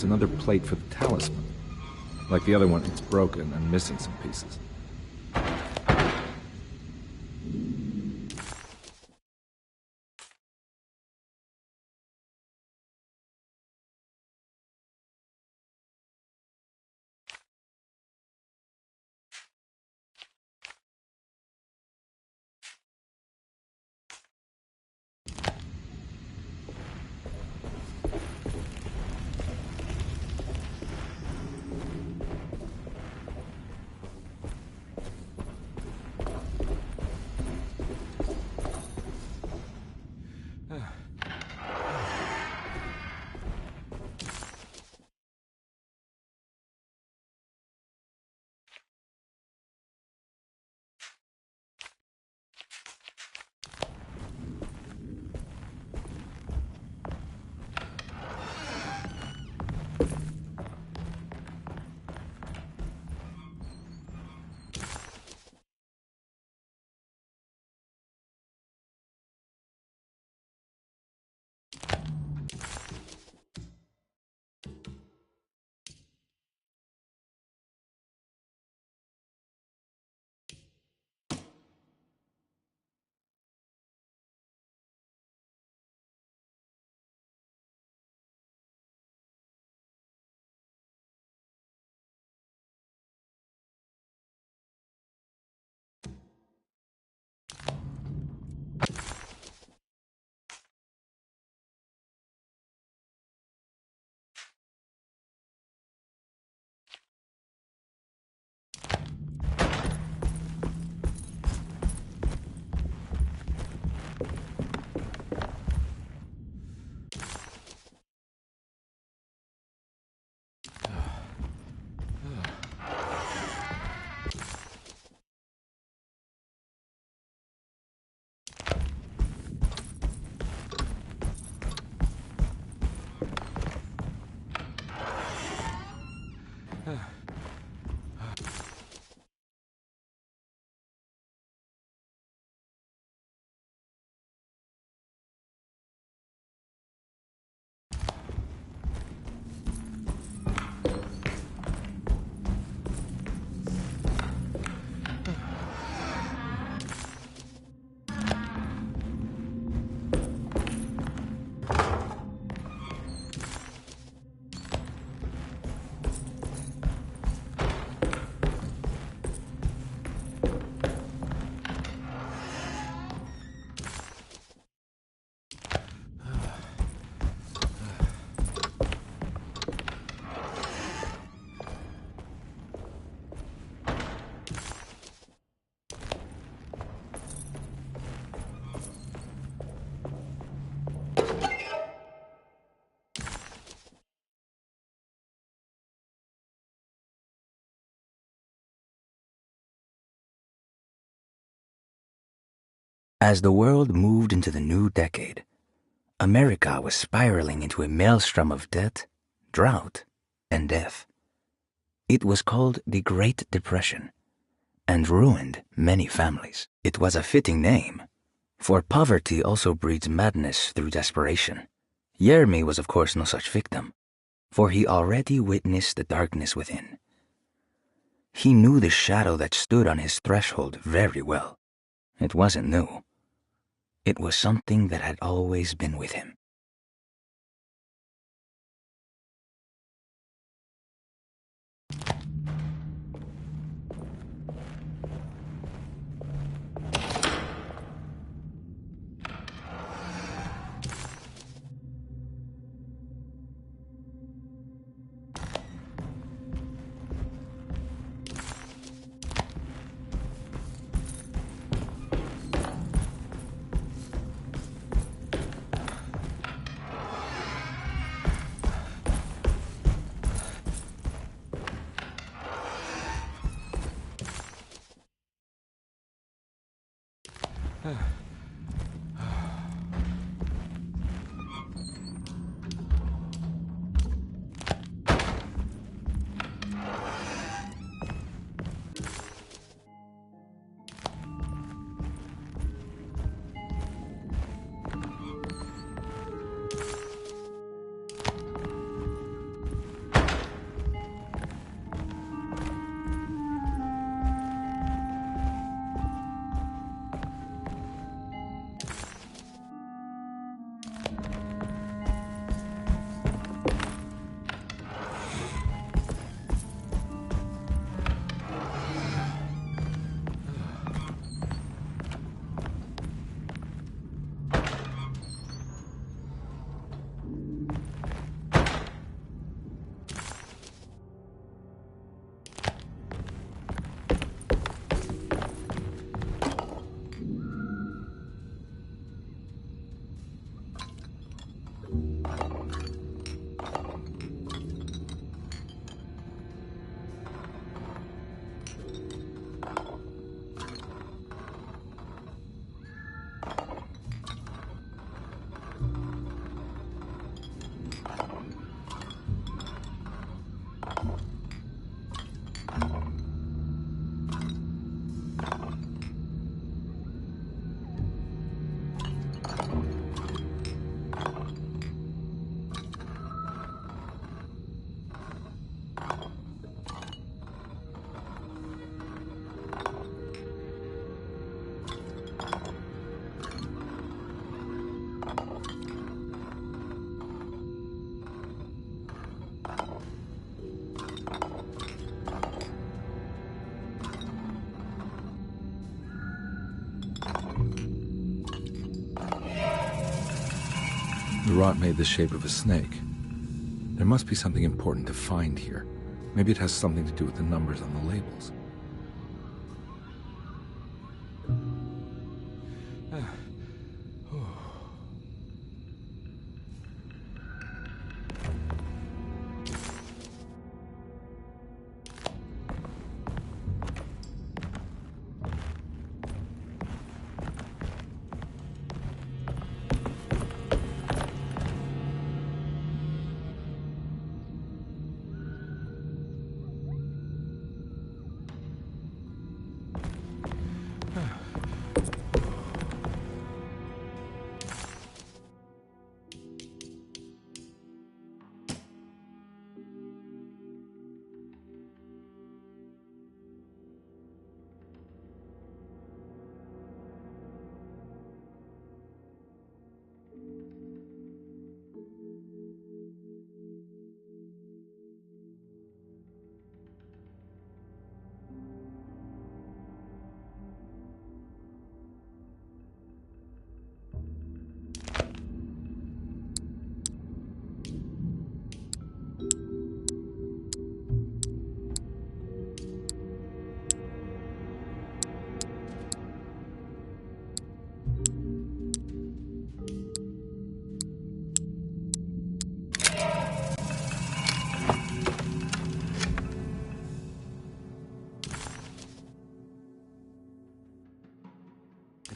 It's another plate for the talisman. Like the other one, it's broken and missing some pieces. As the world moved into the new decade, America was spiraling into a maelstrom of debt, drought, and death. It was called the Great Depression and ruined many families. It was a fitting name, for poverty also breeds madness through desperation. Jeremy was of course no such victim, for he already witnessed the darkness within. He knew the shadow that stood on his threshold very well. It wasn't new. It was something that had always been with him. The rot made the shape of a snake. There must be something important to find here. Maybe it has something to do with the numbers on the labels.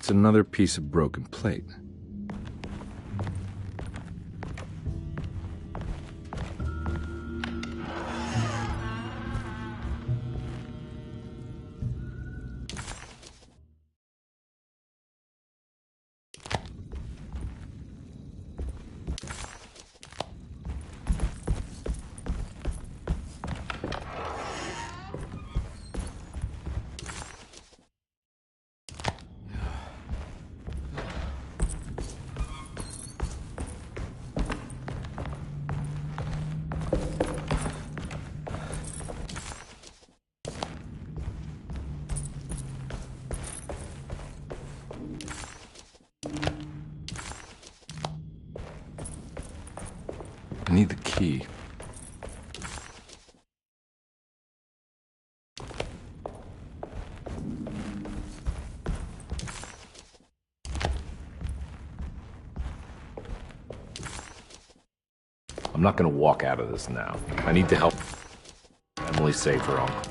It's another piece of broken plate. I need the key. I'm not gonna walk out of this now. I need to help Emily save her uncle.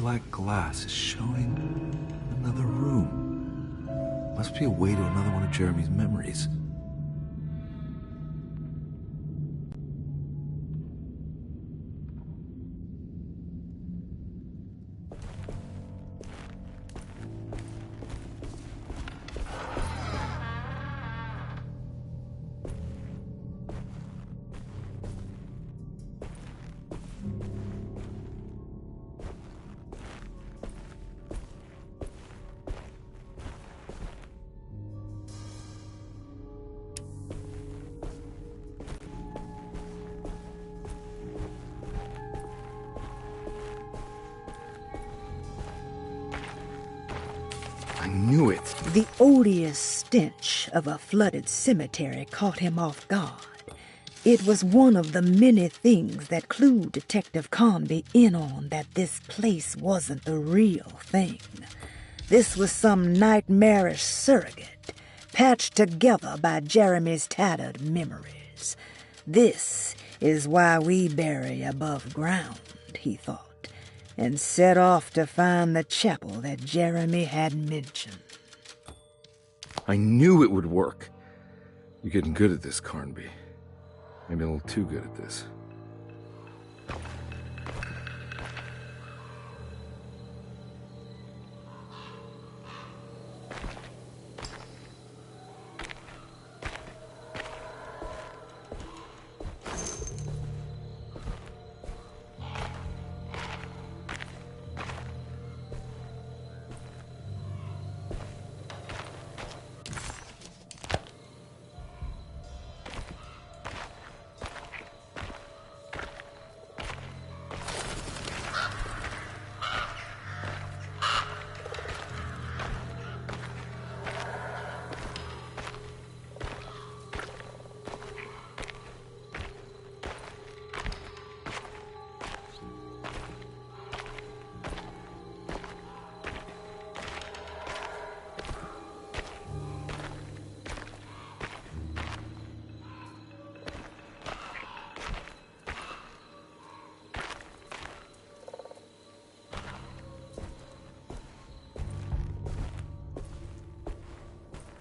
black glass is showing another room. Must be a way to another one of Jeremy's memories. I knew it. The odious stench of a flooded cemetery caught him off guard. It was one of the many things that clued Detective Conby in on that this place wasn't the real thing. This was some nightmarish surrogate, patched together by Jeremy's tattered memories. This is why we bury above ground, he thought, and set off to find the chapel that Jeremy had mentioned. I knew it would work. You're getting good at this, Carnby. Maybe a little too good at this.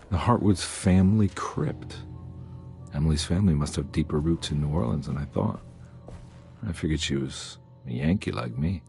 The Hartwood's family crypt. Emily's family must have deeper roots in New Orleans than I thought. I figured she was a Yankee like me.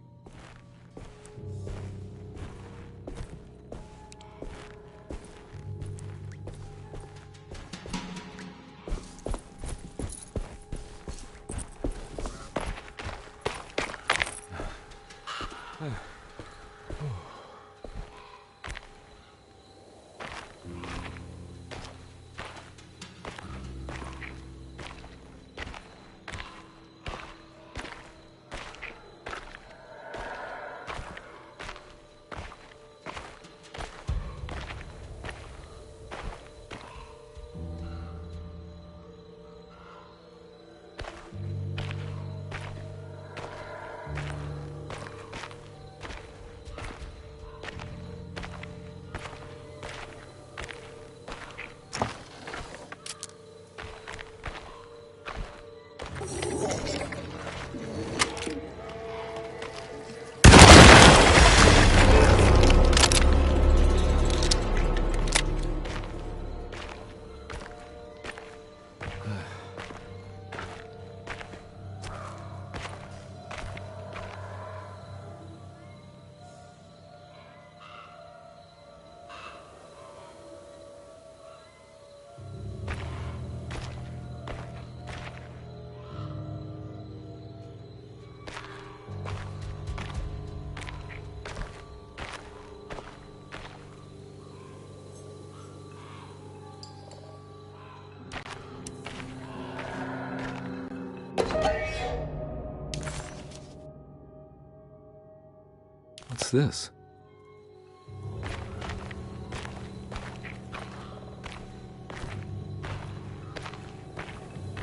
What's this?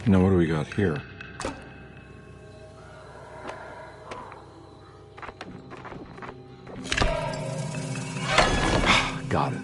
Now what do we got here? Got it.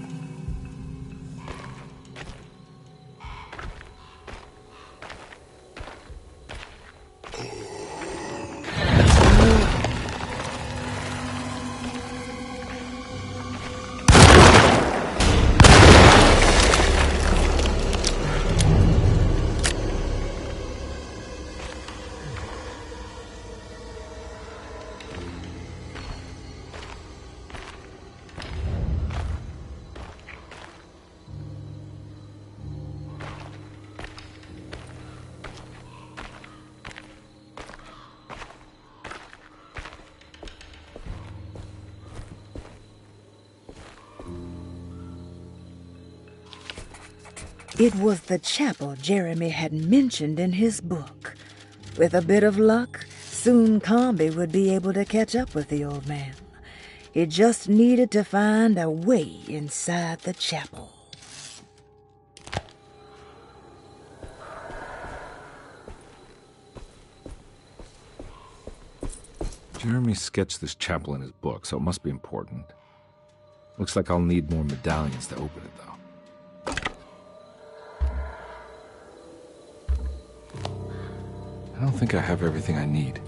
It was the chapel Jeremy had mentioned in his book. With a bit of luck, soon Comby would be able to catch up with the old man. He just needed to find a way inside the chapel. Jeremy sketched this chapel in his book, so it must be important. Looks like I'll need more medallions to open it, though. I don't think I have everything I need.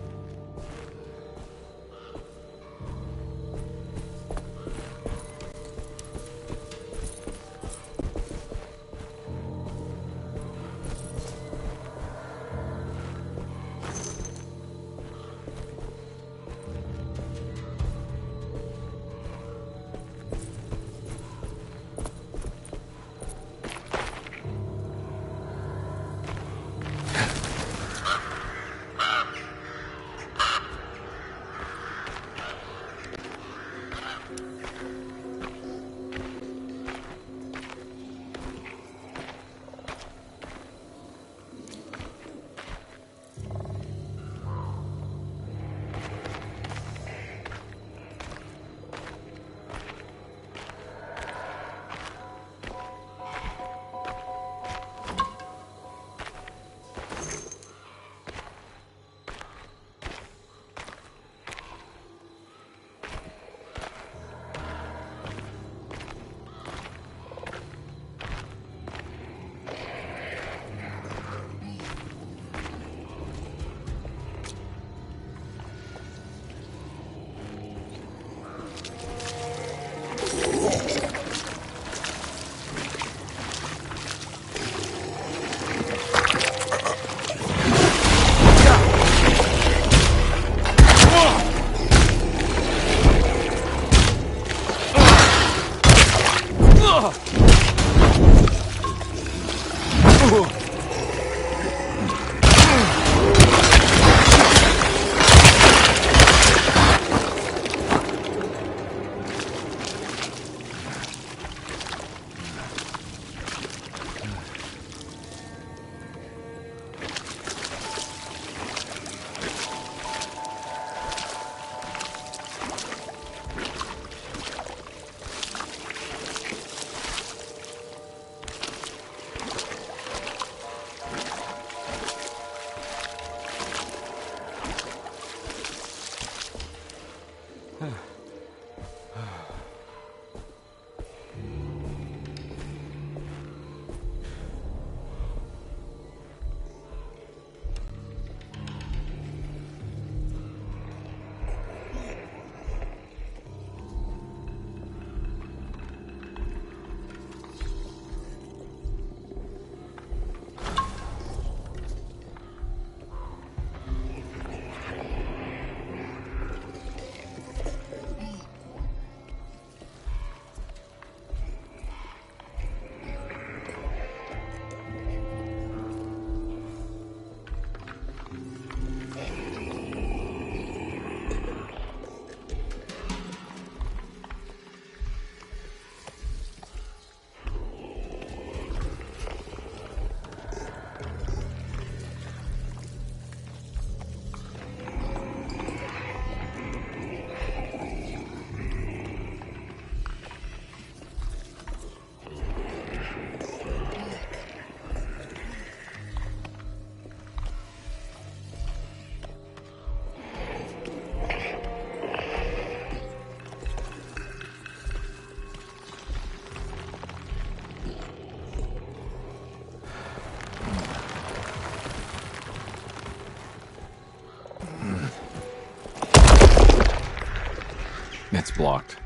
It's blocked.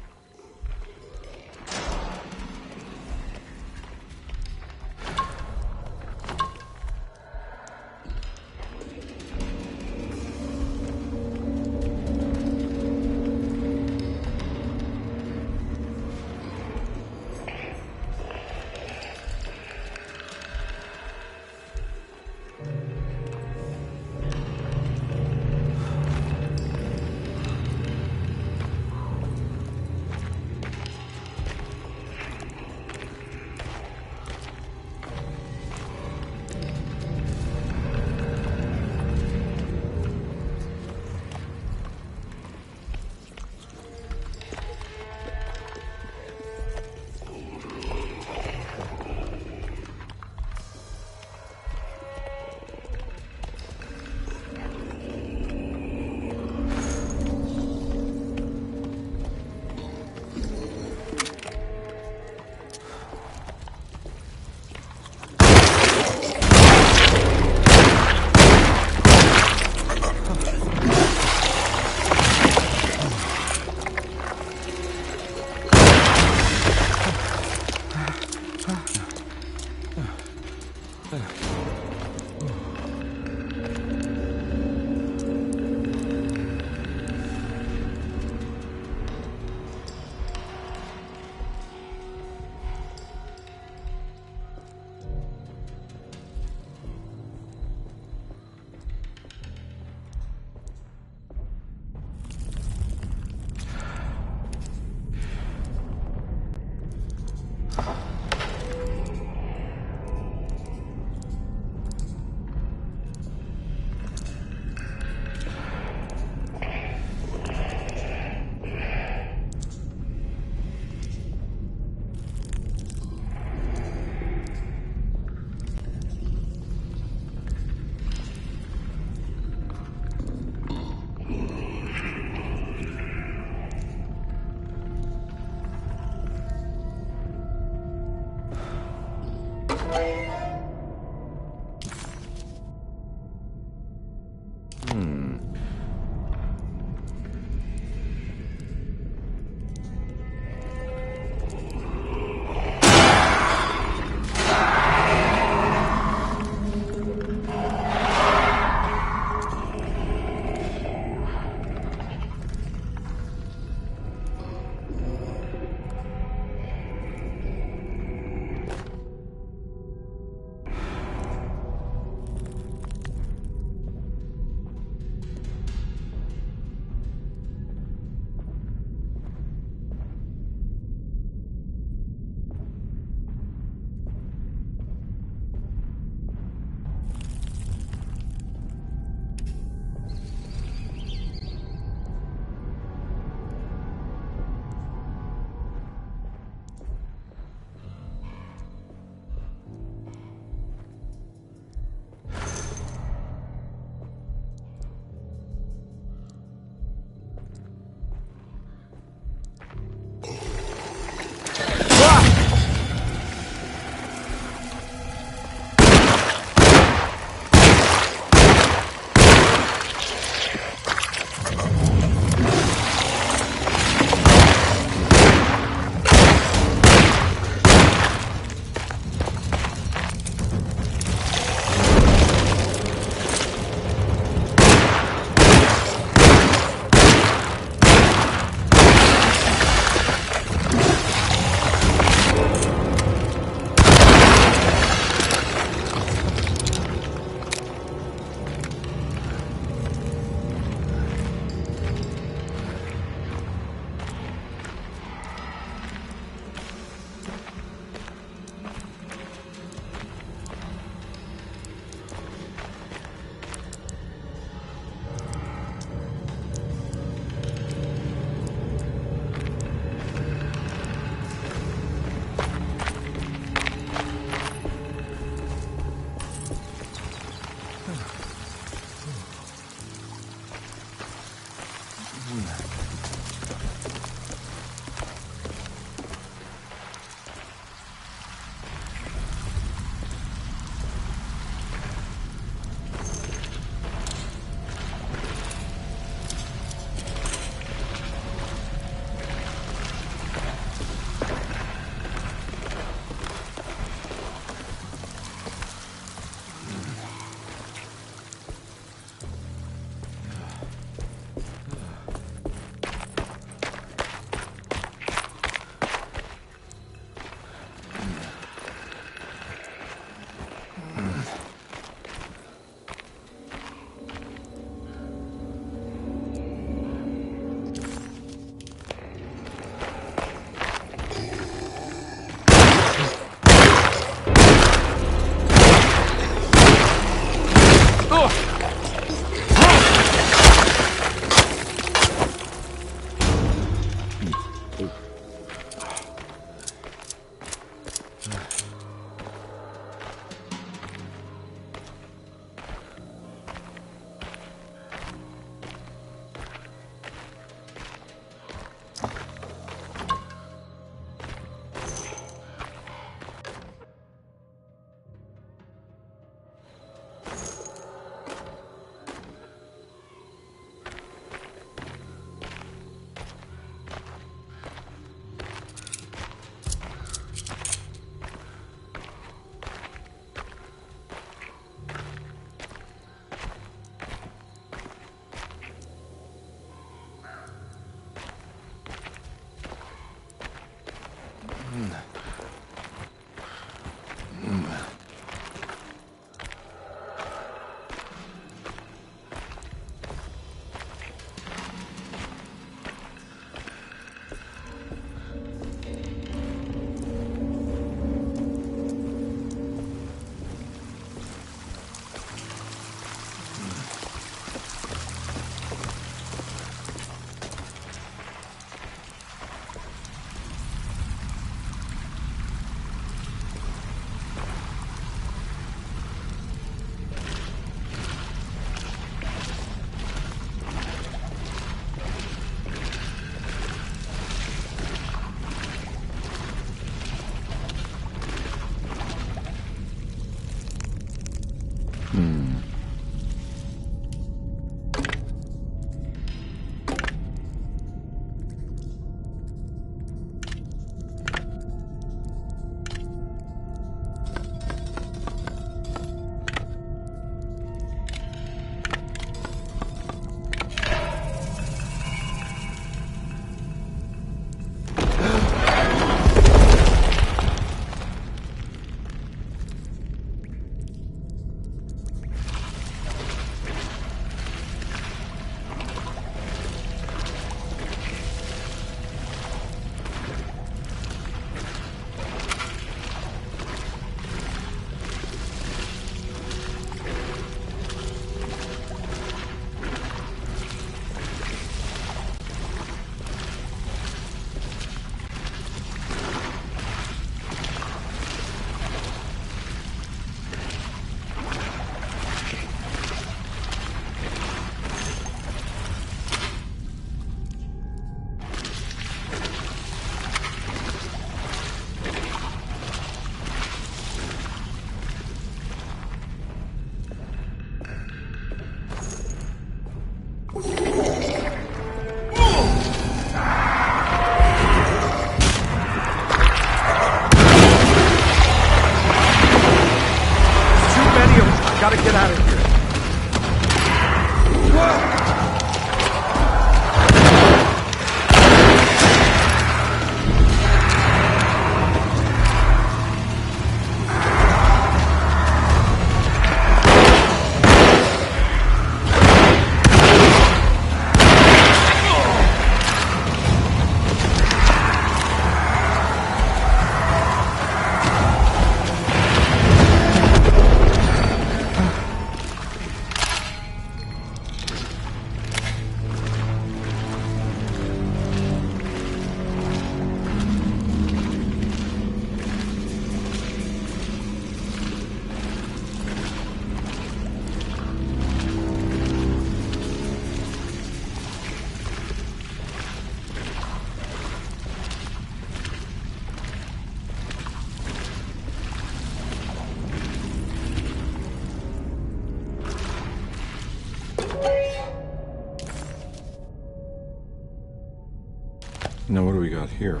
Now what do we got here?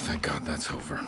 Thank God that's over.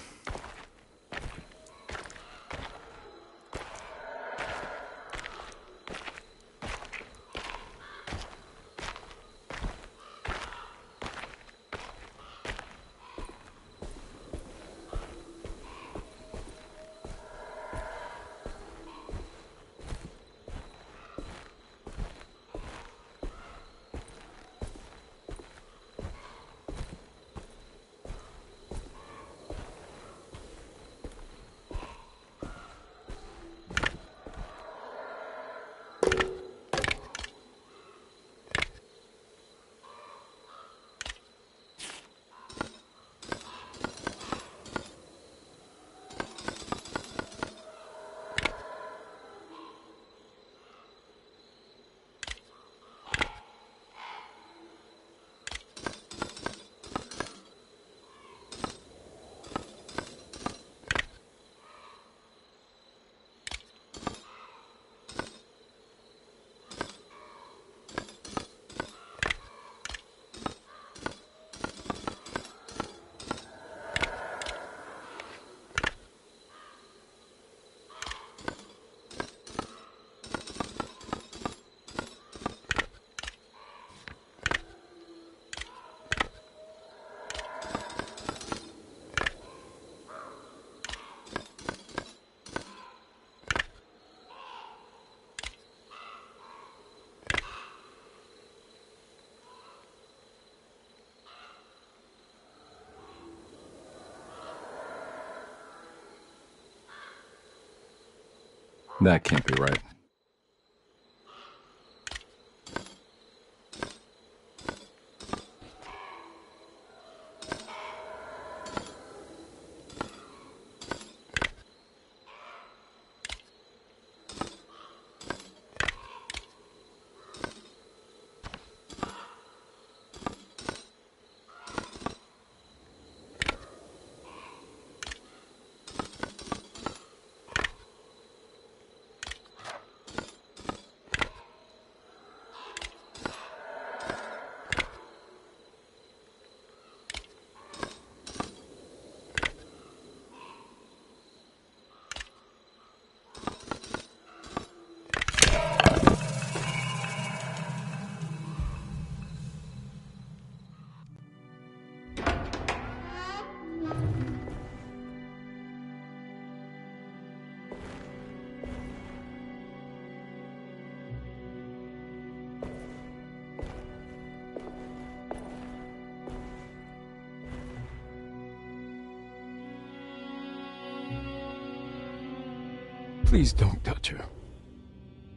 That can't be right. Please don't touch her.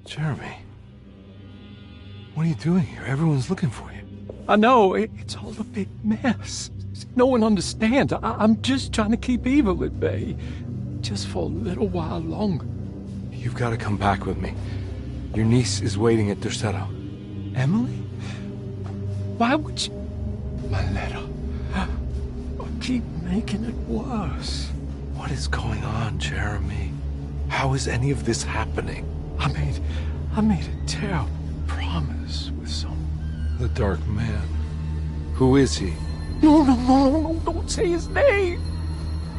Jeremy, what are you doing here? Everyone's looking for you. I know, it's all a big mess. No one understands. I'm just trying to keep evil at bay. Just for a little while longer. You've got to come back with me. Your niece is waiting at Derceto. Emily? Why would you... My letter. I'll keep making it worse. What is going on, Jeremy? How is any of this happening? I made a terrible promise with someone. The Dark Man. Who is he? No, don't say his name.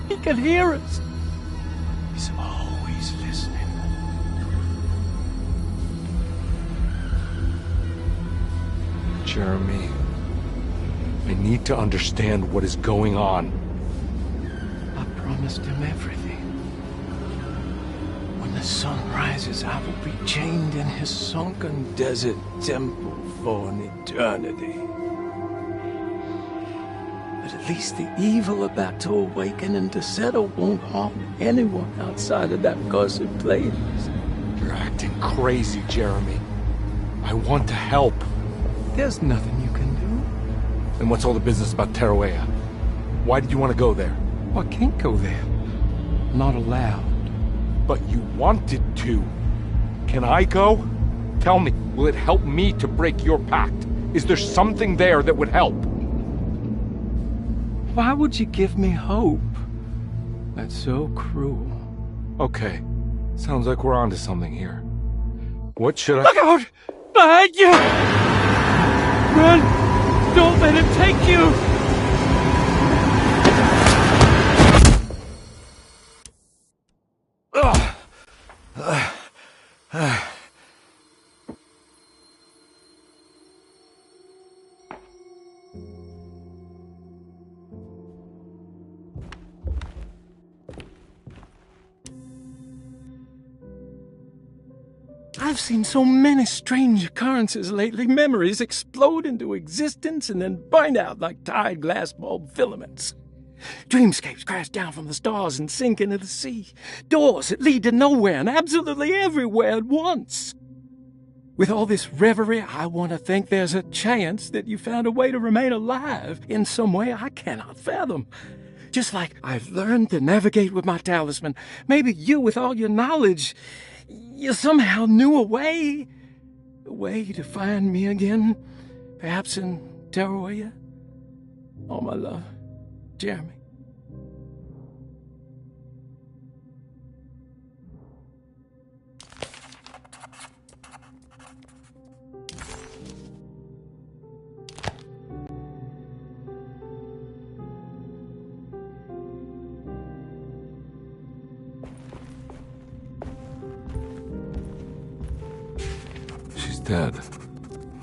He can hear us. He's always listening. Jeremy, I need to understand what is going on. I promised him everything. When the sun rises, I will be chained in his sunken desert temple for an eternity. But at least the evil about to awaken in Derceto won't harm anyone outside of that cursed place. You're acting crazy, Jeremy. I want to help. There's nothing you can do. Then what's all the business about Teruea? Why did you want to go there? I can't go there. I'm not allowed. But you wanted to. Can I go? Tell me, will it help me to break your pact? Is there something there that would help? Why would you give me hope? That's so cruel. Okay, sounds like we're onto something here. What should I— Look out! Behind you! Run! Don't let him take you! I've seen so many strange occurrences lately. Memories explode into existence and then burn out like tired glass bulb filaments. Dreamscapes crash down from the stars and sink into the sea. Doors that lead to nowhere and absolutely everywhere at once. With all this reverie, I want to think there's a chance that you found a way to remain alive in some way I cannot fathom. Just like I've learned to navigate with my talisman, maybe you, with all your knowledge, you somehow knew a way to find me again, perhaps in Teruya. All my love, Jeremy. Dead.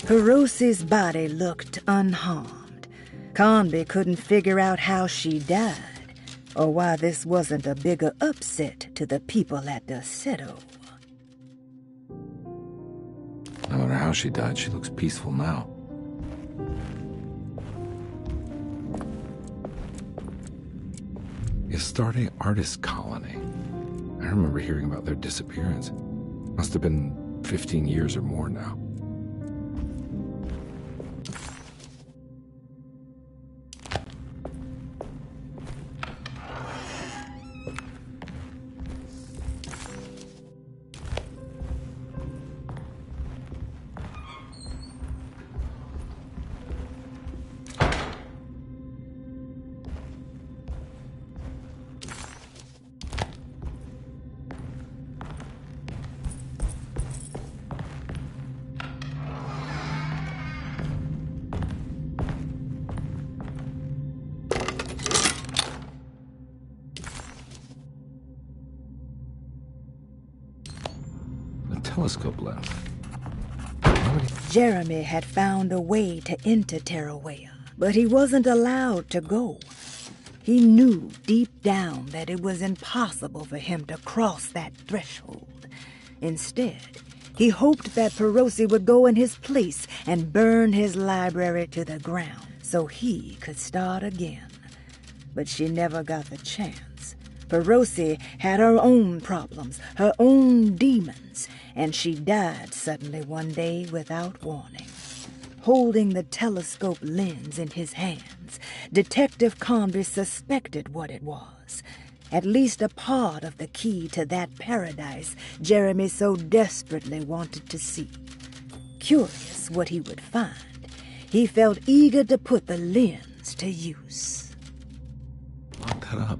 Hirosi's body looked unharmed. Conby couldn't figure out how she died, or why this wasn't a bigger upset to the people at Derceto. No matter how she died, she looks peaceful now. Astarte Artist Colony. I remember hearing about their disappearance. Must have been 15 years or more now. Telescope lens. Jeremy had found a way to enter Teruya, but he wasn't allowed to go. He knew deep down that it was impossible for him to cross that threshold. Instead, he hoped that Perosi would go in his place and burn his library to the ground so he could start again. But she never got the chance. Perosi had her own problems, her own demons, and she died suddenly one day without warning. Holding the telescope lens in his hands, Detective Conby suspected what it was. At least a part of the key to that paradise Jeremy so desperately wanted to see. Curious what he would find, he felt eager to put the lens to use. Lock that up.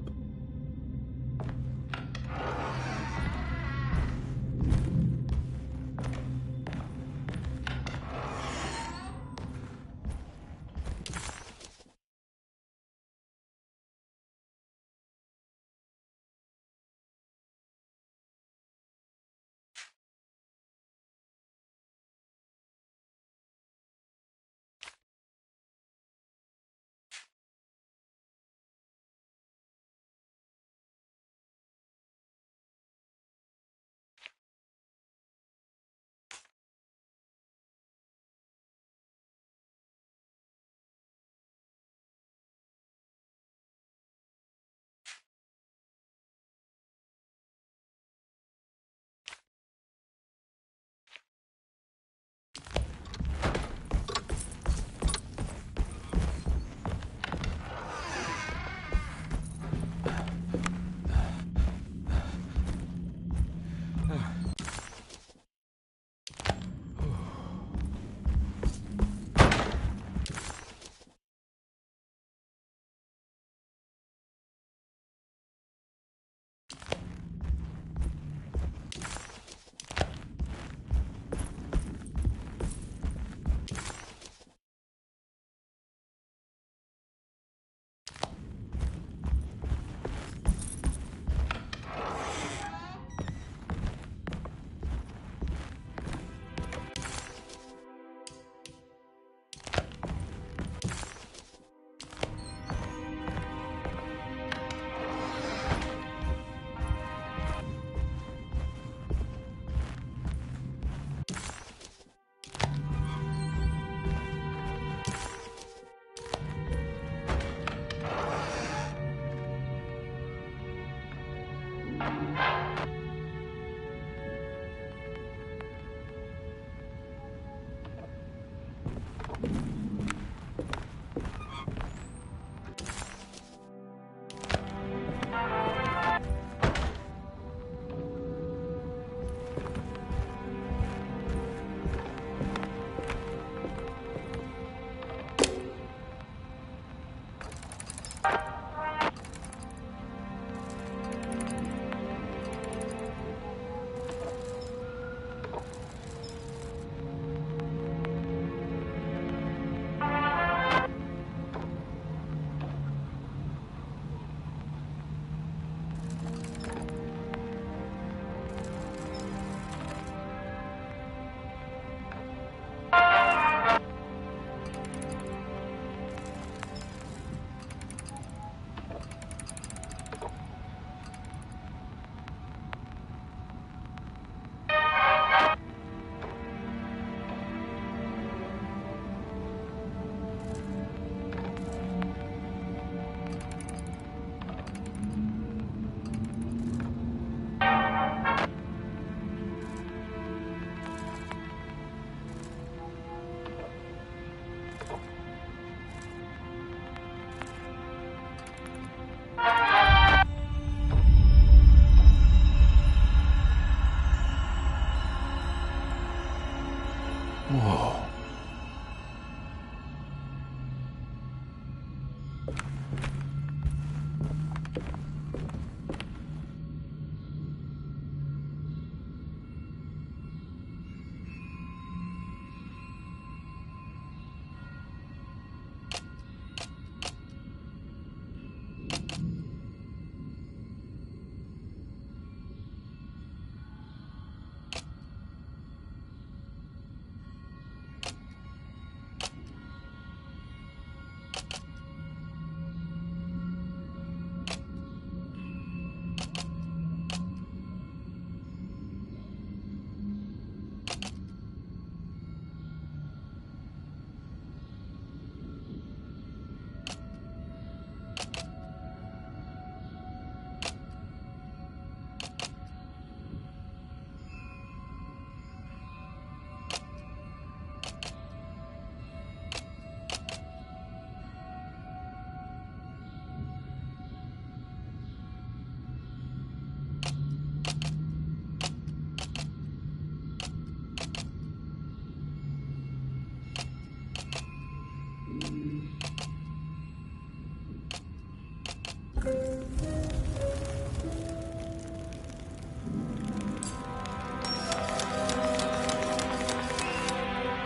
Whoa.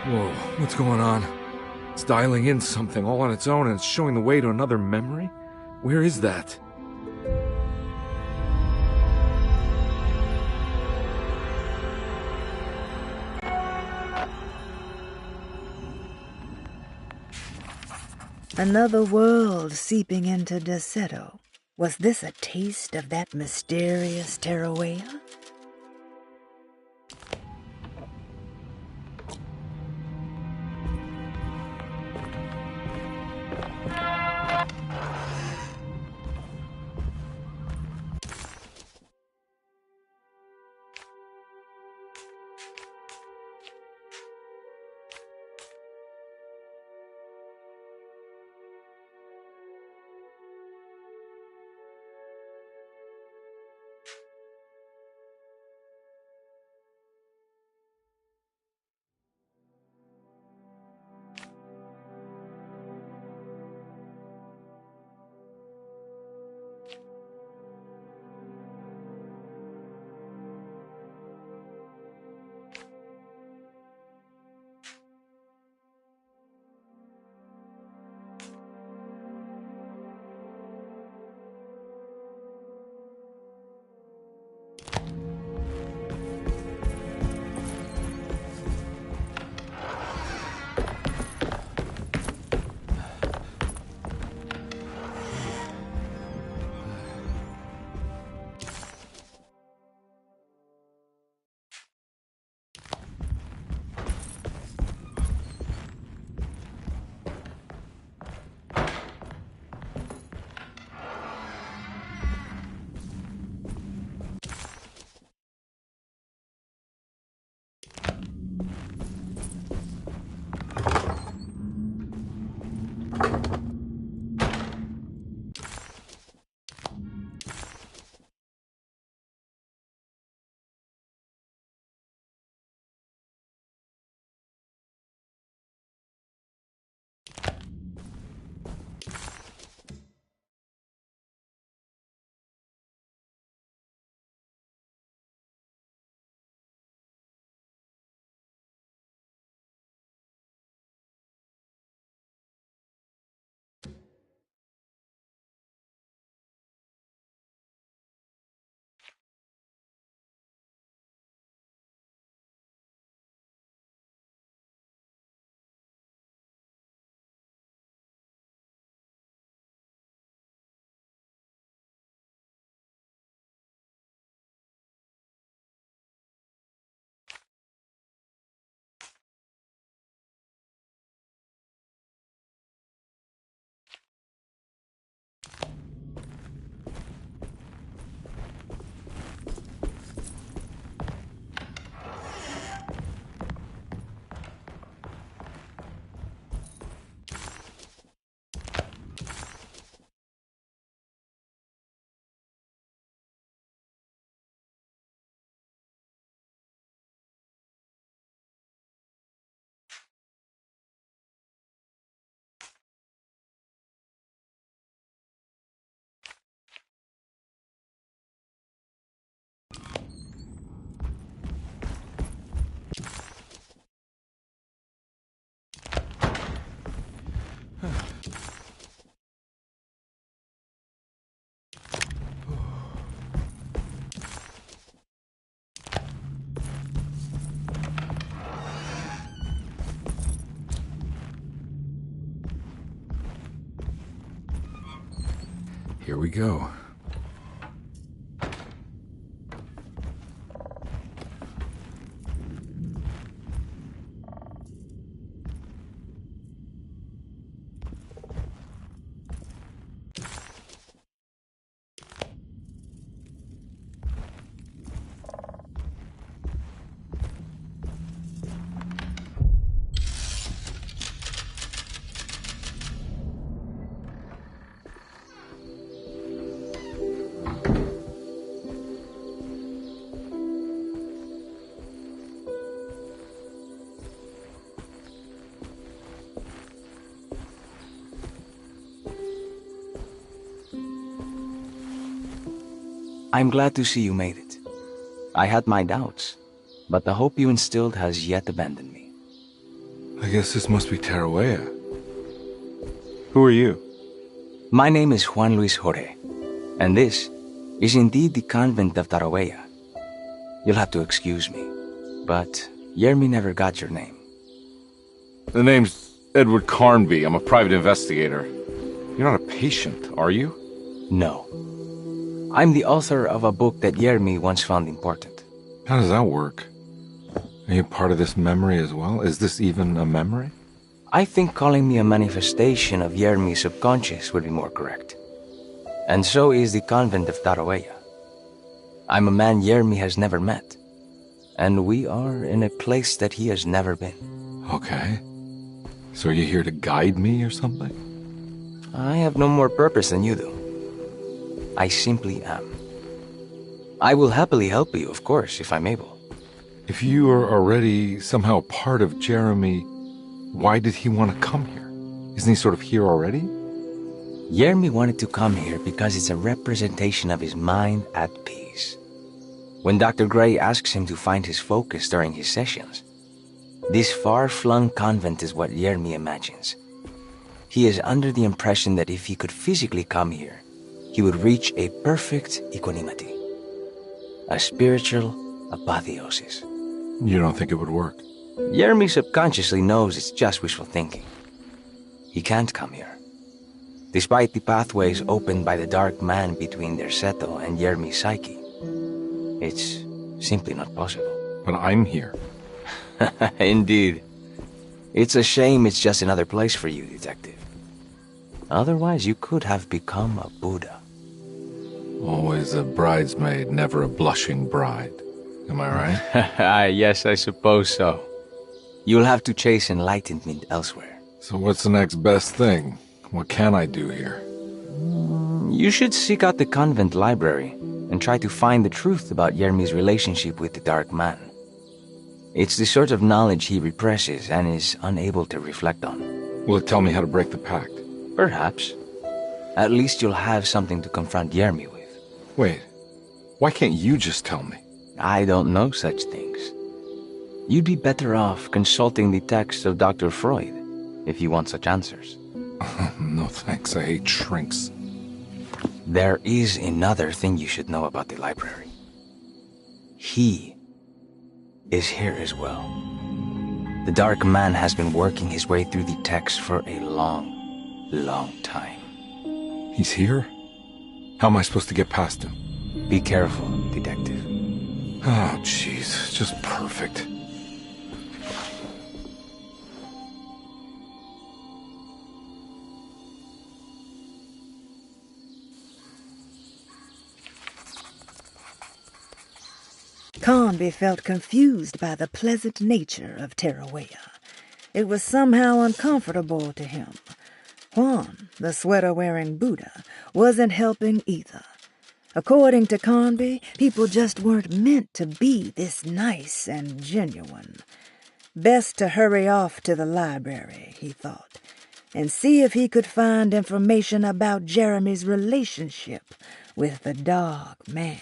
Whoa, what's going on? It's dialing in something all on its own and it's showing the way to another memory? Where is that? Another world seeping into Deseto. Was this a taste of that mysterious Terrawea? Here we go. I'm glad to see you made it. I had my doubts, but the hope you instilled has yet abandoned me. I guess this must be Tarawea. Who are you? My name is Juan Luis Jorge, and this is indeed the convent of Tarawea. You'll have to excuse me, but Yermi never got your name. The name's Edward Carnby. I'm a private investigator. You're not a patient, are you? No. I'm the author of a book that Yermi once found important. How does that work? Are you part of this memory as well? Is this even a memory? I think calling me a manifestation of Yermi's subconscious would be more correct. And so is the convent of Tarawea. I'm a man Yermi has never met, and we are in a place that he has never been. Okay. So are you here to guide me or something? I have no more purpose than you do. I simply am. I will happily help you, of course, if I'm able. If you are already somehow part of Jeremy, why did he want to come here? Isn't he sort of here already? Yermi wanted to come here because it's a representation of his mind at peace. When Dr. Gray asks him to find his focus during his sessions, this far-flung convent is what Yermi imagines. He is under the impression that if he could physically come here, he would reach a perfect equanimity, a spiritual apotheosis. You don't think it would work? Yermi subconsciously knows it's just wishful thinking. He can't come here. Despite the pathways opened by the dark man between their Seto and Yermi's psyche, it's simply not possible. But I'm here. Indeed. It's a shame it's just another place for you, Detective. Otherwise, you could have become a Buddha. Always a bridesmaid, never a blushing bride. Am I right? Yes, I suppose so. You'll have to chase enlightenment elsewhere. So what's the next best thing? What can I do here? You should seek out the convent library and try to find the truth about Yermi's relationship with the Dark Man. It's the sort of knowledge he represses and is unable to reflect on. Will it tell me how to break the pact? Perhaps. At least you'll have something to confront Yermi with. Wait, why can't you just tell me? I don't know such things. You'd be better off consulting the texts of Dr. Freud if you want such answers. No thanks, I hate shrinks. There is another thing you should know about the library. He is here as well. The Dark Man has been working his way through the text for a long time. He's here? How am I supposed to get past him? Be careful, Detective. Oh, jeez, just perfect. Carnby felt confused by the pleasant nature of Tarawea. It was somehow uncomfortable to him. Juan, the sweater-wearing Buddha, wasn't helping either. According to Carnby, people just weren't meant to be this nice and genuine. Best to hurry off to the library, he thought, and see if he could find information about Jeremy's relationship with the Dark Man.